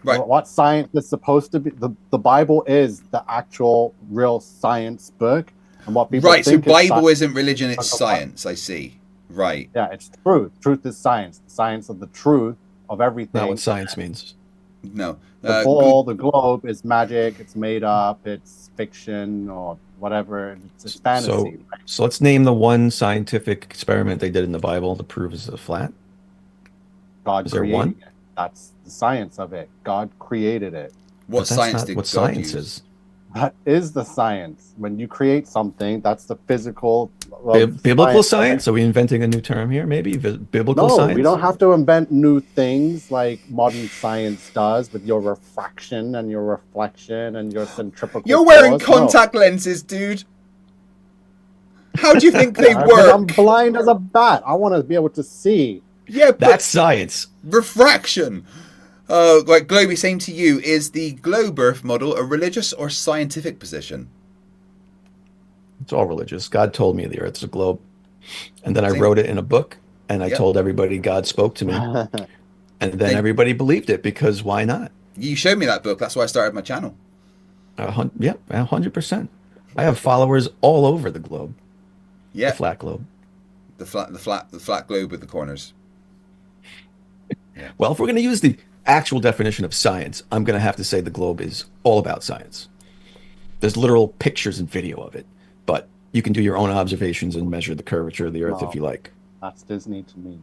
[SPEAKER 1] Right.
[SPEAKER 5] What science is supposed to be? The Bible is the actual real science book, and what people
[SPEAKER 1] Right. So
[SPEAKER 5] think
[SPEAKER 1] Bible isn't religion; it's science. I see. Right.
[SPEAKER 5] Yeah, it's truth. Truth is science. The science of the truth of everything.
[SPEAKER 3] Not what science means.
[SPEAKER 1] No.
[SPEAKER 5] The ball, the globe is magic. It's made up. It's fiction or whatever. It's fantasy.
[SPEAKER 3] So let's name the one scientific experiment they did in the Bible to prove it's flat.
[SPEAKER 5] God
[SPEAKER 3] is there
[SPEAKER 5] created
[SPEAKER 3] one?
[SPEAKER 5] It. That's the science of it. God created it.
[SPEAKER 1] What science did
[SPEAKER 3] what
[SPEAKER 1] God
[SPEAKER 3] science
[SPEAKER 1] use?
[SPEAKER 3] is?
[SPEAKER 5] That is the science. When you create something, that's the physical.
[SPEAKER 3] Biblical science? Are we inventing a new term here? Maybe biblical
[SPEAKER 5] no,
[SPEAKER 3] science?
[SPEAKER 5] We don't have to invent new things like modern science does with your refraction and your reflection and your centrifugal.
[SPEAKER 1] You're wearing contact lenses, dude. How do you think they work?
[SPEAKER 5] I'm blind as a bat. I want to be able to see.
[SPEAKER 1] Yeah, but
[SPEAKER 3] that's science.
[SPEAKER 1] Refraction. Like Globey, same to you. Is the globe Earth model a religious or scientific position?
[SPEAKER 3] It's all religious. God told me the Earth's a globe, and then I wrote it in a book, and I told everybody God spoke to me, and then everybody believed it because why not?
[SPEAKER 1] You showed me that book. That's why I started my channel.
[SPEAKER 3] Yeah, 100%. I have followers all over the globe.
[SPEAKER 1] Yeah,
[SPEAKER 3] the flat globe.
[SPEAKER 1] The flat globe with the corners.
[SPEAKER 3] Yeah. Well, if we're going to use the actual definition of science, I'm going to have to say the globe is all about science. There's literal pictures and video of it, but you can do your own observations and measure the curvature of the Earth if you like.
[SPEAKER 5] That's Disney to me.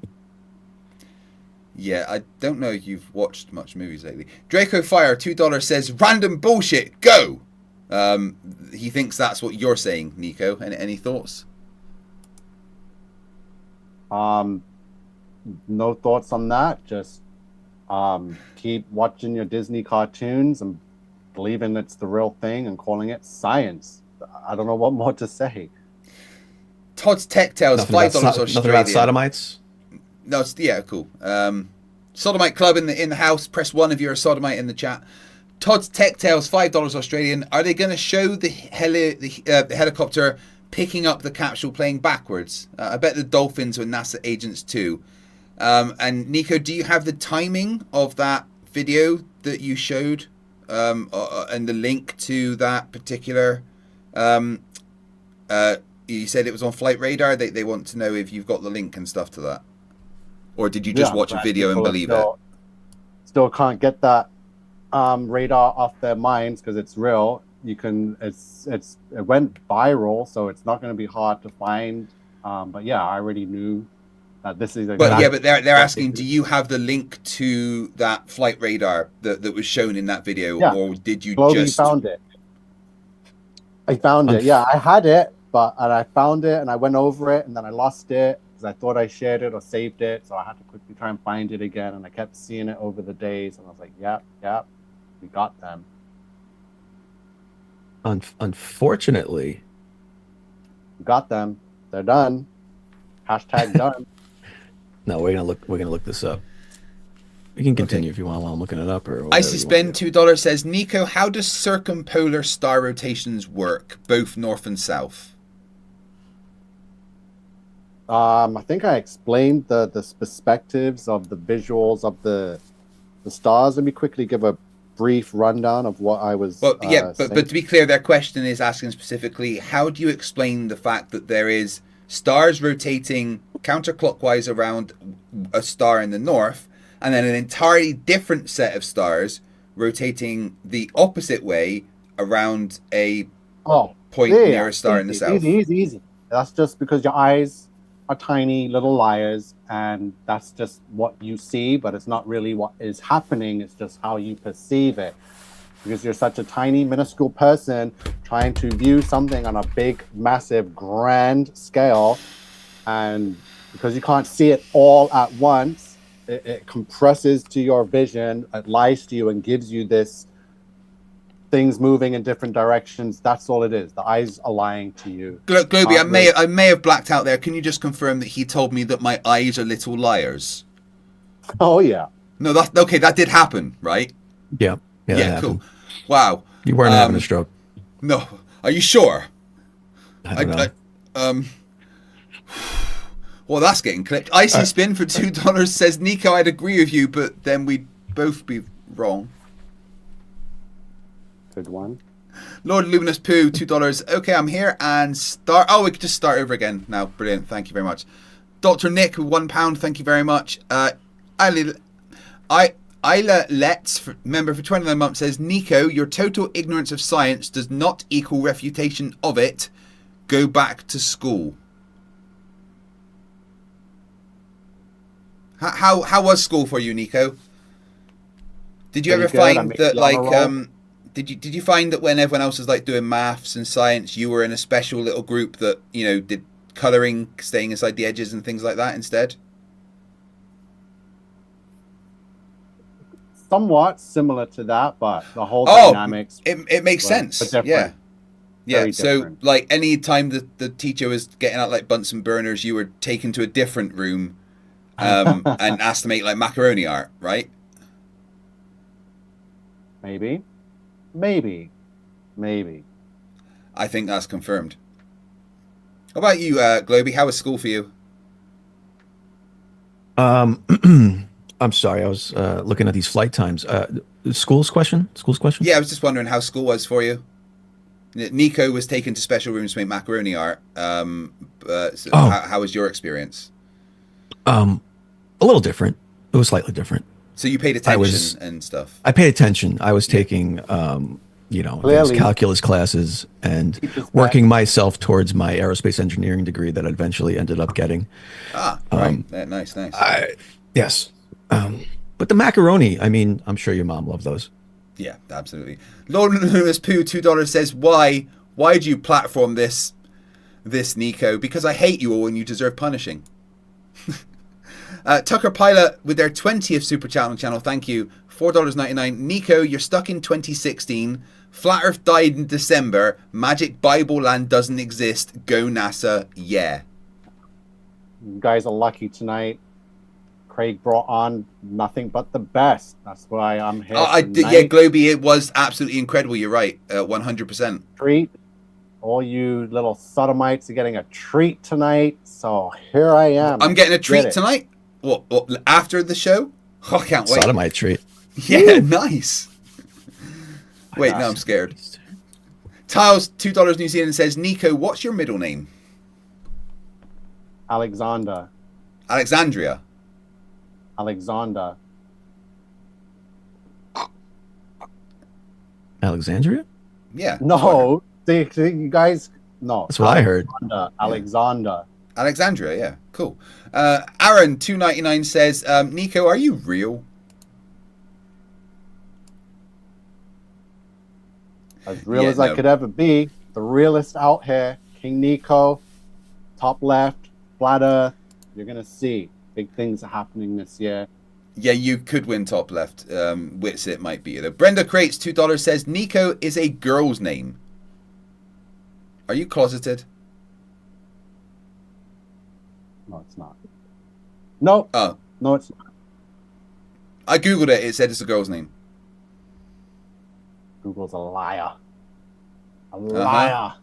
[SPEAKER 1] Yeah, I don't know if you've watched much movies lately. Draco Fire, $2 says, random bullshit, go! He thinks that's what you're saying, Nico. Any thoughts?
[SPEAKER 5] No thoughts on that. Just keep watching your Disney cartoons and believing it's the real thing and calling it science. I don't know what more to say.
[SPEAKER 1] Todd's Tech Tales, $5 Australian.
[SPEAKER 3] Nothing about sodomites?
[SPEAKER 1] No, yeah, cool. Sodomite Club in the house. Press 1 if you're a sodomite in the chat. Todd's Tech Tales, $5 Australian. Are they going to show the helicopter picking up the capsule playing backwards? I bet the dolphins were NASA agents too. And Nico, do you have the timing of that video that you showed and the link to that particular? You said it was on Flight Radar. They want to know if you've got the link and stuff to that, or did you just watch a video and believe it?
[SPEAKER 5] Still can't get that radar off their minds because it's real. You can. It went viral, so it's not going to be hard to find. But yeah, I already knew This is
[SPEAKER 1] but they're asking, do you have the link to that flight radar that was shown in that video, or did you just
[SPEAKER 5] found it? I found it. Yeah, I had it, and I found it, and I went over it, and then I lost it because I thought I shared it or saved it, so I had to quickly try and find it again, and I kept seeing it over the days, and I was like, yep, we got them.
[SPEAKER 3] Unfortunately,
[SPEAKER 5] we got them. They're done. Hashtag done.
[SPEAKER 3] No, we're gonna look this up. You can continue if you want while I'm looking it up. Or
[SPEAKER 1] Icy Spin $2 says, Nico, how does circumpolar star rotations work, both north and south?
[SPEAKER 5] I think I explained the perspectives of the visuals of the stars. Let me quickly give a brief rundown of what I was.
[SPEAKER 1] Well, yeah, but to be clear, their question is asking specifically, how do you explain the fact that there is stars rotating counterclockwise around a star in the north, and then an entirely different set of stars rotating the opposite way around a point near a star in the south?
[SPEAKER 5] Easy. That's just because your eyes are tiny little liars, and that's just what you see, but it's not really what is happening. It's just how you perceive it. Because you're such a tiny, minuscule person trying to view something on a big, massive, grand scale, and because you can't see it all at once, it compresses to your vision, it lies to you and gives you this things moving in different directions. That's all it is. The eyes are lying to you.
[SPEAKER 1] Globey, I may have blacked out there. Can you just confirm that he told me that my eyes are little liars?
[SPEAKER 5] Oh, yeah.
[SPEAKER 1] No, that's okay. That did happen, right?
[SPEAKER 3] Yeah,
[SPEAKER 1] cool. Wow.
[SPEAKER 3] You weren't having a stroke.
[SPEAKER 1] No. Are you sure?
[SPEAKER 3] I don't know.
[SPEAKER 1] Well, that's getting clipped. Icy Spin for $2 says, Nico, I'd agree with you, but then we'd both be wrong.
[SPEAKER 5] Good one.
[SPEAKER 1] Lord Luminous Poo, $2. Okay, I'm here and start. Oh, we could just start over again now. Brilliant. Thank you very much. Dr. Nick with £1. Thank you very much. Isla Let's, member for 29 months, says, Nico, your total ignorance of science does not equal refutation of it. Go back to school. How was school for you, Nico? Did you ever find that, like, did you find that when everyone else was like doing maths and science, you were in a special little group that, you know, did colouring, staying inside the edges and things like that instead?
[SPEAKER 5] Somewhat similar to that, but the whole dynamics.
[SPEAKER 1] It makes sense. Yeah. Yeah. So, like, any time the teacher was getting out like Bunsen burners, you were taken to a different room and asked to make like macaroni art, right?
[SPEAKER 5] Maybe.
[SPEAKER 1] I think that's confirmed. What about you, Globey? How was school for you?
[SPEAKER 3] I'm sorry, I was looking at these flight times. School's question?
[SPEAKER 1] Yeah, I was just wondering how school was for you. Nico was taken to special rooms to make macaroni art. How was your experience?
[SPEAKER 3] A little different. It was slightly different.
[SPEAKER 1] So you paid attention and stuff?
[SPEAKER 3] I paid attention. I was taking, these calculus classes and working myself towards my aerospace engineering degree that I eventually ended up getting.
[SPEAKER 1] Right. Nice.
[SPEAKER 3] Yes. But the macaroni, I mean, I'm sure your mom loved those.
[SPEAKER 1] Yeah, absolutely. Lord Lewis Poo, $2 says, why do you platform this Nico? Because I hate you all and you deserve punishing. Tucker Pilot with their 20th super chat on the channel, thank you. $4.99. Nico, you're stuck in 2016. Flat Earth died in December. Magic Bible Land doesn't exist. Go NASA, yeah.
[SPEAKER 5] You guys are lucky tonight. Craig brought on nothing but the best. That's why I'm here.
[SPEAKER 1] Yeah, Globey, it was absolutely incredible. You're right, 100%.
[SPEAKER 5] Treat. All you little sodomites are getting a treat tonight. So here I am.
[SPEAKER 1] I'm getting a treat tonight? What, after the show? Oh, I can't wait.
[SPEAKER 3] Sodomite treat.
[SPEAKER 1] Yeah, nice. Wait, no, I'm scared. Tiles, $2 New Zealand says, Nico, what's your middle name?
[SPEAKER 5] Alexander.
[SPEAKER 1] Alexandria.
[SPEAKER 5] Alexander.
[SPEAKER 3] Alexandria?
[SPEAKER 1] Yeah.
[SPEAKER 5] No. You guys, no.
[SPEAKER 3] That's what I heard.
[SPEAKER 5] Alexander.
[SPEAKER 1] Alexandria, yeah, cool. Aaron 299 says, Nico, are you real?
[SPEAKER 5] As real as I could ever be. The realest out here. King Nico, top left, flat Earth. You're gonna see big things are happening this year.
[SPEAKER 1] Yeah, you could win top left. Witsit might be though. Brenda Crates $2 says Nico is a girl's name. Are you closeted?
[SPEAKER 5] No, it's not. No.
[SPEAKER 1] Oh.
[SPEAKER 5] No, it's not.
[SPEAKER 1] I googled it. It said it's a girl's name.
[SPEAKER 5] Google's a liar. A liar.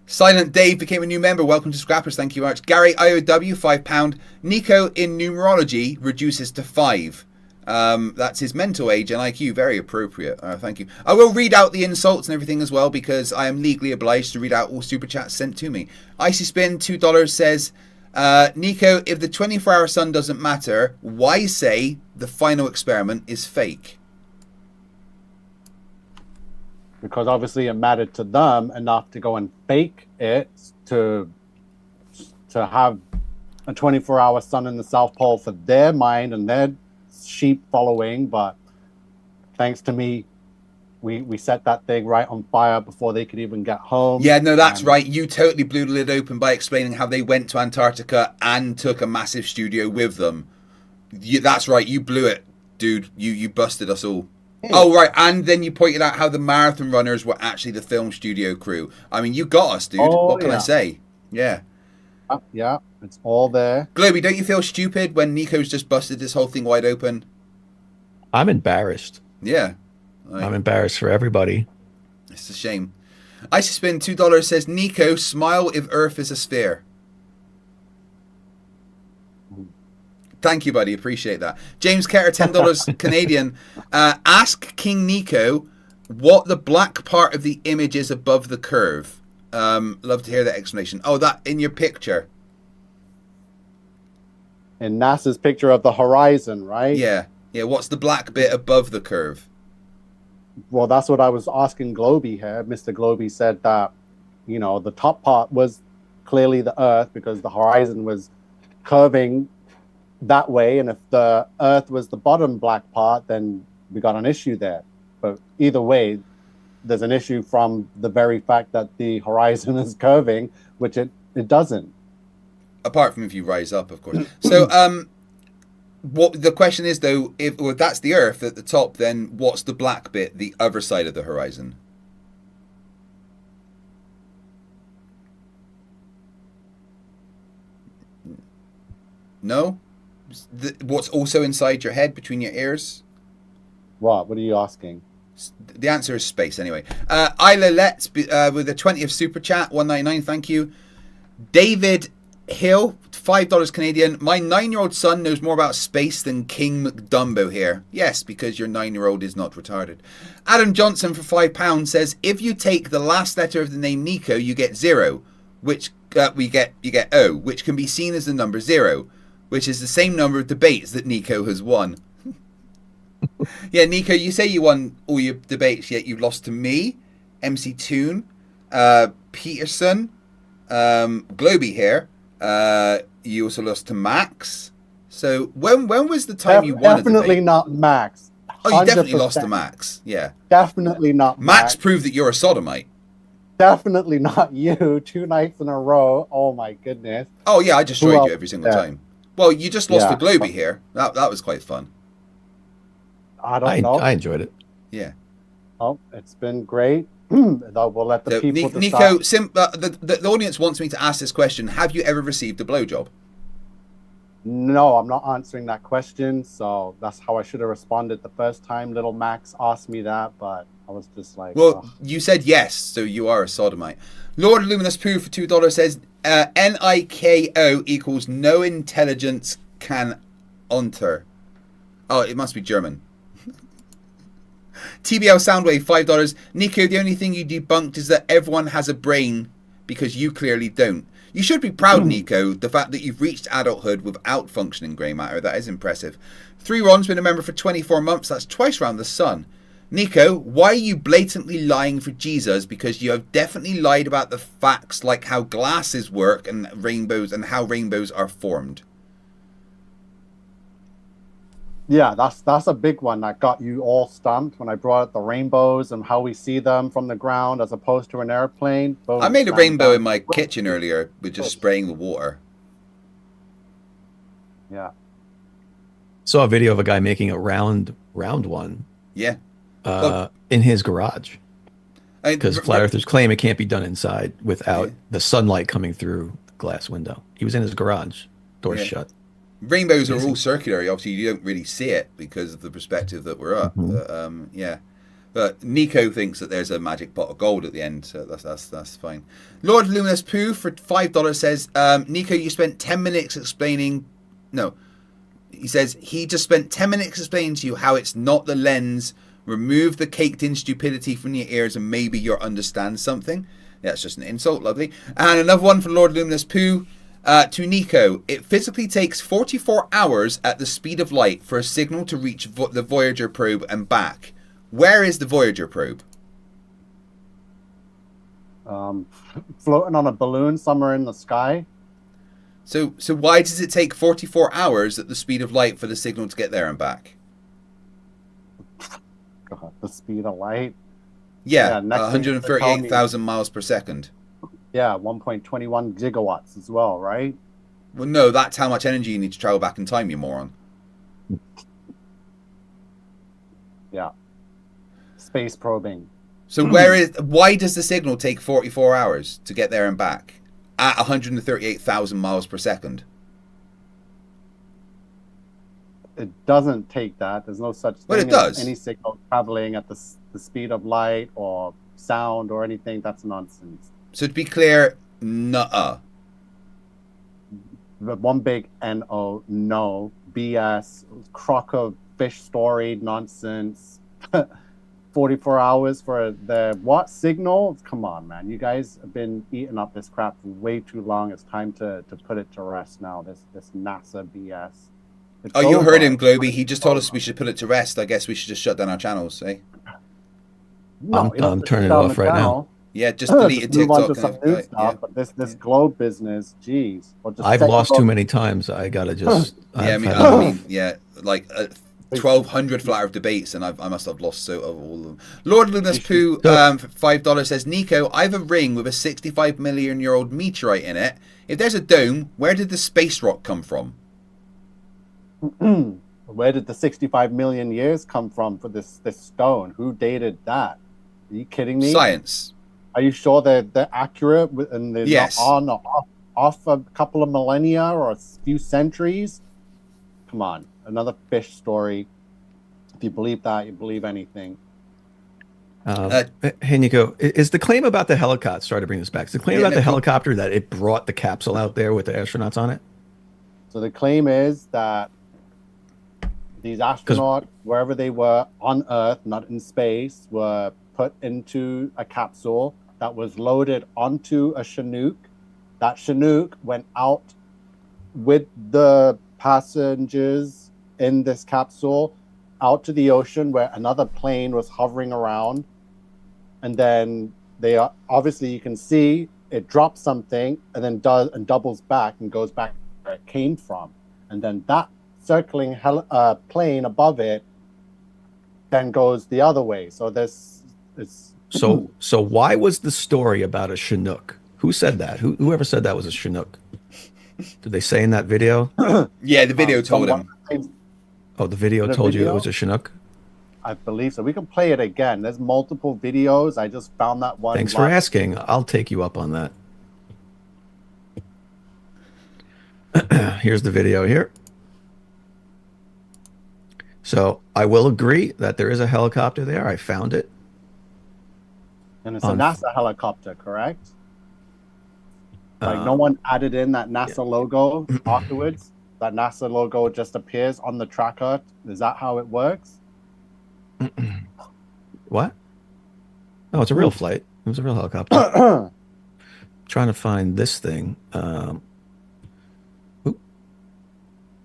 [SPEAKER 1] Silent Dave became a new member. Welcome to Scrappers. Thank you very much. Gary IOW, £5. Nico in numerology reduces to 5. That's his mental age and IQ. Very appropriate. Thank you. I will read out the insults and everything as well because I am legally obliged to read out all super chats sent to me. Icy Spin $2 says, Nico, if the 24-hour sun doesn't matter, why say the final experiment is fake?
[SPEAKER 5] Because obviously it mattered to them enough to go and fake it to have a 24-hour sun in the South Pole for their mind and their sheep following. But thanks to me, we set that thing right on fire before they could even get home.
[SPEAKER 1] Yeah, no, that's right. You totally blew the lid open by explaining how they went to Antarctica and took a massive studio with them. That's right. You blew it, dude. You busted us all. Oh, right. And then you pointed out how the marathon runners were actually the film studio crew. I mean, you got us, dude. What can I say? Yeah.
[SPEAKER 5] Yeah, it's all there.
[SPEAKER 1] Globey, don't you feel stupid when Nico's just busted this whole thing wide open?
[SPEAKER 3] I'm embarrassed.
[SPEAKER 1] Yeah.
[SPEAKER 3] I'm embarrassed for everybody.
[SPEAKER 1] It's a shame. Icy Spin $2 says, Nico, smile if Earth is a sphere. Thank you, buddy. Appreciate that. James Ketter, $10 Canadian. Ask King Nico what the black part of the image is above the curve. Love to hear that explanation. Oh, that in your picture.
[SPEAKER 5] In NASA's picture of the horizon, right?
[SPEAKER 1] Yeah. Yeah. What's the black bit above the curve?
[SPEAKER 5] Well, that's what I was asking Globey here. Mr. Globey said that, you know, the top part was clearly the Earth because the horizon was curving that way, and if the Earth was the bottom black part, then we got an issue there. But either way, there's an issue from the very fact that the horizon is curving, which it doesn't.
[SPEAKER 1] Apart from if you rise up, of course. So, what the question is though, if that's the Earth at the top, then what's the black bit, the other side of the horizon? No? What's also inside your head between your ears?
[SPEAKER 5] What are you asking?
[SPEAKER 1] The answer is space anyway. Isla Let's with a 20th super chat, 199, thank you. David Hill, $5 Canadian. My 9-year-old son knows more about space than King McDumbo here. Yes, because your 9-year-old is not retarded. Adam Johnson for £5 says, if you take the last letter of the name Nico, you get 0, which you get O, which can be seen as the number 0, which is the same number of debates that Nico has won. Yeah, Nico, you say you won all your debates, yet you've lost to me, MC Toon, Peterson, Globey here. You also lost to Max. So when was the time you won?
[SPEAKER 5] Definitely not Max. 100%.
[SPEAKER 1] Oh, you definitely lost to Max. Yeah.
[SPEAKER 5] Definitely not
[SPEAKER 1] Max proved that you're a sodomite.
[SPEAKER 5] Definitely not you. 2 nights in a row. Oh my goodness.
[SPEAKER 1] Oh yeah, I destroyed you every single time. Well, you just lost to Globey here. That was quite fun.
[SPEAKER 5] I don't know.
[SPEAKER 3] I enjoyed it.
[SPEAKER 1] Yeah.
[SPEAKER 5] Oh, it's been great. We'll let the people decide.
[SPEAKER 1] Nico, the audience wants me to ask this question. Have you ever received a blowjob?
[SPEAKER 5] No, I'm not answering that question. So that's how I should have responded the first time little Max asked me that. But I was just like...
[SPEAKER 1] Well, you said yes, so you are a sodomite. Lord Luminous Pooh for $2 says, Niko equals no intelligence can enter. Oh, it must be German. TBL Soundwave, $5. Nico, the only thing you debunked is that everyone has a brain because you clearly don't. You should be proud, Nico, the fact that you've reached adulthood without functioning grey matter. That is impressive. 3 Ron's been a member for 24 months. That's twice round the sun. Nico, why are you blatantly lying for Jesus? Because you have definitely lied about the facts like how glasses work and rainbows and how rainbows are formed.
[SPEAKER 5] Yeah, that's a big one that got you all stumped when I brought up the rainbows and how we see them from the ground as opposed to an airplane. Boom,
[SPEAKER 1] I made a
[SPEAKER 5] slam
[SPEAKER 1] rainbow
[SPEAKER 5] dunk.
[SPEAKER 1] in my kitchen earlier with just spraying the water.
[SPEAKER 5] Yeah.
[SPEAKER 3] Saw a video of a guy making a round one.
[SPEAKER 1] Yeah.
[SPEAKER 3] In his garage. Because flat earthers claim it can't be done inside without the sunlight coming through the glass window. He was in his garage, doors shut.
[SPEAKER 1] Rainbows are all circular. Obviously, you don't really see it because of the perspective that we're up. Yeah. But Nico thinks that there's a magic pot of gold at the end, so that's fine. Lord Luminous Pooh for $5 says, Nico, you spent 10 minutes explaining. No, he says he just spent 10 minutes explaining to you how it's not the lens. Remove the caked-in stupidity from your ears, and maybe you'll understand something. Yeah, it's just an insult, lovely. And another one for Lord Luminous Pooh. To Nico, it physically takes 44 hours at the speed of light for a signal to reach the Voyager probe and back. Where is the Voyager probe?
[SPEAKER 5] Floating on a balloon somewhere in the sky.
[SPEAKER 1] So why does it take 44 hours at the speed of light for the signal to get there and back?
[SPEAKER 5] God, the speed of light.
[SPEAKER 1] Yeah 138,000 miles per second.
[SPEAKER 5] Yeah, 1.21 gigawatts as well, right?
[SPEAKER 1] Well, no, that's how much energy you need to travel back in time, you moron.
[SPEAKER 5] Yeah. Space probing.
[SPEAKER 1] So why does the signal take 44 hours to get there and back at 138,000 miles per second?
[SPEAKER 5] It doesn't take that. There's no such thing.
[SPEAKER 1] Well, it does.
[SPEAKER 5] Any signal traveling at the speed of light or sound or anything. That's nonsense.
[SPEAKER 1] So to be clear, nuh-uh.
[SPEAKER 5] The one big N-O, no, BS, crock of fish story, nonsense. 44 hours for the what signal? Come on, man. You guys have been eating up this crap for way too long. It's time to put it to rest now, this NASA BS. It's
[SPEAKER 1] you
[SPEAKER 5] over.
[SPEAKER 1] heard him, Globey. He just told us we should put it to rest. I guess we should just shut down our channels, eh?
[SPEAKER 5] No,
[SPEAKER 3] I'm turning it off right now.
[SPEAKER 1] Yeah, just deleted TikTok.
[SPEAKER 5] Move on to some new stuff, but this globe business, geez.
[SPEAKER 3] I've lost too many times. I gotta just.
[SPEAKER 1] I mean, like 1,200 flat Earth debates, and I must have lost so of all of them. Lord Lunas Pooh for $5 says, Nico, I have a ring with a 65 million year old meteorite in it. If there's a dome, where did the space rock come from?
[SPEAKER 5] Where did the 65 million years come from for this stone? Who dated that? Are you kidding me?
[SPEAKER 1] Science.
[SPEAKER 5] Are you sure they're accurate and they're not on or off a couple of millennia or a few centuries? Come on, another fish story. If you believe that, you believe anything.
[SPEAKER 3] Hey, Nico, is the claim about the helicopter, sorry to bring this back, is the claim about the helicopter that it brought the capsule out there with the astronauts on it?
[SPEAKER 5] So the claim is that these astronauts, wherever they were on Earth, not in space, were put into a capsule that was loaded onto a Chinook. That Chinook went out with the passengers in this capsule out to the ocean where another plane was hovering around. And then they are, obviously you can see it drops something and then doubles back and goes back where it came from. And then that circling plane above it then goes the other way. So
[SPEAKER 3] So why was the story about a Chinook? Who said that? Whoever said that was a Chinook? Did they say in that video?
[SPEAKER 1] Yeah, the video told him.
[SPEAKER 3] Oh, the video told you it was a Chinook?
[SPEAKER 5] I believe so. We can play it again. There's multiple videos. I just found that one.
[SPEAKER 3] Thanks for asking. I'll take you up on that. Here's the video here. So I will agree that there is a helicopter there. I found it.
[SPEAKER 5] And it's a NASA helicopter, correct? Like no one added in that NASA logo afterwards? That NASA logo just appears on the tracker? Is that how it works?
[SPEAKER 3] What? No, it's a real flight. It was a real helicopter. Trying to find this thing.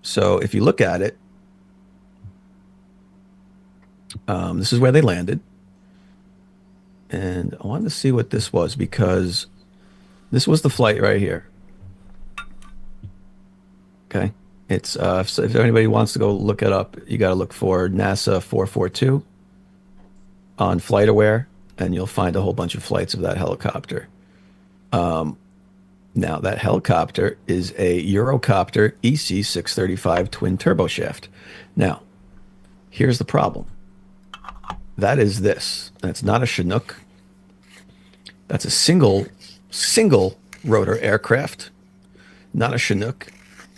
[SPEAKER 3] So if you look at it, This is where they landed. And I wanted to see what this was because this was the flight right here. Okay. It's so if anybody wants to go look it up, you got to look for NASA 442 on FlightAware, and you'll find a whole bunch of flights of that helicopter. Now, that helicopter is a Eurocopter EC-635 twin turboshaft. Now, here's the problem. That is this. That's not a Chinook. That's a single rotor aircraft, not a Chinook.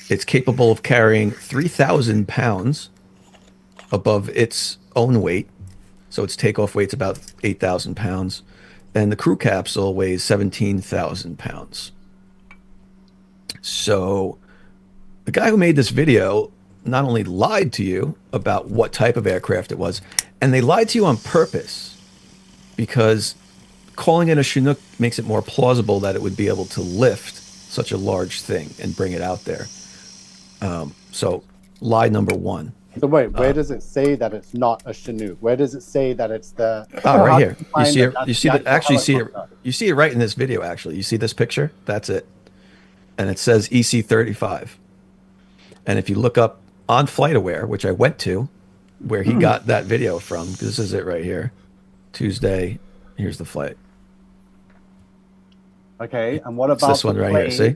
[SPEAKER 3] It's capable of carrying 3,000 pounds above its own weight. So its takeoff weight's about 8,000 pounds. And the crew capsule weighs 17,000 pounds. So the guy who made this video not only lied to you about what type of aircraft it was, and they lied to you on purpose because calling it a Chinook makes it more plausible that it would be able to lift such a large thing and bring it out there. So lie number one.
[SPEAKER 5] So wait, where does it say that it's not a Chinook? Where does it say that it's the?
[SPEAKER 3] Oh, right here. You see it. You see that. Actually, see it. You see it right in this video. Actually, you see this picture. That's it, and it says EC-35. And if you look up on FlightAware, which I went to, where he got that video from, this is it right here. Tuesday. Here's the flight.
[SPEAKER 5] Okay, and what about
[SPEAKER 3] it's this one right here? See.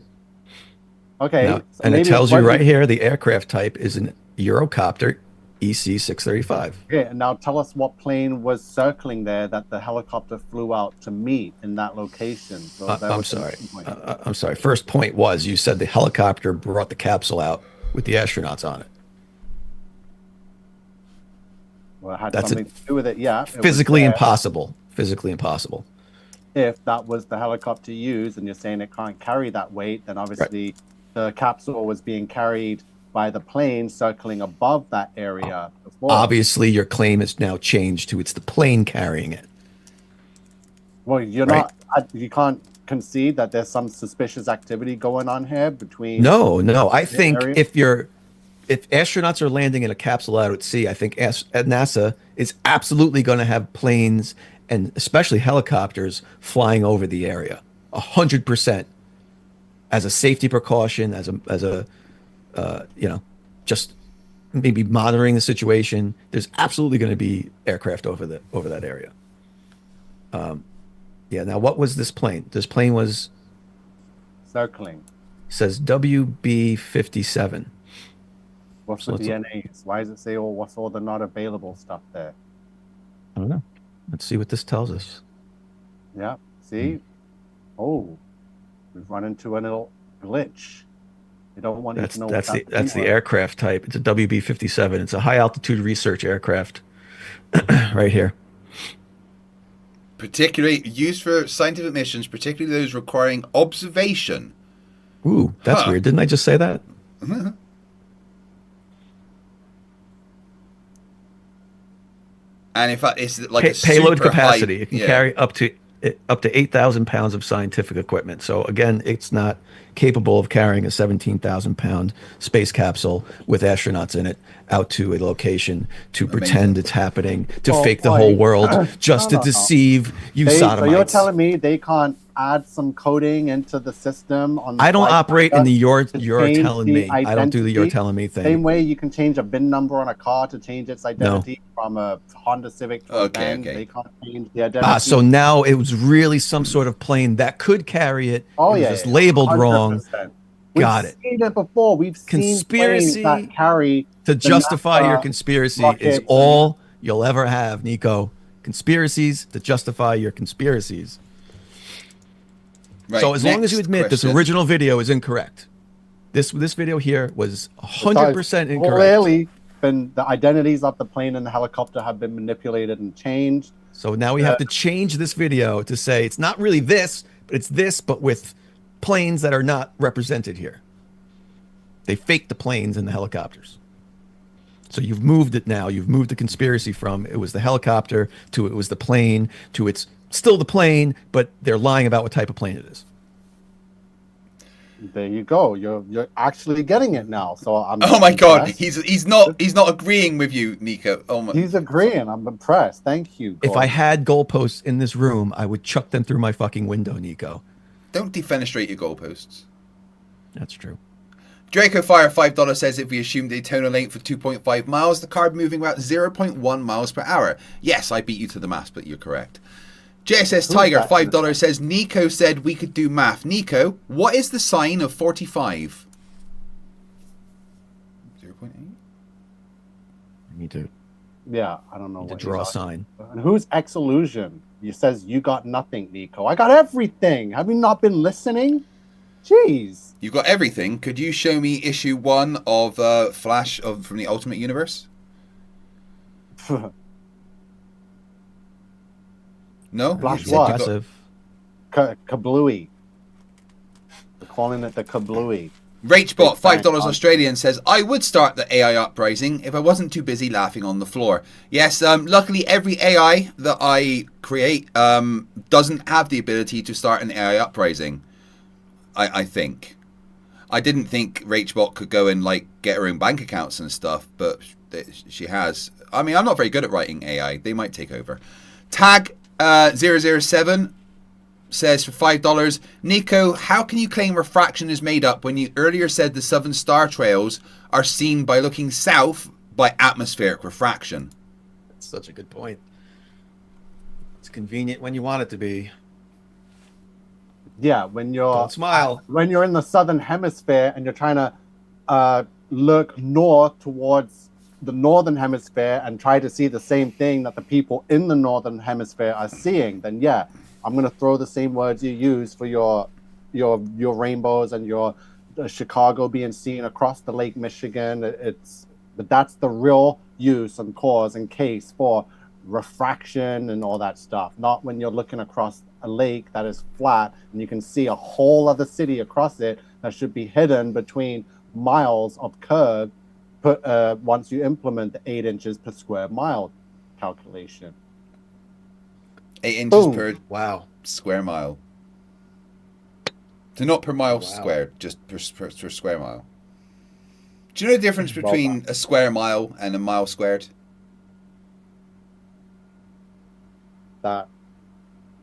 [SPEAKER 5] Okay,
[SPEAKER 3] now, and it tells you right here the aircraft type is an Eurocopter EC-635.
[SPEAKER 5] Okay, and now tell us what plane was circling there that the helicopter flew out to meet in that location. So
[SPEAKER 3] I'm sorry. I'm sorry. First point was you said the helicopter brought the capsule out with the astronauts on it.
[SPEAKER 5] Well, it had something to do with it, yeah.
[SPEAKER 3] Physically impossible. Physically impossible.
[SPEAKER 5] If that was the helicopter used and you're saying it can't carry that weight, then obviously the capsule was being carried by the plane circling above that area before.
[SPEAKER 3] Obviously, your claim is now changed to it's the plane carrying it.
[SPEAKER 5] Well, you're not. You can't concede that there's some suspicious activity going on here between.
[SPEAKER 3] No. I think if astronauts are landing in a capsule out at sea, I think NASA is absolutely going to have planes and especially helicopters flying over the area, 100%, as a safety precaution, as a just maybe monitoring the situation. There's absolutely going to be aircraft over that area. Now what was this plane? This plane was
[SPEAKER 5] circling.
[SPEAKER 3] Says WB-57.
[SPEAKER 5] What's the DNAs? Why does it say, what's all the not available stuff there?
[SPEAKER 3] I don't know. Let's see what this tells us.
[SPEAKER 5] Yeah. See? Oh, we've run into a little glitch. They don't want you to know.
[SPEAKER 3] That's the aircraft type. It's a WB-57. It's a high altitude research aircraft. Right here.
[SPEAKER 1] Particularly used for scientific missions, particularly those requiring observation.
[SPEAKER 3] Ooh, that's weird. Didn't I just say that?
[SPEAKER 1] And in fact, it's like a
[SPEAKER 3] payload
[SPEAKER 1] super
[SPEAKER 3] capacity.
[SPEAKER 1] High,
[SPEAKER 3] it can carry up to 8,000 pounds of scientific equipment. So again, it's not capable of carrying a 17,000 pound space capsule with astronauts in it out to a location to pretend it's happening, to fake the whole world, just to deceive you sodomites.
[SPEAKER 5] So you're telling me they can't add some coding into the system?
[SPEAKER 3] I don't operate in the you're telling me. I don't do the you're telling me thing.
[SPEAKER 5] Same way you can change a VIN number on a car to change its identity from a Honda Civic to a Benz. They can't change the identity.
[SPEAKER 3] So now it was really some sort of plane that could carry it. It was just labeled 100%. Wrong. Got it.
[SPEAKER 5] We've seen it before. We've seen planes that carry
[SPEAKER 3] to justify your conspiracy is all you'll ever have, Nico. Conspiracies to justify your conspiracies. Right. So as long as you admit this original video is incorrect, this video here was 100% incorrect.
[SPEAKER 5] Clearly, the identities of the plane and the helicopter have been manipulated and changed.
[SPEAKER 3] So now we have to change this video to say it's not really this, but it's this, but with planes that are not represented here. They faked the planes and the helicopters. So you've moved it now. You've moved the conspiracy from it was the helicopter to it was the plane to it's still the plane, but they're lying about what type of plane it is.
[SPEAKER 5] There you go. You're actually getting it now. So I'm.
[SPEAKER 1] Oh my God,
[SPEAKER 5] impressed.
[SPEAKER 1] he's not agreeing with you, Nico. Oh my.
[SPEAKER 5] He's agreeing. I'm impressed. Thank you.
[SPEAKER 3] If I
[SPEAKER 5] Gordon.
[SPEAKER 3] had goalposts in this room, I would chuck them through my fucking window, Nico.
[SPEAKER 1] Don't defenestrate your goalposts.
[SPEAKER 3] That's true.
[SPEAKER 1] Draco Fire $5 says if we assume Daytona length for 2.5 miles, the car moving about 0.1 miles per hour. Yes, I beat you to the maths, but you're correct. JSS Tiger $5 says Nico said we could do math. Nico, what is the sign of 45? 0.8.
[SPEAKER 3] Me too.
[SPEAKER 5] Yeah, I don't know
[SPEAKER 3] To
[SPEAKER 5] what
[SPEAKER 3] draw a sign.
[SPEAKER 5] And who's X-Illusion? You says you got nothing, Nico. I got everything. Have you not been listening? Jeez.
[SPEAKER 1] You got everything. Could you show me issue 1 of Flash from the Ultimate Universe? No?
[SPEAKER 5] Flash
[SPEAKER 1] You said
[SPEAKER 5] what?
[SPEAKER 1] you got-
[SPEAKER 5] Kablooey. They're calling it the Kablooey.
[SPEAKER 1] Rachbot $5 Australian says I would start the AI uprising if I wasn't too busy laughing on the floor. Yes, luckily every AI that I create doesn't have the ability to start an AI uprising. I think. I didn't think Rachbot could go and like get her own bank accounts and stuff, but she has. I mean, I'm not very good at writing AI. They might take over. Tag 007 says for $5, Nico, how can you claim refraction is made up when you earlier said the southern star trails are seen by looking south by atmospheric refraction?
[SPEAKER 3] That's such a good point. It's convenient when you want it to be.
[SPEAKER 5] Yeah, when you're
[SPEAKER 3] Don't smile.
[SPEAKER 5] When you're in the southern hemisphere and you're trying to look north towards the northern hemisphere and try to see the same thing that the people in the northern hemisphere are seeing, then yeah, I'm gonna throw the same words you use for your rainbows and your Chicago being seen across the Lake Michigan. But that's the real use and cause and case for refraction and all that stuff. Not when you're looking across a lake that is flat and you can see a whole other city across it that should be hidden between miles of curve. Once you implement the 8 inches per square mile calculation.
[SPEAKER 1] 8 inches
[SPEAKER 5] Boom.
[SPEAKER 1] per square mile. So not per mile squared, just per square mile. Do you know the difference between a square mile and a mile squared?
[SPEAKER 5] That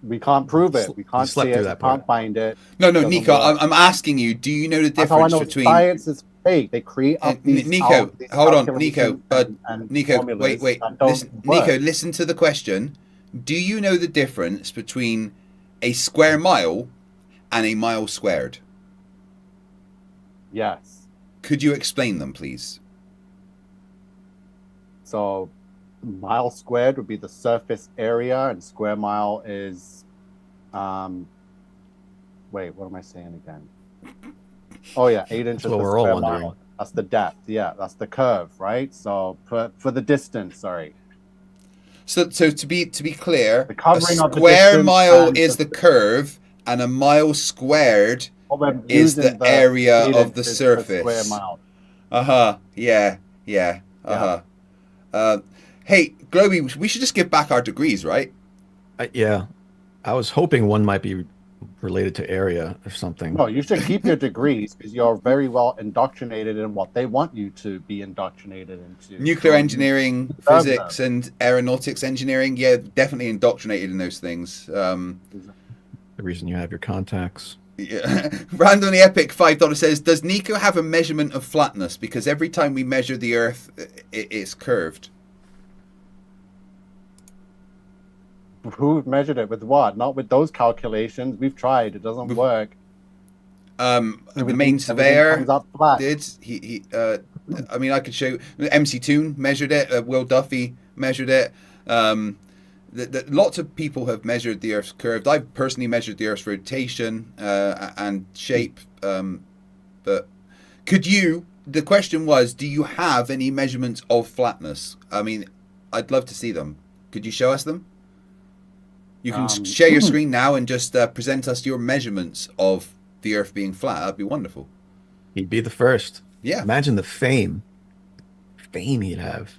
[SPEAKER 5] we can't prove it. We can't see it. We can't find it.
[SPEAKER 1] No, Nico, I'm asking you, do you know the difference
[SPEAKER 5] That's how I know
[SPEAKER 1] between...
[SPEAKER 5] science is fake. They create up these...
[SPEAKER 1] Nico, hold on, Nico. Nico,
[SPEAKER 5] formulas
[SPEAKER 1] wait.
[SPEAKER 5] that don't
[SPEAKER 1] Listen,
[SPEAKER 5] work.
[SPEAKER 1] Nico, listen to the question. Do you know the difference between a square mile and a mile squared?
[SPEAKER 5] Yes.
[SPEAKER 1] Could you explain them, please?
[SPEAKER 5] So, mile squared would be the surface area, and square mile is... wait, what am I saying again? Oh, yeah, 8 inches
[SPEAKER 3] what
[SPEAKER 5] per
[SPEAKER 3] we're all
[SPEAKER 5] square
[SPEAKER 3] wondering.
[SPEAKER 5] mile. That's the depth. Yeah, that's the curve, right? So, for the distance, sorry.
[SPEAKER 1] So to be clear, a
[SPEAKER 5] covering of the
[SPEAKER 1] square
[SPEAKER 5] distance
[SPEAKER 1] mile
[SPEAKER 5] and
[SPEAKER 1] is the curve, and a mile squared is the area of the surface.
[SPEAKER 5] Square mile.
[SPEAKER 1] Yeah. Hey, Globey, we should just give back our degrees, right?
[SPEAKER 3] Yeah. I was hoping one might be related to area or something.
[SPEAKER 5] No, you should keep your degrees because you're very well indoctrinated in what they want you to be indoctrinated into.
[SPEAKER 1] Nuclear engineering, physics, and aeronautics engineering. Yeah, definitely indoctrinated in those things.
[SPEAKER 3] The reason you have your contacts.
[SPEAKER 1] Yeah. Randomly Epic $5 says, does Nico have a measurement of flatness? Because every time we measure the Earth, it's curved.
[SPEAKER 5] Who measured it with what? Not with those calculations. We've tried. It doesn't work.
[SPEAKER 1] The main surveyor did. I mean, I could show. MC Toon measured it. Will Duffy measured it. Lots of people have measured the Earth's curve. I've personally measured the Earth's rotation and shape. But could you? The question was, do you have any measurements of flatness? I mean, I'd love to see them. Could you show us them? You can share your screen now and just present us your measurements of the Earth being flat. That'd be wonderful.
[SPEAKER 3] He'd be the first.
[SPEAKER 1] Yeah.
[SPEAKER 3] Imagine the fame he'd have.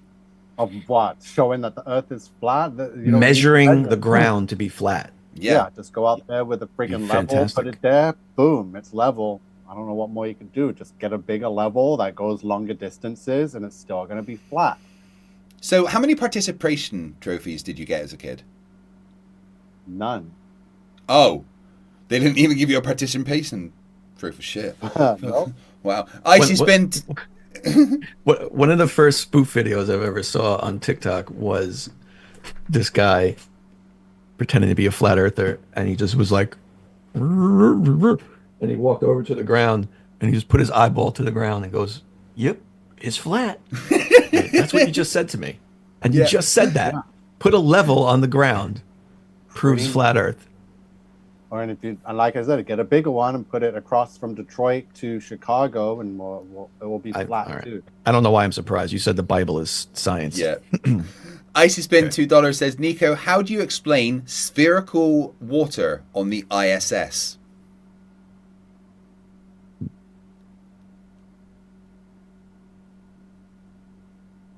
[SPEAKER 5] Of what? Showing that the Earth is flat?
[SPEAKER 3] Measuring the ground to be flat.
[SPEAKER 5] Yeah, just go out there with a freaking level,
[SPEAKER 3] fantastic.
[SPEAKER 5] put it there, boom, it's level. I don't know what more you can do. Just get a bigger level that goes longer distances, and it's still going to be flat.
[SPEAKER 1] So, how many participation trophies did you get as a kid?
[SPEAKER 5] None.
[SPEAKER 1] Oh, they didn't even give you a participation trophy. Shit.
[SPEAKER 5] No.
[SPEAKER 1] Wow. Icy Spin.
[SPEAKER 3] One of the first spoof videos I've ever saw on TikTok was this guy pretending to be a flat earther, and he just was like, and he walked over to the ground, and he just put his eyeball to the ground and goes, "Yep, it's flat." That's what you just said to me, and you just said that. Yeah. Put a level on the ground, proves flat Earth.
[SPEAKER 5] Or if you, and like I said, get a bigger one and put it across from Detroit to Chicago, and it will be flat too.
[SPEAKER 3] I don't know why I'm surprised. You said the Bible is science.
[SPEAKER 1] Yeah. Icy Spin $2 says, Nico, how do you explain spherical water on the ISS?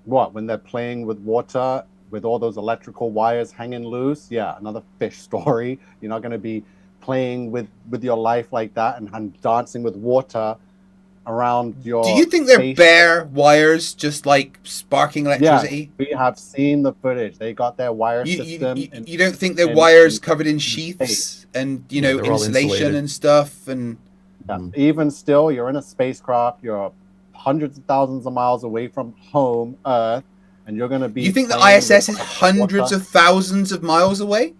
[SPEAKER 5] What, when they're playing with water with all those electrical wires hanging loose? Yeah, another fish story. You're not going to be playing with your life like that and dancing with water around your...
[SPEAKER 1] Do you think they're bare wires, just like sparking electricity?
[SPEAKER 5] Yeah, we have seen the footage. They got their wire system.
[SPEAKER 1] You don't think they're wires covered in sheaths and, you know, insulation and stuff? And
[SPEAKER 5] even still, you're in a spacecraft. You're hundreds of thousands of miles away from home, Earth, and you're going to be...
[SPEAKER 1] You think the ISS is hundreds of thousands of miles away?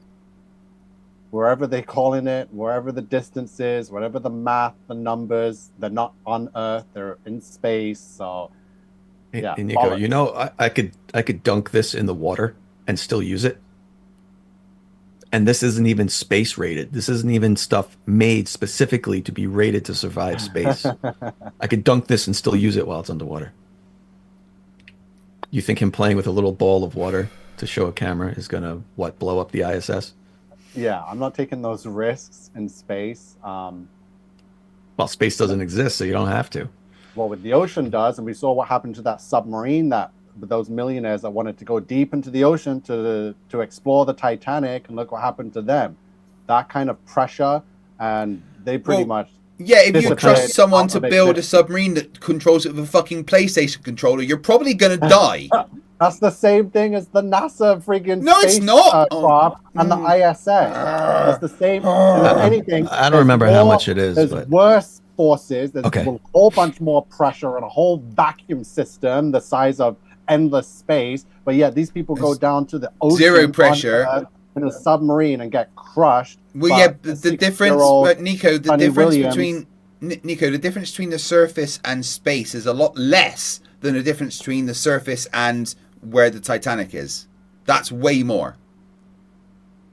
[SPEAKER 5] Wherever they're calling it, wherever the distance is, whatever the math, the numbers, they're not on Earth, they're in space. So, yeah.
[SPEAKER 3] Hey, Nico, you know, I could dunk this in the water and still use it. And this isn't even space rated. This isn't even stuff made specifically to be rated to survive space. I could dunk this and still use it while it's underwater. You think him playing with a little ball of water to show a camera is going to, blow up the ISS?
[SPEAKER 5] Yeah, I'm not taking those risks in space.
[SPEAKER 3] Well, space doesn't exist, so you don't have to.
[SPEAKER 5] Well, with the ocean does, and we saw what happened to that submarine that with those millionaires that wanted to go deep into the ocean to explore the Titanic, and look what happened to them. That kind of pressure, and they pretty much...
[SPEAKER 1] Yeah, if you trust someone to build a submarine that controls it with a fucking PlayStation controller, you're probably going to die.
[SPEAKER 5] That's the same thing as the NASA freaking
[SPEAKER 1] it's not.
[SPEAKER 5] Craft and the ISS. It's the same as anything.
[SPEAKER 3] I don't remember how much it is.
[SPEAKER 5] There's worse forces. There's a whole bunch more pressure and a whole vacuum system the size of endless space. But yeah, these people go down to the ocean.
[SPEAKER 1] Zero pressure.
[SPEAKER 5] In a submarine and get crushed.
[SPEAKER 1] Well, yeah, the difference, but Nico, the difference between the surface and space is a lot less than the difference between the surface and where the Titanic is. That's way more.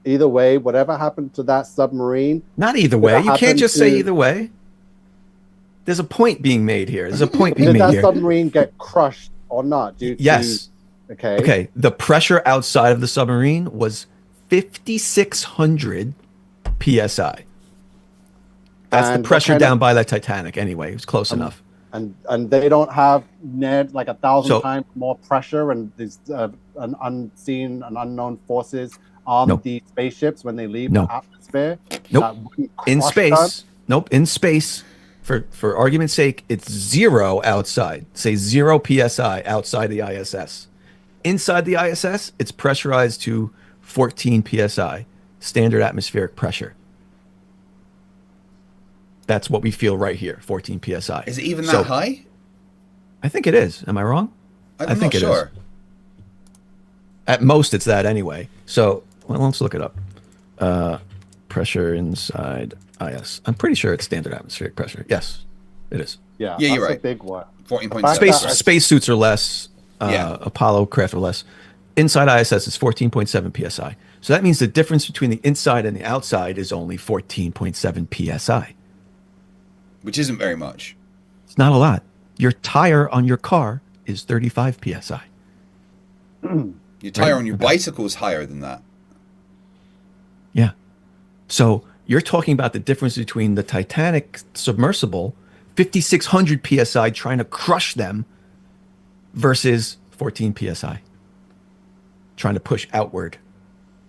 [SPEAKER 5] Either way, whatever happened to that submarine...
[SPEAKER 3] Not either way. You can't just say either way. There's a point being made here. There's a point being made here.
[SPEAKER 5] Did that submarine get crushed or not?
[SPEAKER 3] Yes. Okay. The pressure outside of the submarine was 5,600 PSI. That's the pressure down by the Titanic anyway. It was close enough.
[SPEAKER 5] And they don't have like 1,000 times more pressure and these unseen and unknown forces on the spaceships when they leave the atmosphere.
[SPEAKER 3] In space. In space. For argument's sake, it's 0 outside. Say 0 PSI outside the ISS. Inside the ISS, it's pressurized to 14 PSI, standard atmospheric pressure. That's what we feel right here, 14 PSI.
[SPEAKER 1] Is it even that high?
[SPEAKER 3] I think it is. Am I wrong?
[SPEAKER 1] I think it is.
[SPEAKER 3] At most, it's that anyway. So, let's look it up. Pressure inside IS. I'm pretty sure it's standard atmospheric pressure. Yes, it is.
[SPEAKER 5] Yeah,
[SPEAKER 1] you're right.
[SPEAKER 5] A big one.
[SPEAKER 1] 14.7.
[SPEAKER 3] Space suits are less. Apollo craft are less. Inside ISS is 14.7 PSI. So that means the difference between the inside and the outside is only 14.7 PSI.
[SPEAKER 1] Which isn't very much.
[SPEAKER 3] It's not a lot. Your tire on your car is 35 PSI.
[SPEAKER 1] Your tire on your bicycle is higher than that.
[SPEAKER 3] Yeah. So you're talking about the difference between the Titanic submersible, 5,600 PSI trying to crush them, versus 14 PSI trying to push outward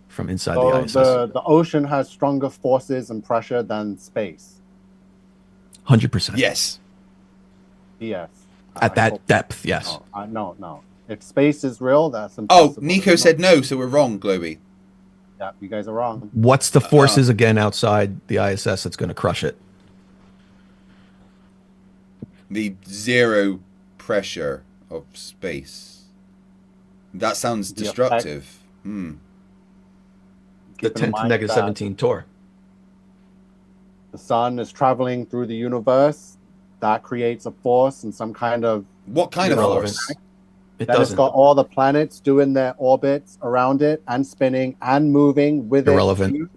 [SPEAKER 3] from inside the ISS.
[SPEAKER 5] The ocean has stronger forces and pressure than space.
[SPEAKER 3] 100%.
[SPEAKER 1] Yes.
[SPEAKER 5] Yes.
[SPEAKER 3] At that depth, yes.
[SPEAKER 5] No. If space is real, that's impossible.
[SPEAKER 1] Oh, Nico said no, so we're wrong, Globey.
[SPEAKER 5] Yeah, you guys are wrong.
[SPEAKER 3] What's the forces again outside the ISS that's going to crush it?
[SPEAKER 1] The zero pressure of space. That sounds destructive.
[SPEAKER 3] The 10 to negative 17 torr.
[SPEAKER 5] The sun is traveling through the universe. That creates a force and some kind of...
[SPEAKER 1] What kind of force?
[SPEAKER 3] It
[SPEAKER 5] then
[SPEAKER 3] doesn't.
[SPEAKER 5] It's got all the planets doing their orbits around it and spinning and moving with
[SPEAKER 3] Irrelevant.
[SPEAKER 5] it.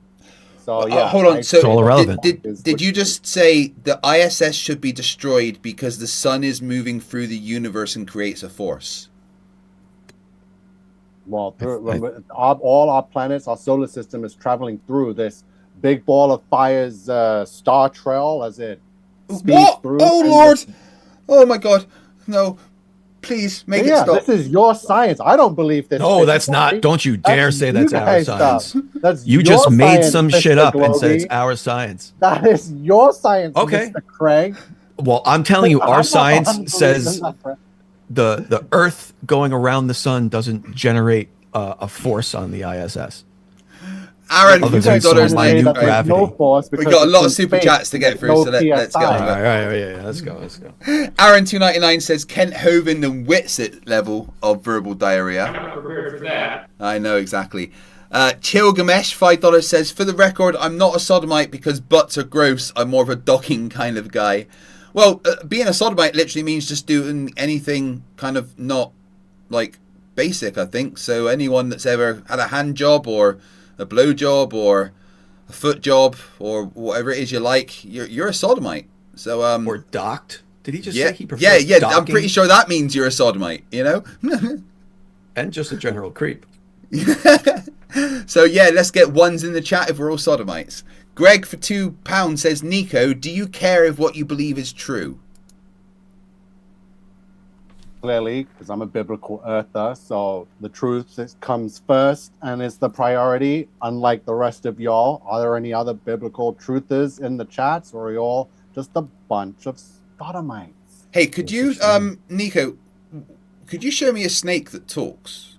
[SPEAKER 5] So, yeah.
[SPEAKER 1] Hold on. So
[SPEAKER 3] it's all irrelevant.
[SPEAKER 1] Did you just say the ISS should be destroyed because the sun is moving through the universe and creates a force?
[SPEAKER 5] Well, all our planets, our solar system is traveling through this big ball of fire's star trail as it speeds through.
[SPEAKER 1] Oh, Lord. Oh, my God. No. Please make it stop.
[SPEAKER 5] This is your science. I don't believe this.
[SPEAKER 3] No, that's not. Don't you dare say that's our science.
[SPEAKER 5] That's
[SPEAKER 3] you just made some
[SPEAKER 5] Mr.
[SPEAKER 3] shit up
[SPEAKER 5] Globey.
[SPEAKER 3] and said it's our science.
[SPEAKER 5] That is your science,
[SPEAKER 3] okay.
[SPEAKER 5] Mr. Craig.
[SPEAKER 3] Well, I'm telling you, our science says the Earth going around the sun doesn't generate a force on the ISS.
[SPEAKER 1] Aaron,
[SPEAKER 3] other than some minute gravity.
[SPEAKER 5] No force
[SPEAKER 1] we got a lot of super chats to get through, so let's go.
[SPEAKER 3] All right, let's go.
[SPEAKER 1] Aaron 299 says Kent Hovind and Whitsitt level of verbal diarrhea.
[SPEAKER 9] I'm not prepared for that.
[SPEAKER 1] I know exactly. Chill Gamesh $5 says, for the record, I'm not a sodomite because butts are gross. I'm more of a docking kind of guy. Well, being a sodomite literally means just doing anything kind of not like basic, I think. So anyone that's ever had a hand job or a blow job or a foot job or whatever it is you like, you're a sodomite. So or
[SPEAKER 3] docked. Did he just say he prefers
[SPEAKER 1] yeah,
[SPEAKER 3] docking?
[SPEAKER 1] I'm pretty sure that means you're a sodomite, you know?
[SPEAKER 3] And just a general creep.
[SPEAKER 1] So yeah, let's get ones in the chat if we're all sodomites. Greg for £2 says, Nico, do you care if what you believe is true?
[SPEAKER 5] Clearly, because I'm a biblical earther, so the truth comes first and is the priority, unlike the rest of y'all. Are there any other biblical truthers in the chats, or are you all just a bunch of sodomites?
[SPEAKER 1] Hey, could you, Nico, could you show me a snake that talks?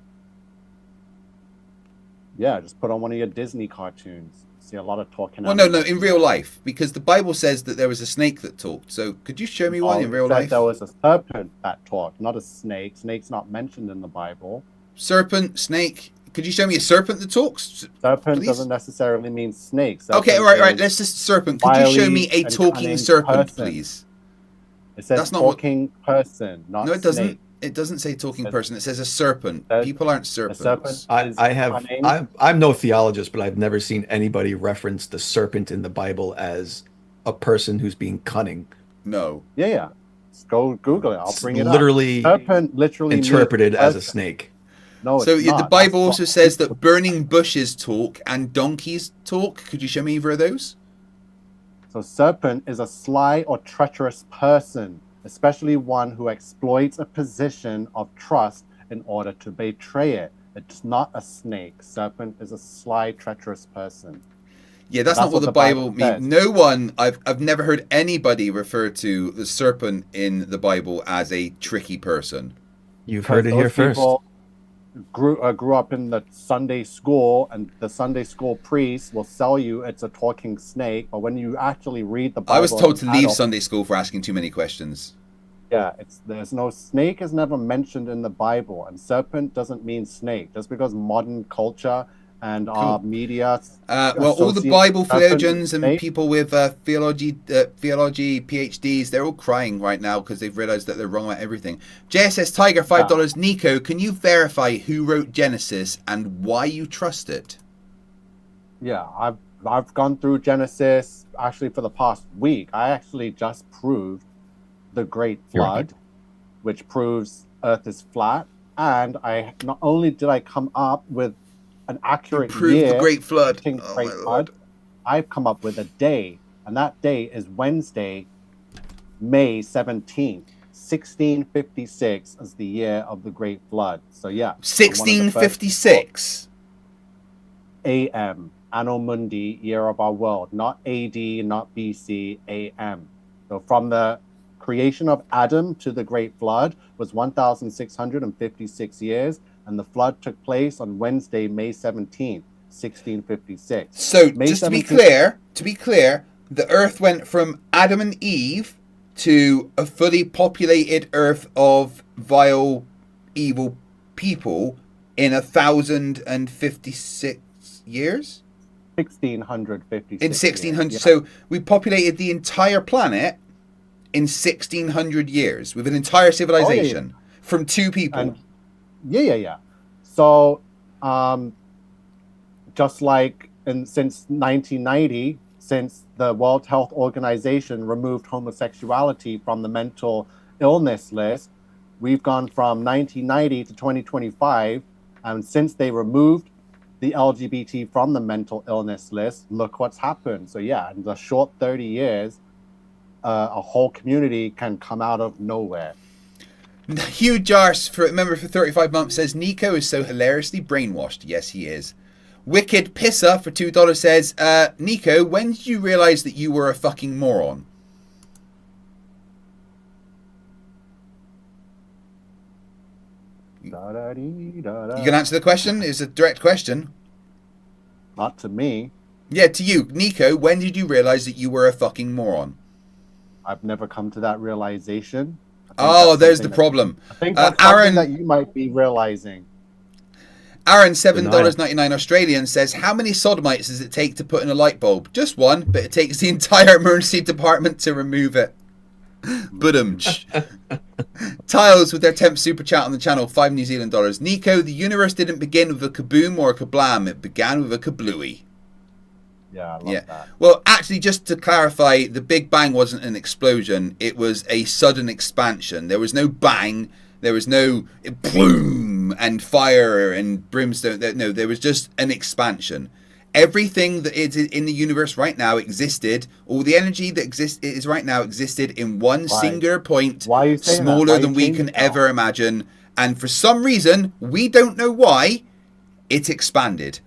[SPEAKER 5] Yeah, just put on one of your Disney cartoons. See a lot of talking.
[SPEAKER 1] Well, no, in real life, because the Bible says that there was a snake that talked. So could you show me one in real life?
[SPEAKER 5] There was a serpent that talked, not a snake. Snake's not mentioned in the Bible.
[SPEAKER 1] Serpent, snake. Could you show me a serpent that talks?
[SPEAKER 5] Serpent doesn't necessarily mean snake. Serpent
[SPEAKER 1] okay, right. Let's just serpent. Could you show me a talking serpent,
[SPEAKER 5] person.
[SPEAKER 1] Please?
[SPEAKER 5] It says that's talking person, not
[SPEAKER 1] no, it doesn't.
[SPEAKER 5] Snake.
[SPEAKER 1] It doesn't say talking person. It says a serpent. People aren't serpents.
[SPEAKER 3] I'm no theologist, but I've never seen anybody reference the serpent in the Bible as a person who's being cunning.
[SPEAKER 1] No.
[SPEAKER 5] Yeah. Just go Google it. I'll bring it
[SPEAKER 3] literally
[SPEAKER 5] up. Serpent literally
[SPEAKER 3] interpreted as a snake.
[SPEAKER 5] No,
[SPEAKER 1] so the Bible also says that burning bushes talk and donkeys talk. Could you show me either of those?
[SPEAKER 5] So serpent is a sly or treacherous person, especially one who exploits a position of trust in order to betray it. It's not a snake. Serpent is a sly, treacherous person.
[SPEAKER 1] Yeah, that's not what the Bible means. No one, I've never heard anybody refer to the serpent in the Bible as a tricky person.
[SPEAKER 3] You've heard it here first.
[SPEAKER 5] Grew up in the Sunday school, and the Sunday school priest will sell you it's a talking snake, but when you actually read the Bible,
[SPEAKER 1] I was told to leave Sunday school for asking too many questions.
[SPEAKER 5] Yeah, there's no snake is never mentioned in the Bible, and serpent doesn't mean snake. Just because modern culture and our media,
[SPEAKER 1] well, all the Bible theologians and people with theology PhDs, they're all crying right now because they've realized that they're wrong about everything. JSS Tiger $5. Nico, can you verify who wrote Genesis and why you trust it?
[SPEAKER 5] Yeah, I've gone through Genesis actually for the past week. I actually just proved the Great Flood, which proves Earth is flat, and I not only did I come up with an accurate year,
[SPEAKER 1] the Great Flood.
[SPEAKER 5] I've come up with a day, and that day is Wednesday, May 17th, 1656 as the year of the Great Flood. So yeah,
[SPEAKER 1] 1656
[SPEAKER 5] AM, Anno Mundi, year of our world, not AD, not BC, AM. So from the creation of Adam to the Great Flood was 1,656 years, and the flood took place on Wednesday, May 17th, 1656.
[SPEAKER 1] So
[SPEAKER 5] May
[SPEAKER 1] just
[SPEAKER 5] 17th,
[SPEAKER 1] to be clear, the Earth went from Adam and Eve to a fully populated Earth of vile, evil people in 1,056 years?
[SPEAKER 5] 1656.
[SPEAKER 1] In 1600.
[SPEAKER 5] Years.
[SPEAKER 1] So we populated the entire planet in 1600 years with an entire civilization from two people.
[SPEAKER 5] And, yeah. So, just like since 1990, since the World Health Organization removed homosexuality from the mental illness list, we've gone from 1990 to 2025, and since they removed the LGBT from the mental illness list, look what's happened. So yeah, in the short 30 years, a whole community can come out of nowhere.
[SPEAKER 1] Hugh Jars, for a member for 35 months, says Nico is so hilariously brainwashed. Yes, he is. Wicked Pissa for $2 says, Nico, when did you realize that you were a fucking moron? You can answer the question? It's a direct question.
[SPEAKER 5] Not to me.
[SPEAKER 1] Yeah, to you. Nico, when did you realize that you were a fucking moron?
[SPEAKER 5] I've never come to that realization.
[SPEAKER 1] Oh, there's the problem.
[SPEAKER 5] I think that's
[SPEAKER 1] Aaron,
[SPEAKER 5] something that you might be realizing.
[SPEAKER 1] Aaron, $7.99 Australian says, how many sodomites does it take to put in a light bulb? Just one, but it takes the entire emergency department to remove it. Tiles with their 10th super chat on the channel, $5 New Zealand dollars. Nico, the universe didn't begin with a kaboom or a kablam. It began with a kablooey.
[SPEAKER 5] Yeah, I love that.
[SPEAKER 1] Well, actually, just to clarify, the Big Bang wasn't an explosion. It was a sudden expansion. There was no bang. There was no boom and fire and brimstone. No, there was just an expansion. Everything that is in the universe right now existed. All the energy that is right now existed in one singular point, smaller than we can ever imagine. And for some reason, we don't know why, it expanded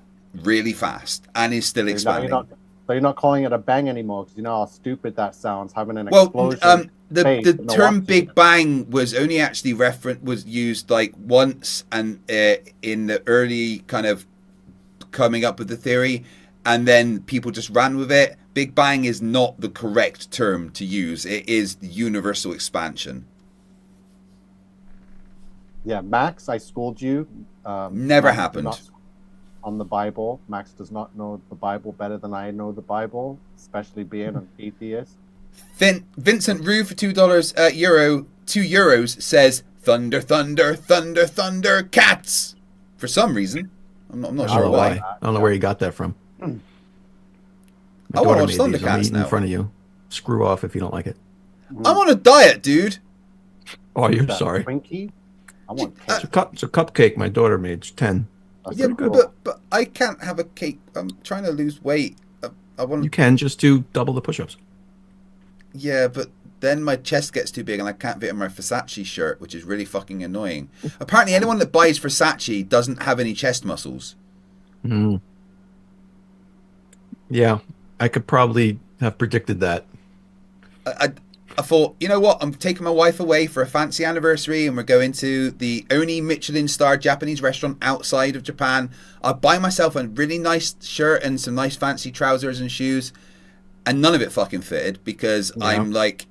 [SPEAKER 1] really fast and is still expanding.
[SPEAKER 5] So you're not calling it a bang anymore because you know how stupid that sounds, having an explosion.
[SPEAKER 1] The term Big Bang was only actually was used like once and in the early kind of coming up with the theory, and then people just ran with it. Big Bang is not the correct term to use. It is the universal expansion.
[SPEAKER 5] Yeah, Max, I schooled you.
[SPEAKER 1] Never happened.
[SPEAKER 5] On the Bible. Max does not know the Bible better than I know the Bible, especially being an atheist.
[SPEAKER 1] Vincent Rue for €2 says, thunder, thunder, thunder, thunder, cats. For some reason. I'm not sure why.
[SPEAKER 3] I don't know where you got that from.
[SPEAKER 1] I want to watch Thundercats now.
[SPEAKER 3] In front of you. Screw off if you don't like it.
[SPEAKER 1] I'm on a diet, dude.
[SPEAKER 3] Oh, you're sorry.
[SPEAKER 5] Twinkie? I want
[SPEAKER 3] it's a cupcake my daughter made. It's 10.
[SPEAKER 1] Yeah, but I can't have a cake. I'm trying to lose weight.
[SPEAKER 3] You can just do double the push-ups.
[SPEAKER 1] Yeah, but then my chest gets too big and I can't fit in my Versace shirt, which is really fucking annoying. Apparently, anyone that buys Versace doesn't have any chest muscles.
[SPEAKER 3] Mm. Yeah, I could probably have predicted that.
[SPEAKER 1] I thought, you know what? I'm taking my wife away for a fancy anniversary and we're going to the only Michelin-starred Japanese restaurant outside of Japan. I'll buy myself a really nice shirt and some nice fancy trousers and shoes, and none of it fucking fitted because I'm like,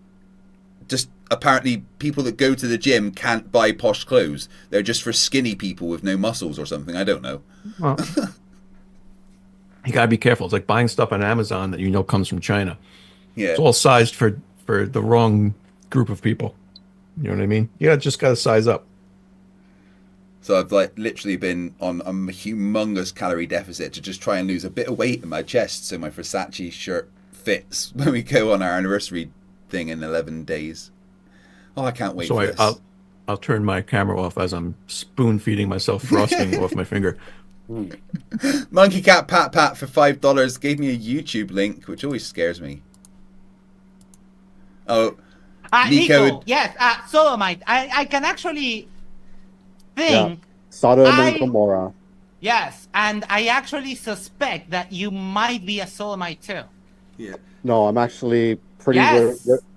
[SPEAKER 1] just apparently people that go to the gym can't buy posh clothes. They're just for skinny people with no muscles or something. I don't know.
[SPEAKER 3] Well, you gotta be careful. It's like buying stuff on Amazon that you know comes from China.
[SPEAKER 1] Yeah, it's
[SPEAKER 3] all sized for the wrong group of people. You know what I mean? You just gotta size up.
[SPEAKER 1] So I've like literally been on a humongous calorie deficit to just try and lose a bit of weight in my chest so my Versace shirt fits when we go on our anniversary thing in 11 days. Oh, I can't wait for this.
[SPEAKER 3] I'll turn my camera off as I'm spoon feeding myself frosting off my finger.
[SPEAKER 1] Monkey Cat Pat for $5 gave me a YouTube link, which always scares me. Oh,
[SPEAKER 9] Nico, yes, Solomite. I can actually think.
[SPEAKER 5] Yeah. Sodom and Gomorrah.
[SPEAKER 9] Yes, and I actually suspect that you might be a Solomite too.
[SPEAKER 1] Yeah.
[SPEAKER 5] No, I'm actually pretty.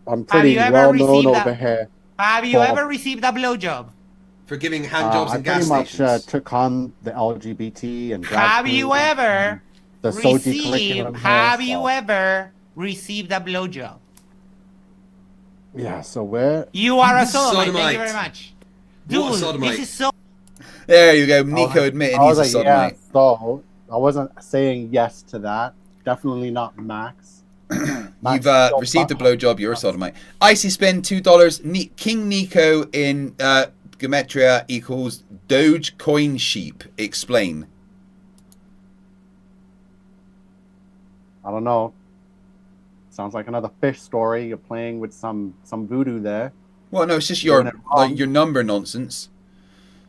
[SPEAKER 5] I'm pretty well known over here.
[SPEAKER 9] Have you ever received a blowjob?
[SPEAKER 10] For giving handjobs
[SPEAKER 5] I
[SPEAKER 10] in gas
[SPEAKER 5] pretty
[SPEAKER 10] stations.
[SPEAKER 5] much took on the LGBT and drag
[SPEAKER 9] Have you ever
[SPEAKER 5] the SOGI curriculum?
[SPEAKER 9] Have you ever received a blowjob?
[SPEAKER 5] Yeah, so where?
[SPEAKER 9] You are a sodomite. Thank you very much. Dude, this is so...
[SPEAKER 1] There you go. Nico admitting he's a sodomite.
[SPEAKER 5] Yeah, so I wasn't saying yes to that. Definitely not Max.
[SPEAKER 1] You've received a blowjob. You're a sodomite. Icy spin $2. King Nico in Gematria equals Doge coin sheep. Explain.
[SPEAKER 5] I don't know. Sounds like another fish story. You're playing with some voodoo there.
[SPEAKER 1] Well, no, it's just your number nonsense.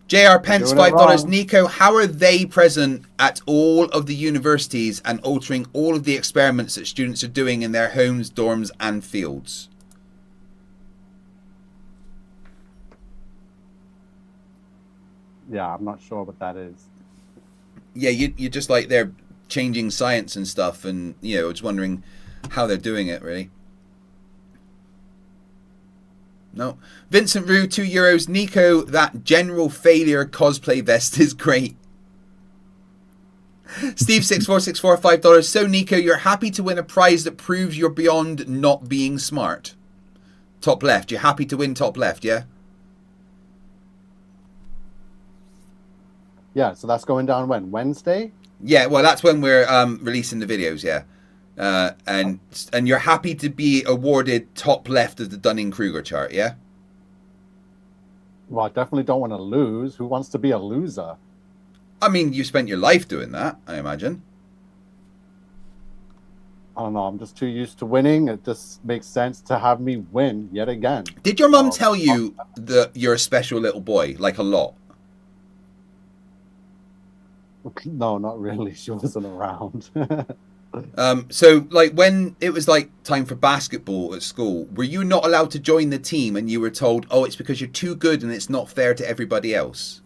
[SPEAKER 1] JR Pence $5. Nico, how are they present at all of the universities and altering all of the experiments that students are doing in their homes, dorms, and fields?
[SPEAKER 5] Yeah, I'm not sure what that is.
[SPEAKER 1] Yeah, you're just like they're changing science and stuff, and you know, just wondering how they're doing it, really. No. Vincent Rue, €2. Nico, that general failure cosplay vest is great. Steve 6464 $5. So Nico, you're happy to win a prize that proves you're beyond not being smart. Top left. You're happy to win top left, yeah?
[SPEAKER 5] Yeah, so that's going down when? Wednesday?
[SPEAKER 1] Yeah, well, that's when we're releasing the videos, yeah. And you're happy to be awarded top left of the Dunning-Kruger chart, yeah?
[SPEAKER 5] Well, I definitely don't want to lose. Who wants to be a loser?
[SPEAKER 1] I mean, you spent your life doing that, I imagine.
[SPEAKER 5] I don't know. I'm just too used to winning. It just makes sense to have me win yet again.
[SPEAKER 1] Did your mum tell you that you're a special little boy, like a lot?
[SPEAKER 5] No, not really. She wasn't around.
[SPEAKER 1] So, like, when it was, like, time for basketball at school, were you not allowed to join the team and you were told, oh, it's because you're too good and it's not fair to everybody else?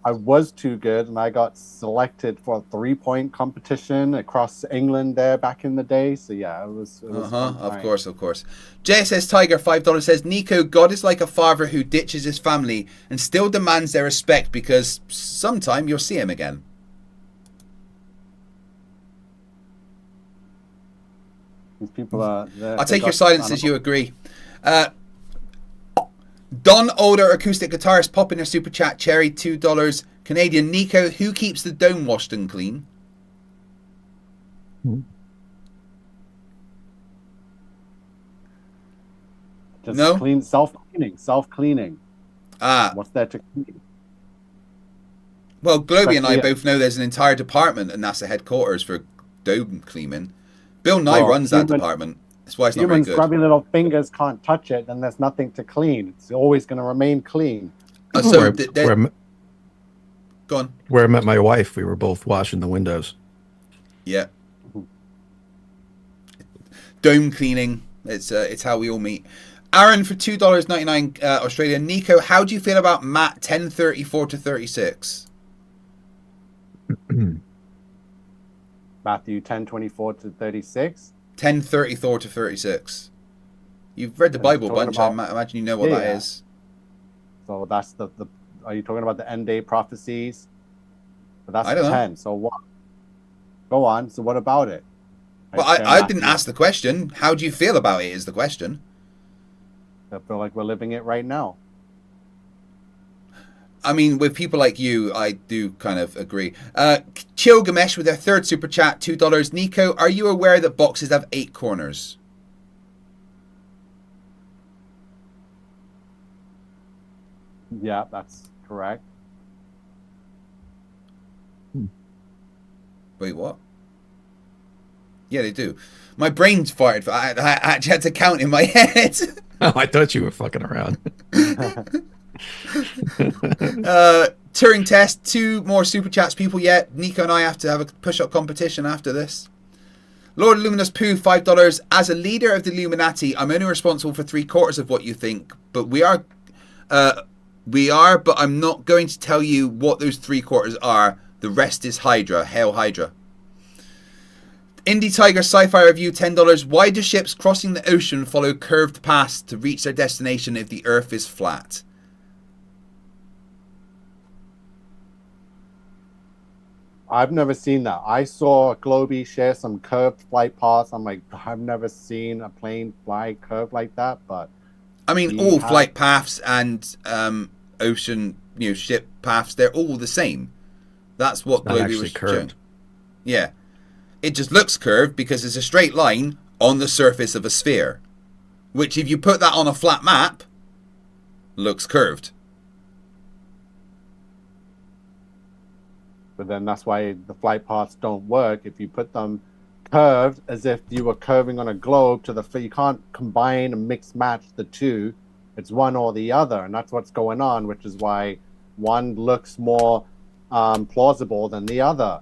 [SPEAKER 5] I was too good, and I got selected for a three-point competition across England there back in the day. So, yeah, it was
[SPEAKER 1] of course. JSS Tiger, $5 says, Nico, God is like a father who ditches his family and still demands their respect because sometime you'll see him again.
[SPEAKER 5] These people are...
[SPEAKER 1] I'll take your silence as you agree. Don Older, acoustic guitarist, pop in a super chat. Cherry, $2. Canadian. Nico, who keeps the dome washed and clean?
[SPEAKER 5] Just clean, self-cleaning. What's there to clean?
[SPEAKER 1] Well, Globey and I both know there's an entire department at NASA headquarters for dome cleaning. Bill Nye runs that department. That's why it's not very good.
[SPEAKER 5] Humans' grubby little fingers can't touch it, then there's nothing to clean. It's always going to remain clean.
[SPEAKER 1] Go on.
[SPEAKER 3] Where I met my wife, we were both washing the windows.
[SPEAKER 1] Yeah. Dome cleaning. It's how we all meet. Aaron for $2.99 Australia. Nico, how do you feel about Matt 1034 to 36?
[SPEAKER 5] Matthew 10:24 to 36.
[SPEAKER 1] 10:34 to 36. You've read the Bible a bunch. I imagine you know what that is.
[SPEAKER 5] So that's the. Are you talking about the end day prophecies? But that's
[SPEAKER 1] I don't
[SPEAKER 5] 10.
[SPEAKER 1] know.
[SPEAKER 5] So what? Go on. So what about it?
[SPEAKER 1] Well, I didn't ask the question. How do you feel about it? Is the question.
[SPEAKER 5] I feel like we're living it right now.
[SPEAKER 1] I mean, with people like you, I do kind of agree. Chill Gamesh with their third super chat, $2. Nico, are you aware that boxes have 8 corners?
[SPEAKER 5] Yeah, that's correct.
[SPEAKER 1] Wait, what? Yeah, they do. My brain's farted. I actually had to count in my head.
[SPEAKER 3] Oh, I thought you were fucking around.
[SPEAKER 1] Turing test, 2 more super chats, people. Yet Nico and I have to have a push-up competition after this. Lord Luminous Pooh, $5. As a leader of the Illuminati, I'm only responsible for 3/4 of what you think, but we are, but I'm not going to tell you what those 3/4 are. The rest is Hydra. Hail Hydra. Indie Tiger Sci-Fi Review, $10. Why do ships crossing the ocean follow curved paths to reach their destination if the Earth is flat?
[SPEAKER 5] I've never seen that. I saw Globey share some curved flight paths. I'm like, I've never seen a plane fly curved like that. But
[SPEAKER 1] I mean, all flight paths and ocean, ship paths, they're all the same. That's what Globey was showing. Yeah. It just looks curved because it's a straight line on the surface of a sphere, which if you put that on a flat map, looks curved.
[SPEAKER 5] But then that's why the flight paths don't work. If you put them curved as if you were curving on a globe you can't combine and mix match the two. It's one or the other, and that's what's going on, which is why one looks more plausible than the other.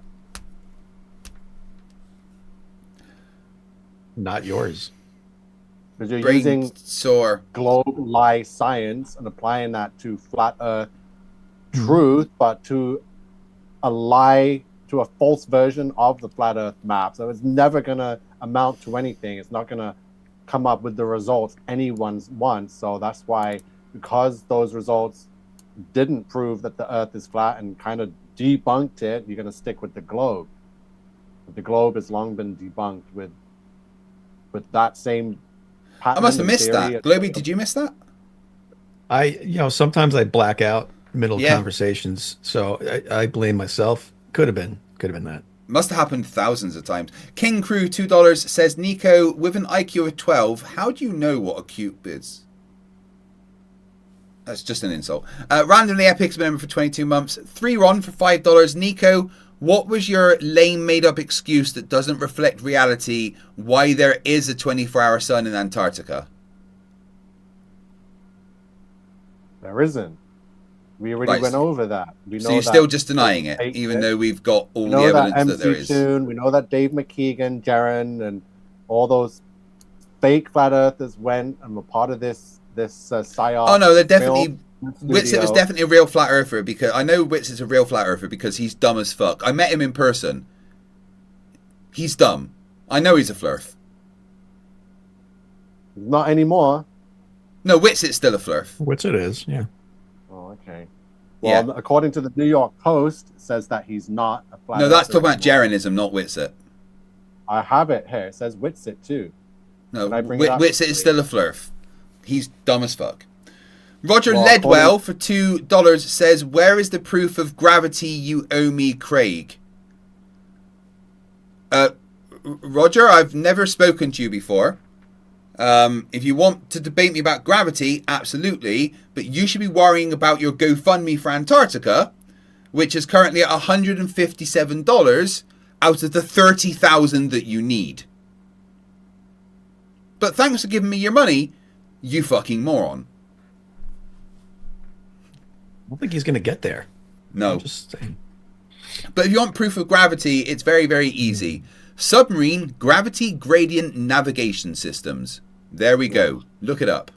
[SPEAKER 3] Not yours.
[SPEAKER 5] Because you're using globe lie science and applying that to flat Earth truth, but to a lie, to a false version of the flat Earth map. So it's never going to amount to anything. It's not going to come up with the results anyone's wants. So that's why, because those results didn't prove that the Earth is flat and kind of debunked it, you're going to stick with the globe. But the globe has long been debunked with that same pattern.
[SPEAKER 1] I must have missed that. Globey, did you miss that?
[SPEAKER 3] Sometimes I black out middle conversations, so I blame myself. Could have been that.
[SPEAKER 1] Must have happened thousands of times. King Crew, $2, says, Nico, with an IQ of 12, how do you know what a cube is? That's just an insult. Randomly Epic's member for 22 months. 3Ron for $5. Nico, what was your lame made-up excuse that doesn't reflect reality why there is a 24-hour sun in Antarctica?
[SPEAKER 5] There isn't. We already went over that. We know
[SPEAKER 1] so you're still just denying it, even though we've got all the evidence that there is.
[SPEAKER 5] We know that Dave McKeegan, Jaren, and all those fake flat earthers went and were part of this psyop.
[SPEAKER 1] Oh no, they're definitely. Whitsitt was definitely a real flat earther, because I know Whitsitt's a real flat earther because he's dumb as fuck. I met him in person. He's dumb. I know he's a Flerf.
[SPEAKER 5] Not anymore.
[SPEAKER 1] No, Whitsitt's still a Flerf.
[SPEAKER 3] Whitsitt is, yeah.
[SPEAKER 5] Oh, okay. Well, according to the New York Post, it says that he's not a flat earther.
[SPEAKER 1] No, that's talking about Jarenism, not Whitsitt.
[SPEAKER 5] I have it here. It says Whitsitt too.
[SPEAKER 1] No, Whitsitt is still a Flerf. He's dumb as fuck. Roger Ledwell for $2 says, where is the proof of gravity you owe me, Craig? Roger, I've never spoken to you before. If you want to debate me about gravity, absolutely. But you should be worrying about your GoFundMe for Antarctica, which is currently at $157 out of the $30,000 that you need. But thanks for giving me your money, you fucking moron.
[SPEAKER 3] I don't think he's going to get there.
[SPEAKER 1] No.
[SPEAKER 3] I'm just saying.
[SPEAKER 1] But if you want proof of gravity, it's very, very easy. Submarine gravity gradient navigation systems. There we go. Look it up.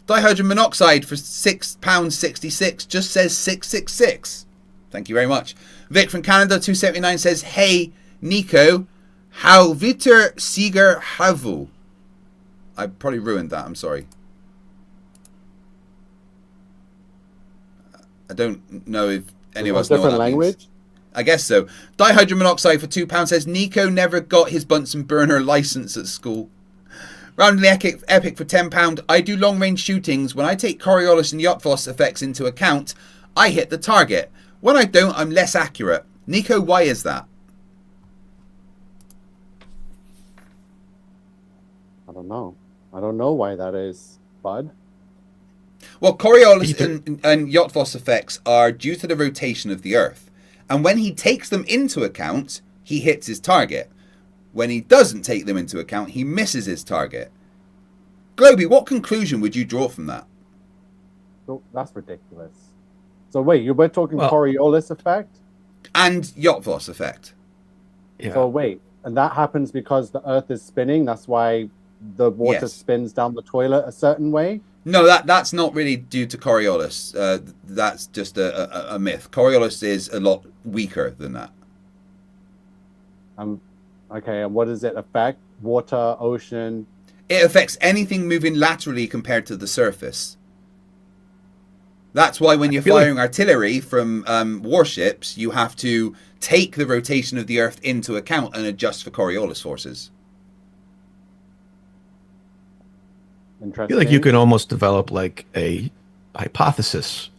[SPEAKER 1] Dihydrogen monoxide for £6.66 just says 666. Thank you very much. Vic from Canada, 279 says, hey, Nico, how Vitter Siger Havu? I probably ruined that. I'm sorry. I don't know if any of us know what that language means. I guess so. Dihydrogen monoxide for £2 says, Nico never got his Bunsen burner license at school. Randomly Epic for £10. I do long-range shootings. When I take Coriolis and Yotfos effects into account, I hit the target. When I don't, I'm less accurate. Nico, why is that?
[SPEAKER 5] I don't know. I don't know why that is, bud.
[SPEAKER 1] Well, Coriolis and Yotfos effects are due to the rotation of the Earth. And when he takes them into account, he hits his target. When he doesn't take them into account, he misses his target. Globey, what conclusion would you draw from that?
[SPEAKER 5] So that's ridiculous. So wait, you were talking Coriolis effect?
[SPEAKER 1] And Yotfos effect.
[SPEAKER 3] Yeah.
[SPEAKER 5] So wait, and that happens because the Earth is spinning? That's why the water spins down the toilet a certain way?
[SPEAKER 1] No, that's not really due to Coriolis. That's just a myth. Coriolis is a lot weaker than that.
[SPEAKER 5] Okay, and what does it affect? Water, ocean?
[SPEAKER 1] It affects anything moving laterally compared to the surface. That's why when you're firing artillery from warships, you have to take the rotation of the Earth into account and adjust for Coriolis forces.
[SPEAKER 5] Interesting.
[SPEAKER 3] I feel like you can almost develop like a hypothesis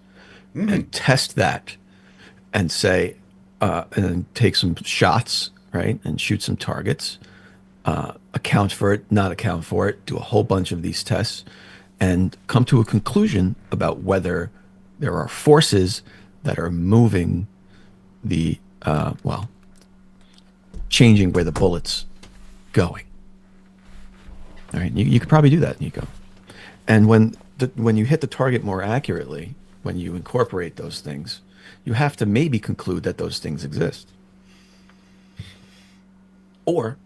[SPEAKER 3] and test that and say, and then take some shots, right? And shoot some targets, account for it, not account for it, do a whole bunch of these tests and come to a conclusion about whether there are forces that are moving the, changing where the bullet's going. All right, you could probably do that, Nico. And when you hit the target more accurately, when you incorporate those things, you have to maybe conclude that those things exist. Or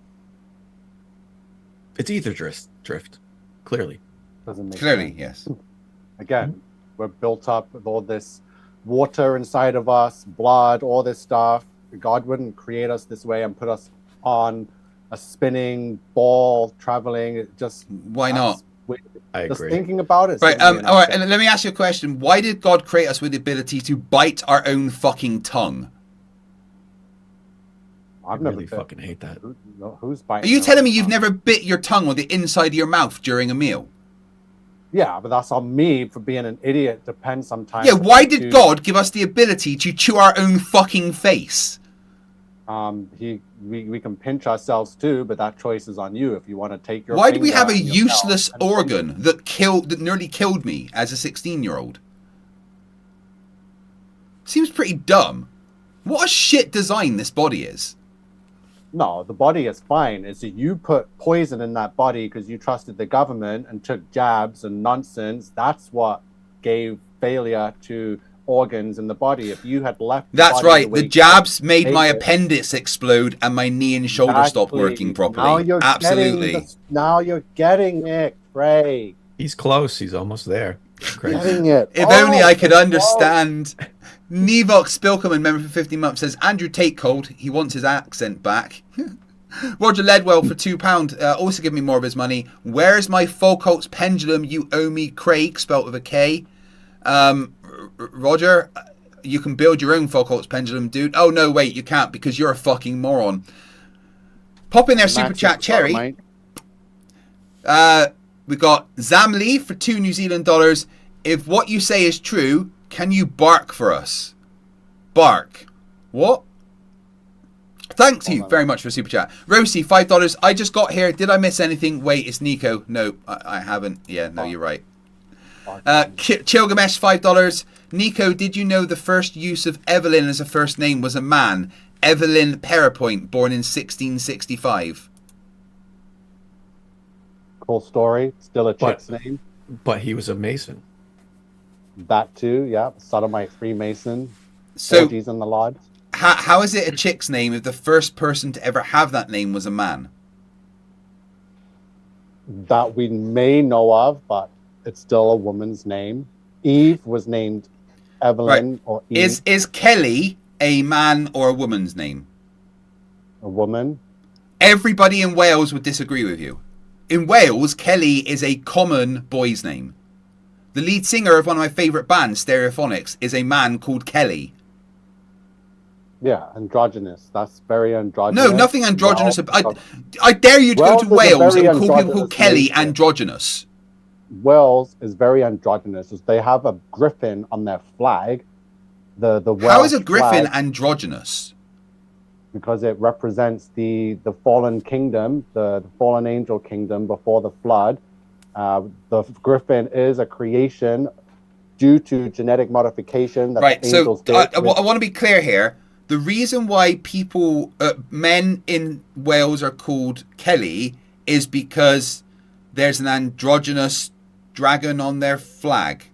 [SPEAKER 3] it's ether drift, clearly.
[SPEAKER 5] Doesn't make
[SPEAKER 1] Clearly,
[SPEAKER 5] sense.
[SPEAKER 1] yes.
[SPEAKER 5] Again, we're built up with all this water inside of us, blood, all this stuff. God wouldn't create us this way and put us on a spinning ball traveling. It just
[SPEAKER 1] why not?
[SPEAKER 3] I
[SPEAKER 5] just
[SPEAKER 3] agree.
[SPEAKER 5] thinking about it.
[SPEAKER 1] Right. All right. And let me ask you a question. Why did God create us with the ability to bite our own fucking tongue?
[SPEAKER 5] I've
[SPEAKER 3] I
[SPEAKER 5] never
[SPEAKER 3] really fucking hate that.
[SPEAKER 5] Who's biting?
[SPEAKER 1] Are you
[SPEAKER 5] their
[SPEAKER 1] telling
[SPEAKER 5] own
[SPEAKER 1] me you've
[SPEAKER 5] tongue?
[SPEAKER 1] never bit your tongue on the inside of your mouth during a meal?
[SPEAKER 5] Yeah, but that's on me for being an idiot. Depends sometimes.
[SPEAKER 1] Yeah. Why did God give us the ability to chew our own fucking face?
[SPEAKER 5] We can pinch ourselves too, but that choice is on you if you want to take your.
[SPEAKER 1] Why do we have a
[SPEAKER 5] finger and your
[SPEAKER 1] useless
[SPEAKER 5] mouth and
[SPEAKER 1] organ that nearly killed me as a 16-year-old? Seems pretty dumb. What a shit design this body is.
[SPEAKER 5] No, the body is fine. It's that you put poison in that body because you trusted the government and took jabs and nonsense. That's what gave failure to organs in the body. If you had left,
[SPEAKER 1] That's right. The jabs made my appendix explode and my knee and shoulder stopped working properly.
[SPEAKER 5] Now you're
[SPEAKER 1] Absolutely.
[SPEAKER 5] Now you're getting it, Craig.
[SPEAKER 3] He's close. He's almost there. Crazy.
[SPEAKER 5] Getting it.
[SPEAKER 1] If only I could understand. Nevox Spilkerman, member for 50 months, says Andrew Tate cold. He wants his accent back. Roger Ledwell for £2. Also give me more of his money. Where's my Foucault's pendulum? You owe me, Craig, spelt with a K. Roger, you can build your own Foucault's pendulum, dude. Oh no, wait, you can't because you're a fucking moron. Pop in there, super chat, Cherry. We got Zamlee for $2 New Zealand dollars. If what you say is true, can you bark for us? Bark. What? Thanks you very much for super chat. Rosie, $5. I just got here. Did I miss anything? Wait, it's Nico. No, I haven't. Yeah, no, you're right. Chilgamesh, $5. Nico, did you know the first use of Evelyn as a first name was a man? Evelyn Parapoint, born in 1665.
[SPEAKER 5] Cool story. Still a chick's name.
[SPEAKER 3] But he was a Mason.
[SPEAKER 5] That too, yeah. Sodomite Freemason.
[SPEAKER 1] So,
[SPEAKER 5] orgies in the lodge.
[SPEAKER 1] How is it a chick's name if the first person to ever have that name was a man?
[SPEAKER 5] That we may know of, but it's still a woman's name. Eve was named Evelyn
[SPEAKER 1] Right.
[SPEAKER 5] or Eve.
[SPEAKER 1] Is Kelly a man or a woman's name?
[SPEAKER 5] A woman.
[SPEAKER 1] Everybody in Wales would disagree with you. In Wales, Kelly is a common boy's name. The lead singer of one of my favourite bands, Stereophonics, is a man called Kelly.
[SPEAKER 5] Yeah, androgynous. That's very androgynous.
[SPEAKER 1] No, nothing androgynous. I dare you to go to Wales and call people called Kelly androgynous.
[SPEAKER 5] Wales is very androgynous. They have a griffin on their flag. The Welsh
[SPEAKER 1] How is a griffin
[SPEAKER 5] flag,
[SPEAKER 1] androgynous?
[SPEAKER 5] because it represents the fallen kingdom, the fallen angel kingdom before the flood. The griffin is a creation due to genetic modification that
[SPEAKER 1] Right,
[SPEAKER 5] the
[SPEAKER 1] so
[SPEAKER 5] angels did.
[SPEAKER 1] I want to be clear here. The reason why people, men in Wales are called Kelly is because there's an androgynous dragon on their flag.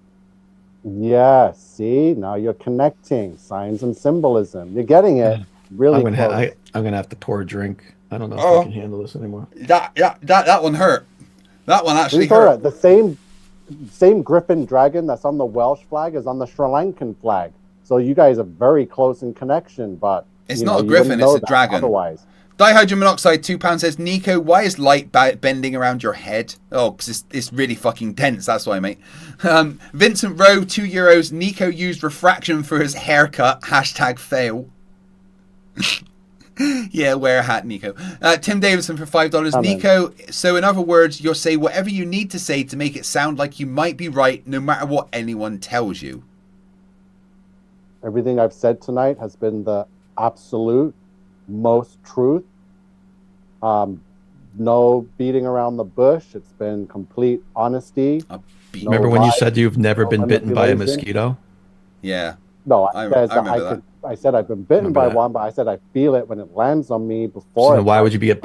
[SPEAKER 5] Yeah, see, now you're connecting signs and symbolism. You're getting it really
[SPEAKER 3] I'm
[SPEAKER 5] close.
[SPEAKER 3] gonna have to pour a drink. I don't know if I can handle this anymore.
[SPEAKER 1] That one hurt. That one actually
[SPEAKER 5] These are
[SPEAKER 1] hurt.
[SPEAKER 5] the same griffin dragon that's on the Welsh flag is on the Sri Lankan flag. So you guys are very close in connection, but
[SPEAKER 1] It's
[SPEAKER 5] you
[SPEAKER 1] not
[SPEAKER 5] know,
[SPEAKER 1] a
[SPEAKER 5] you
[SPEAKER 1] griffin,
[SPEAKER 5] wouldn't
[SPEAKER 1] it's
[SPEAKER 5] know
[SPEAKER 1] a
[SPEAKER 5] that
[SPEAKER 1] dragon.
[SPEAKER 5] Otherwise,
[SPEAKER 1] Dihydrogen monoxide, £2 says, Nico, why is light bending around your head? Oh, because it's really fucking dense, that's why, mate. Vincent Rowe, €2. Nico used refraction for his haircut. Hashtag fail. Yeah, wear a hat, Nico. Tim Davidson for $5. Nico, so in other words, you'll say whatever you need to say to make it sound like you might be right, no matter what anyone tells you.
[SPEAKER 5] Everything I've said tonight has been the absolute most truth. No beating around the bush. It's been complete honesty.
[SPEAKER 3] Remember when you said you've never been bitten by a mosquito?
[SPEAKER 1] Yeah.
[SPEAKER 5] No, I said I've been bitten by one, but I said I feel it when it lands on me before.
[SPEAKER 3] So why would you get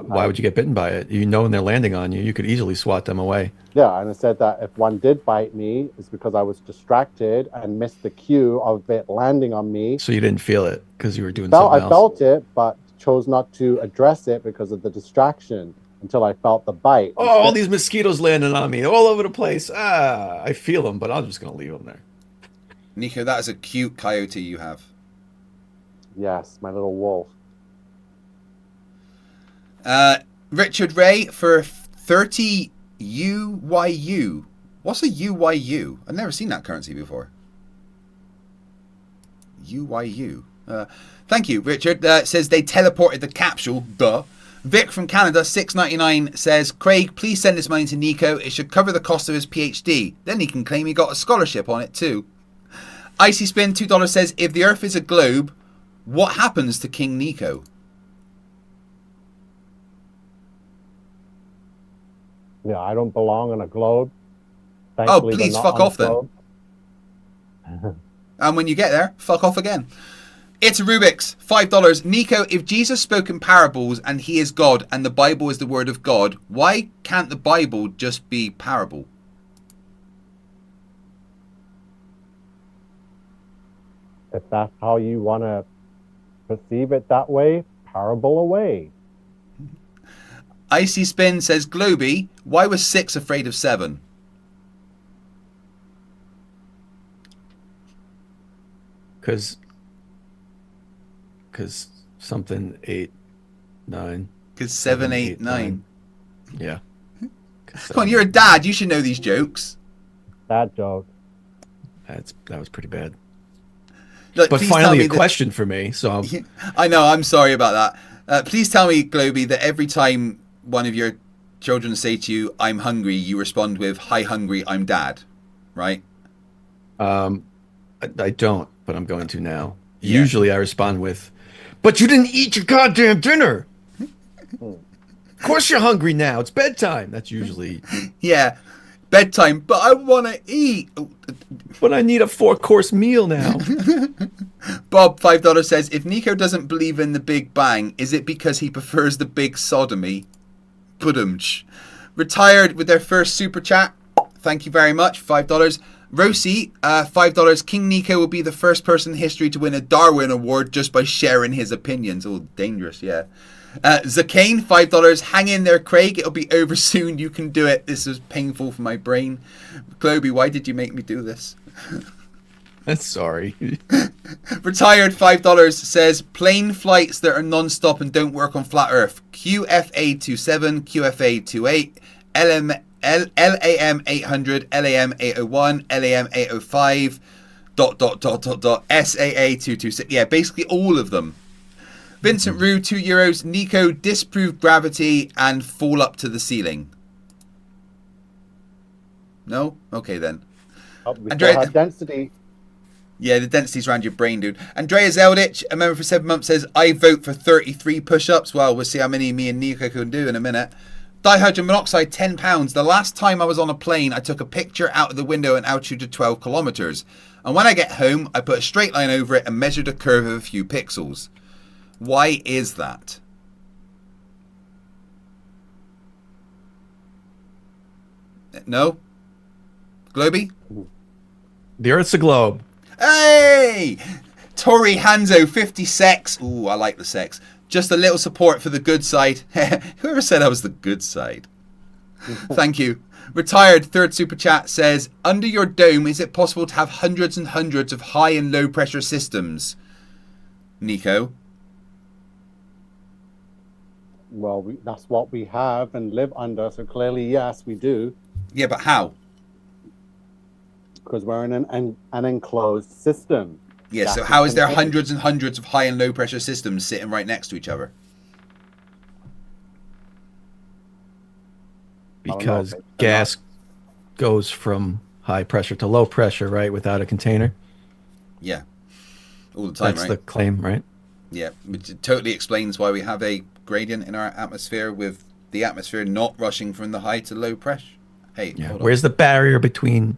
[SPEAKER 3] bitten by it? You know when they're landing on you, you could easily swat them away.
[SPEAKER 5] Yeah, and I said that if one did bite me, it's because I was distracted and missed the cue of it landing on me.
[SPEAKER 3] So you didn't feel it because you were doing something else.
[SPEAKER 5] I felt it, but chose not to address it because of the distraction until I felt the bite.
[SPEAKER 3] Oh, all these mosquitoes landing on me all over the place. I feel them, but I'm just going to leave them there.
[SPEAKER 1] Nico, that is a cute coyote you have.
[SPEAKER 5] Yes, my little wolf.
[SPEAKER 1] Richard Ray for 30 UYU. What's a UYU? I've never seen that currency before. UYU. Thank you, Richard. Says they teleported the capsule. Duh. Vic from Canada, $6.99 says, Craig, please send this money to Nico. It should cover the cost of his PhD. Then he can claim he got a scholarship on it too. Icy Spin, $2 says, if the Earth is a globe, what happens to King Nico?
[SPEAKER 5] Yeah, I don't belong on a globe.
[SPEAKER 1] Thankfully, please fuck off then. And when you get there, fuck off again. It's Rubik's, $5. Nico, if Jesus spoke in parables and he is God and the Bible is the word of God, why can't the Bible just be parable?
[SPEAKER 5] If that's how you want to perceive it that way, parable away.
[SPEAKER 1] Icy Spin says, Globey, why was 6 afraid of 7?
[SPEAKER 3] Because something 8, 9.
[SPEAKER 1] Because 7, 8, 9.
[SPEAKER 3] Yeah.
[SPEAKER 1] Come on, you're a dad. You should know these jokes.
[SPEAKER 5] Dad joke.
[SPEAKER 3] That was pretty bad.
[SPEAKER 1] Look,
[SPEAKER 3] but finally a question for me. So
[SPEAKER 1] I know, I'm sorry about that. Please tell me, Globey, that every time one of your children say to you, I'm hungry, you respond with, hi, hungry, I'm dad. Right?
[SPEAKER 3] I don't, but I'm going to now. Yeah. Usually I respond with, but you didn't eat your goddamn dinner. Of course you're hungry now. It's bedtime. That's usually...
[SPEAKER 1] Yeah, bedtime, but I want to eat.
[SPEAKER 3] But I need a 4-course meal now.
[SPEAKER 1] Bob, $5 says, if Nico doesn't believe in the Big Bang, is it because he prefers the big sodomy? Budumch. Retired with their first super chat. Thank you very much. $5. Rosie, $5. King Nico will be the first person in history to win a Darwin Award just by sharing his opinions. Oh, dangerous, yeah. Zakane, $5. Hang in there, Craig. It'll be over soon. You can do it. This was painful for my brain. Globey, why did you make me do this?
[SPEAKER 3] Sorry.
[SPEAKER 1] Retired, $5 says, plane flights that are non-stop and don't work on flat Earth. QFA 27, QFA 28, LAM 800, LAM 801, LAM 805, SAA 226. Yeah, basically all of them. Vincent Rue, €2. Nico, disprove gravity and fall up to the ceiling. No? Okay then.
[SPEAKER 5] Andrea, density.
[SPEAKER 1] Yeah, the density's around your brain, dude. Andrea Zeldich, a member for 7 months, says, I vote for 33 push-ups. Well, we'll see how many me and Nico can do in a minute. Dihydrogen monoxide, £10. The last time I was on a plane, I took a picture out of the window at an altitude of 12 kilometers. And when I get home, I put a straight line over it and measured a curve of a few pixels. Why is that? No? Globey?
[SPEAKER 3] The Earth's a globe.
[SPEAKER 1] Hey! Tori Hanzo, 50 sex. Ooh, I like the sex. Just a little support for the good side. Whoever said I was the good side? Thank you. Retired, third super chat says, under your dome, is it possible to have hundreds and hundreds of high and low pressure systems? Nico?
[SPEAKER 5] Well, that's what we have and live under. So clearly, yes, we do.
[SPEAKER 1] Yeah, but how?
[SPEAKER 5] Because we're in an enclosed system.
[SPEAKER 1] Yeah,
[SPEAKER 5] Gas
[SPEAKER 1] so how is there
[SPEAKER 5] contained.
[SPEAKER 1] hundreds and hundreds of high and low pressure systems sitting right next to each other?
[SPEAKER 3] Because gas goes from high pressure to low pressure, right? Without a container.
[SPEAKER 1] Yeah. All the time,
[SPEAKER 3] That's
[SPEAKER 1] right?
[SPEAKER 3] the claim, right?
[SPEAKER 1] Yeah, which totally explains why we have a gradient in our atmosphere with the atmosphere not rushing from the high to low pressure. Hey,
[SPEAKER 3] Yeah.
[SPEAKER 1] hold on.
[SPEAKER 3] Where's the barrier between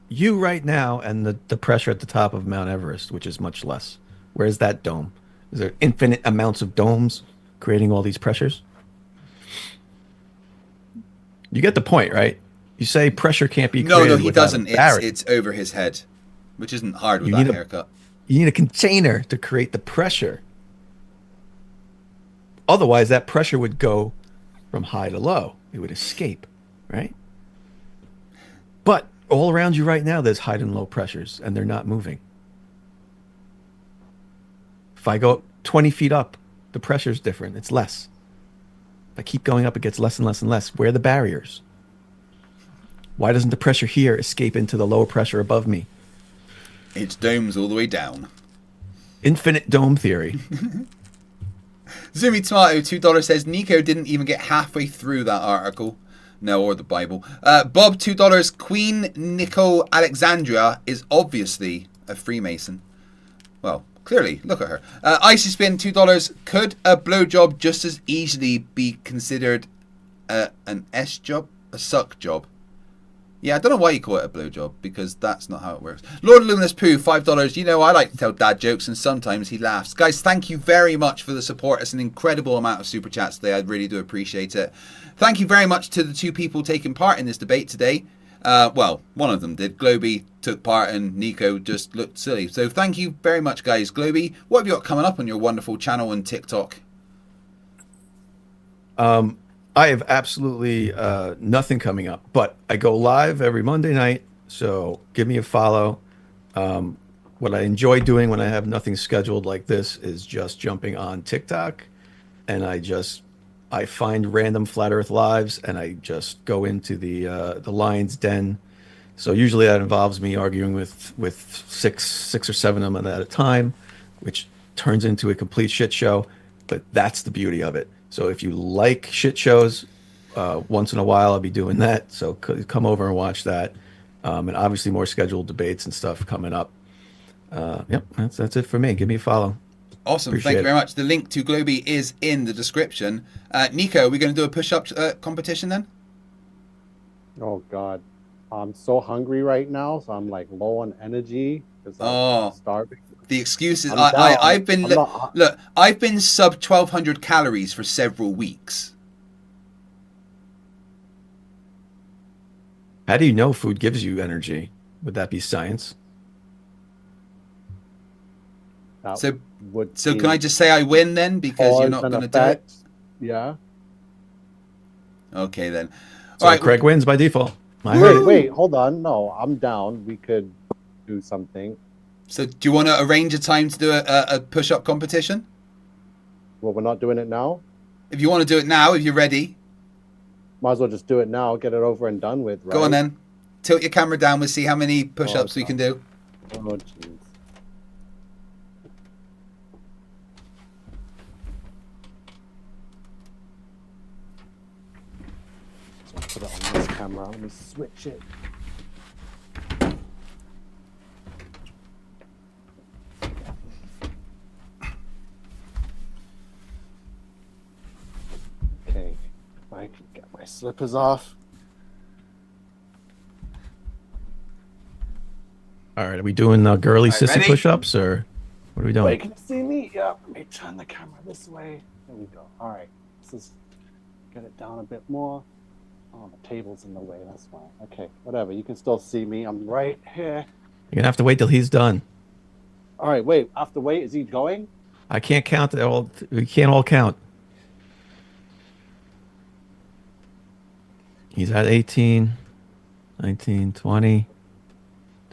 [SPEAKER 3] you right now and the pressure at the top of Mount Everest, which is much less? Where's that dome? Is there infinite amounts of domes creating all these pressures? You get the point, right? You say pressure can't be created.
[SPEAKER 1] No, he
[SPEAKER 3] without
[SPEAKER 1] doesn't.
[SPEAKER 3] a barrier.
[SPEAKER 1] It's over his head, which isn't hard with
[SPEAKER 3] You
[SPEAKER 1] that
[SPEAKER 3] need
[SPEAKER 1] haircut.
[SPEAKER 3] You need a container to create the pressure. Otherwise, that pressure would go from high to low. It would escape, right? But all around you right now, there's high and low pressures, and they're not moving. If I go 20 feet up, the pressure's different. It's less. If I keep going up, it gets less and less and less. Where are the barriers? Why doesn't the pressure here escape into the lower pressure above me?
[SPEAKER 1] It's domes all the way down.
[SPEAKER 3] Infinite dome theory.
[SPEAKER 1] Zoomy Tomato $2 says Nico didn't even get halfway through that article. No, or the Bible. Bob $2. Queen Niko Alexandria is obviously a Freemason. Well, clearly, look at her. Icy Spin $2. Could a blowjob just as easily be considered an S job, a suck job? Yeah, I don't know why you call it a blowjob, because that's not how it works. Lord Luminous Pooh, $5. You know, I like to tell dad jokes, and sometimes he laughs. Guys, thank you very much for the support. It's an incredible amount of super chats today. I really do appreciate it. Thank you very much to the two people taking part in this debate today. Well, one of them did. Globey took part, and Nico just looked silly. So thank you very much, guys. Globey, what have you got coming up on your wonderful channel and TikTok?
[SPEAKER 3] I have absolutely nothing coming up, but I go live every Monday night, so give me a follow. What I enjoy doing when I have nothing scheduled like this is just jumping on TikTok, and I find random flat Earth lives, and I just go into the lion's den. So usually that involves me arguing with six or seven of them at a time, which turns into a complete shit show. But that's the beauty of it. So if you like shit shows, once in a while I'll be doing that. So come over and watch that. And obviously more scheduled debates and stuff coming up. Yep, that's it for me. Give me a follow.
[SPEAKER 1] Awesome.
[SPEAKER 3] Appreciate
[SPEAKER 1] Thank you
[SPEAKER 3] it.
[SPEAKER 1] very much. The link to Globey is in the description. Nico, are we going to do a push-up competition then?
[SPEAKER 5] Oh, God. I'm so hungry right now, so I'm like low on energy because I'm starving.
[SPEAKER 1] The excuses.
[SPEAKER 5] I'm down.
[SPEAKER 1] I've been
[SPEAKER 5] I'm
[SPEAKER 1] look. I've been sub 1,200 calories for several weeks.
[SPEAKER 3] How do you know food gives you energy? Would that be science?
[SPEAKER 1] So can I just say I win then, because you're not going to do it?
[SPEAKER 5] Yeah.
[SPEAKER 1] Okay then.
[SPEAKER 3] So
[SPEAKER 1] All right,
[SPEAKER 3] Craig wins by default.
[SPEAKER 5] Wait, hold on. No, I'm down. We could do something.
[SPEAKER 1] So do you want to arrange a time to do a push-up competition?
[SPEAKER 5] Well, we're not doing it now.
[SPEAKER 1] If you want to do it now, if you're ready.
[SPEAKER 5] Might as well just do it now. Get it over and done with, right?
[SPEAKER 1] Go on then. Tilt your camera down. We'll see how many push-ups we can do.
[SPEAKER 5] Oh, jeez. So I'll put it on this camera. Let me switch it. Okay, if I can get my slippers off.
[SPEAKER 3] All right, are we doing girly sissy
[SPEAKER 1] ready?
[SPEAKER 3] push-ups, or what are we doing?
[SPEAKER 5] Wait, can you see me? Yeah, let me turn the camera this way. There we go. All right, let's get it down a bit more. Oh, the table's in the way, that's why. Okay, whatever, you can still see me. I'm right here.
[SPEAKER 3] You're gonna have to wait till he's done.
[SPEAKER 5] All right, wait, I have to wait. Is he going?
[SPEAKER 3] I can't count it all. We can't all count. He's at 18, 19, 20,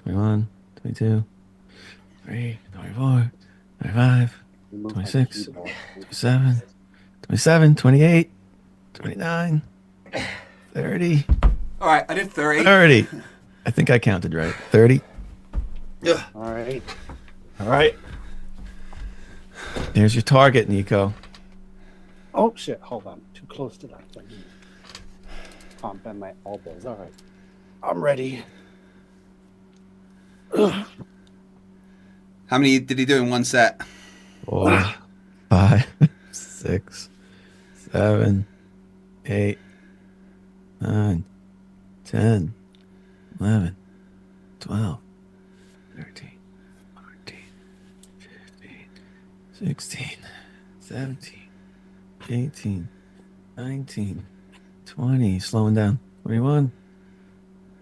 [SPEAKER 3] 21, 22, 23, 24, 25, 26, 27, 27, 28, 29, 30.
[SPEAKER 1] All right, I did 30.
[SPEAKER 3] 30. I think I counted right. 30.
[SPEAKER 1] Yeah.
[SPEAKER 5] All right.
[SPEAKER 3] All right. There's your target, Nico.
[SPEAKER 5] Oh, shit. Hold on. Too close to that thing. Can't bend my elbows. All right. I'm ready.
[SPEAKER 1] How many did he do in one set?
[SPEAKER 3] 4, 5, 6, 7, 8, 9, 10, 11, 12, 13, 14, 15, 16, 17, 18, 19, 20. Slowing down. 21.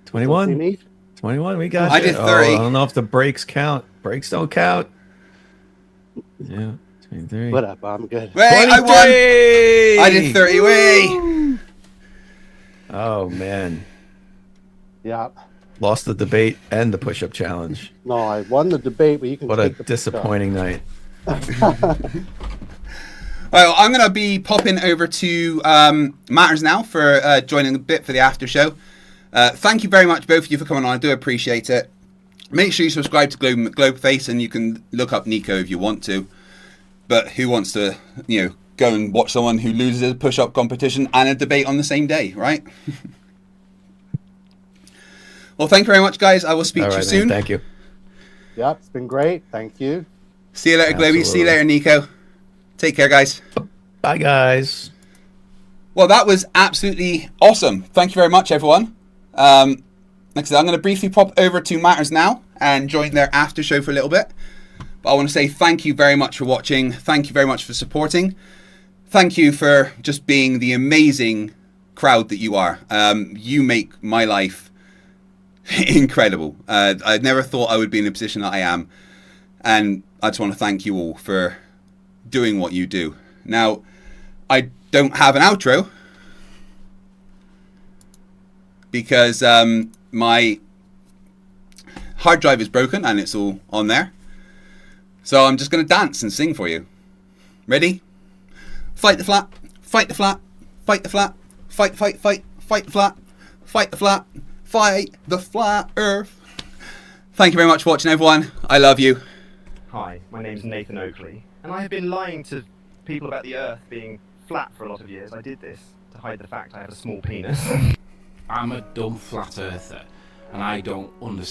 [SPEAKER 3] 21. 21. We got
[SPEAKER 1] I
[SPEAKER 3] you.
[SPEAKER 1] did 30.
[SPEAKER 3] Oh, I don't know if the breaks count. Breaks don't count. Yeah. 23.
[SPEAKER 5] What up? I'm good.
[SPEAKER 1] Wait, I won. I did 30. Way.
[SPEAKER 3] Oh, man.
[SPEAKER 5] Yeah.
[SPEAKER 3] Lost the debate and the push-up challenge.
[SPEAKER 5] No, I won the debate, but you can
[SPEAKER 3] What a
[SPEAKER 5] take the
[SPEAKER 3] disappointing night.
[SPEAKER 1] Well, I'm going to be popping over to Matters now for joining a bit for the after show. Thank you very much, both of you, for coming on. I do appreciate it. Make sure you subscribe to Globey McGlobeface, and you can look up Nico if you want to. But who wants to, go and watch someone who loses a push-up competition and a debate on the same day, right? Well, thank you very much, guys. I will speak to you soon.
[SPEAKER 3] Man, thank you.
[SPEAKER 5] Yep, it's been great. Thank you.
[SPEAKER 1] See you later, Globey. See you later, Nico. Take care, guys.
[SPEAKER 3] Bye, guys.
[SPEAKER 1] Well, that was absolutely awesome. Thank you very much, everyone. Like I said, I'm going to briefly pop over to Matters now and join their after show for a little bit. But I want to say thank you very much for watching. Thank you very much for supporting. Thank you for just being the amazing crowd that you are. You make my life incredible. I never thought I would be in the position that I am. And I just want to thank you all for doing what you do. Now, I don't have an outro because my hard drive is broken and it's all on there. So I'm just going to dance and sing for you. Ready? Fight the flat, fight the flat, fight the flat, fight, fight, fight, fight the flat, fight the flat, fight the flat earth. Thank you very much for watching, everyone. I love you.
[SPEAKER 10] Hi, my name's Nathan Oakley, and I have been lying to people about the Earth being flat for a lot of years. I did this to hide the fact I have a small penis.
[SPEAKER 9] I'm a dumb flat earther, and I don't understand.